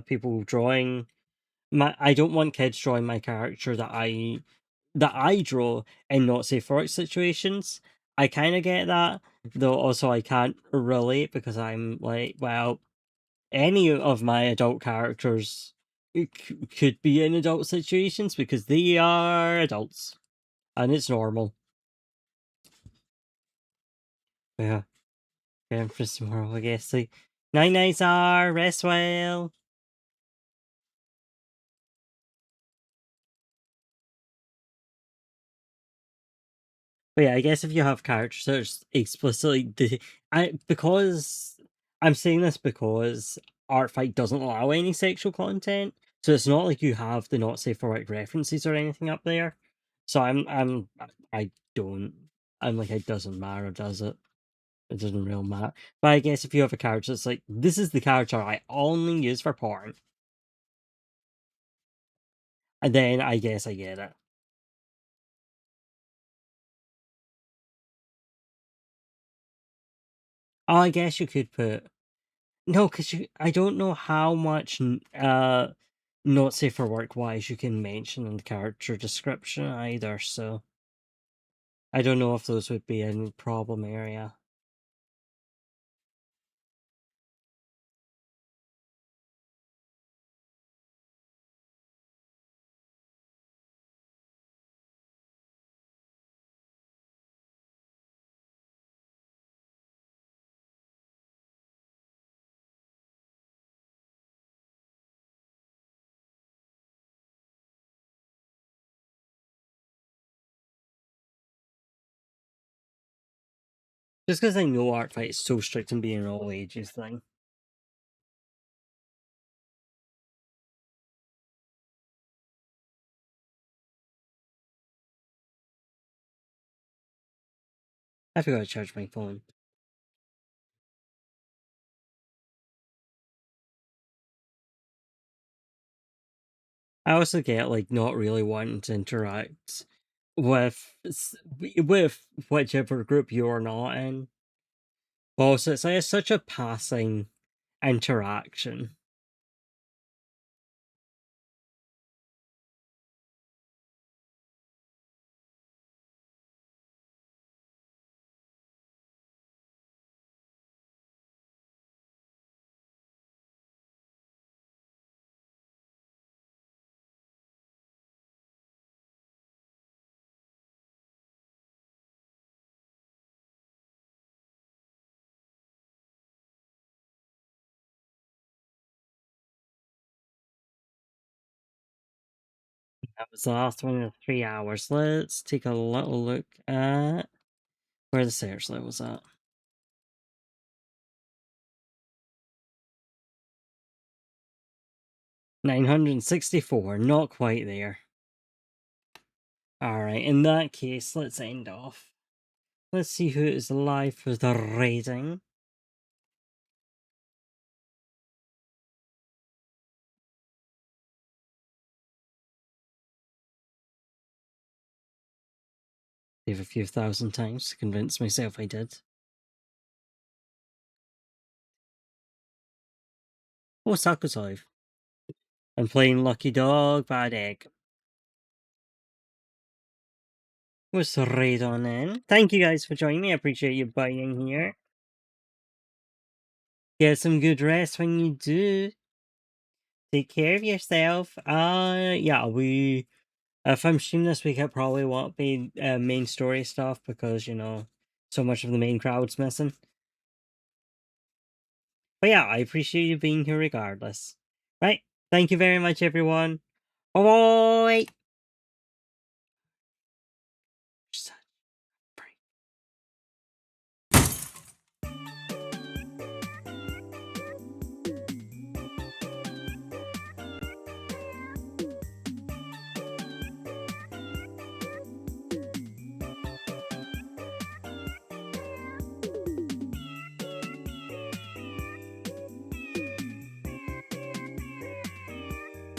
people drawing I don't want kids drawing my character that I draw in not safe for work situations. I kind of get that, though. Also, I can't relate because I'm like, well, any of my adult characters could be in adult situations because they are adults, and it's normal. Yeah, yeah, for tomorrow, I guess. Like, night nights are rest well. But yeah, I guess if you have characters that are explicitly because I'm saying this because Artfight doesn't allow any sexual content, so it's not like you have the not safe for work references or anything up there. So I don't I'm like it doesn't matter, does it? It doesn't really matter. But I guess if you have a character that's like, this is the character I only use for porn, and then I guess I get it. Oh, I guess you could put no, because I don't know how much not safe for work wise you can mention in the character description either, so I don't know if those would be a problem area. Just because I know Artfight is so strict in being an all ages thing. I forgot to charge my phone. I also get like not really wanting to interact with whichever group you're not in. Also, it's like such a passing interaction. That was the last one in 3 hours. Let's take a little look at where the search level's at. 964, not quite there. Alright, in that case, let's end off. Let's see who is live for the rating. Save a few thousand times to convince myself I did. Oh, Saku's live. I'm playing Lucky Dog, Bad Egg. What's right on in? Thank you guys for joining me. I appreciate you being here. Get some good rest when you do. Take care of yourself. Yeah, if I'm streaming this week, it probably won't be main story stuff because, you know, so much of the main crowd's missing. But yeah, I appreciate you being here regardless. Right, thank you very much, everyone. Bye-bye!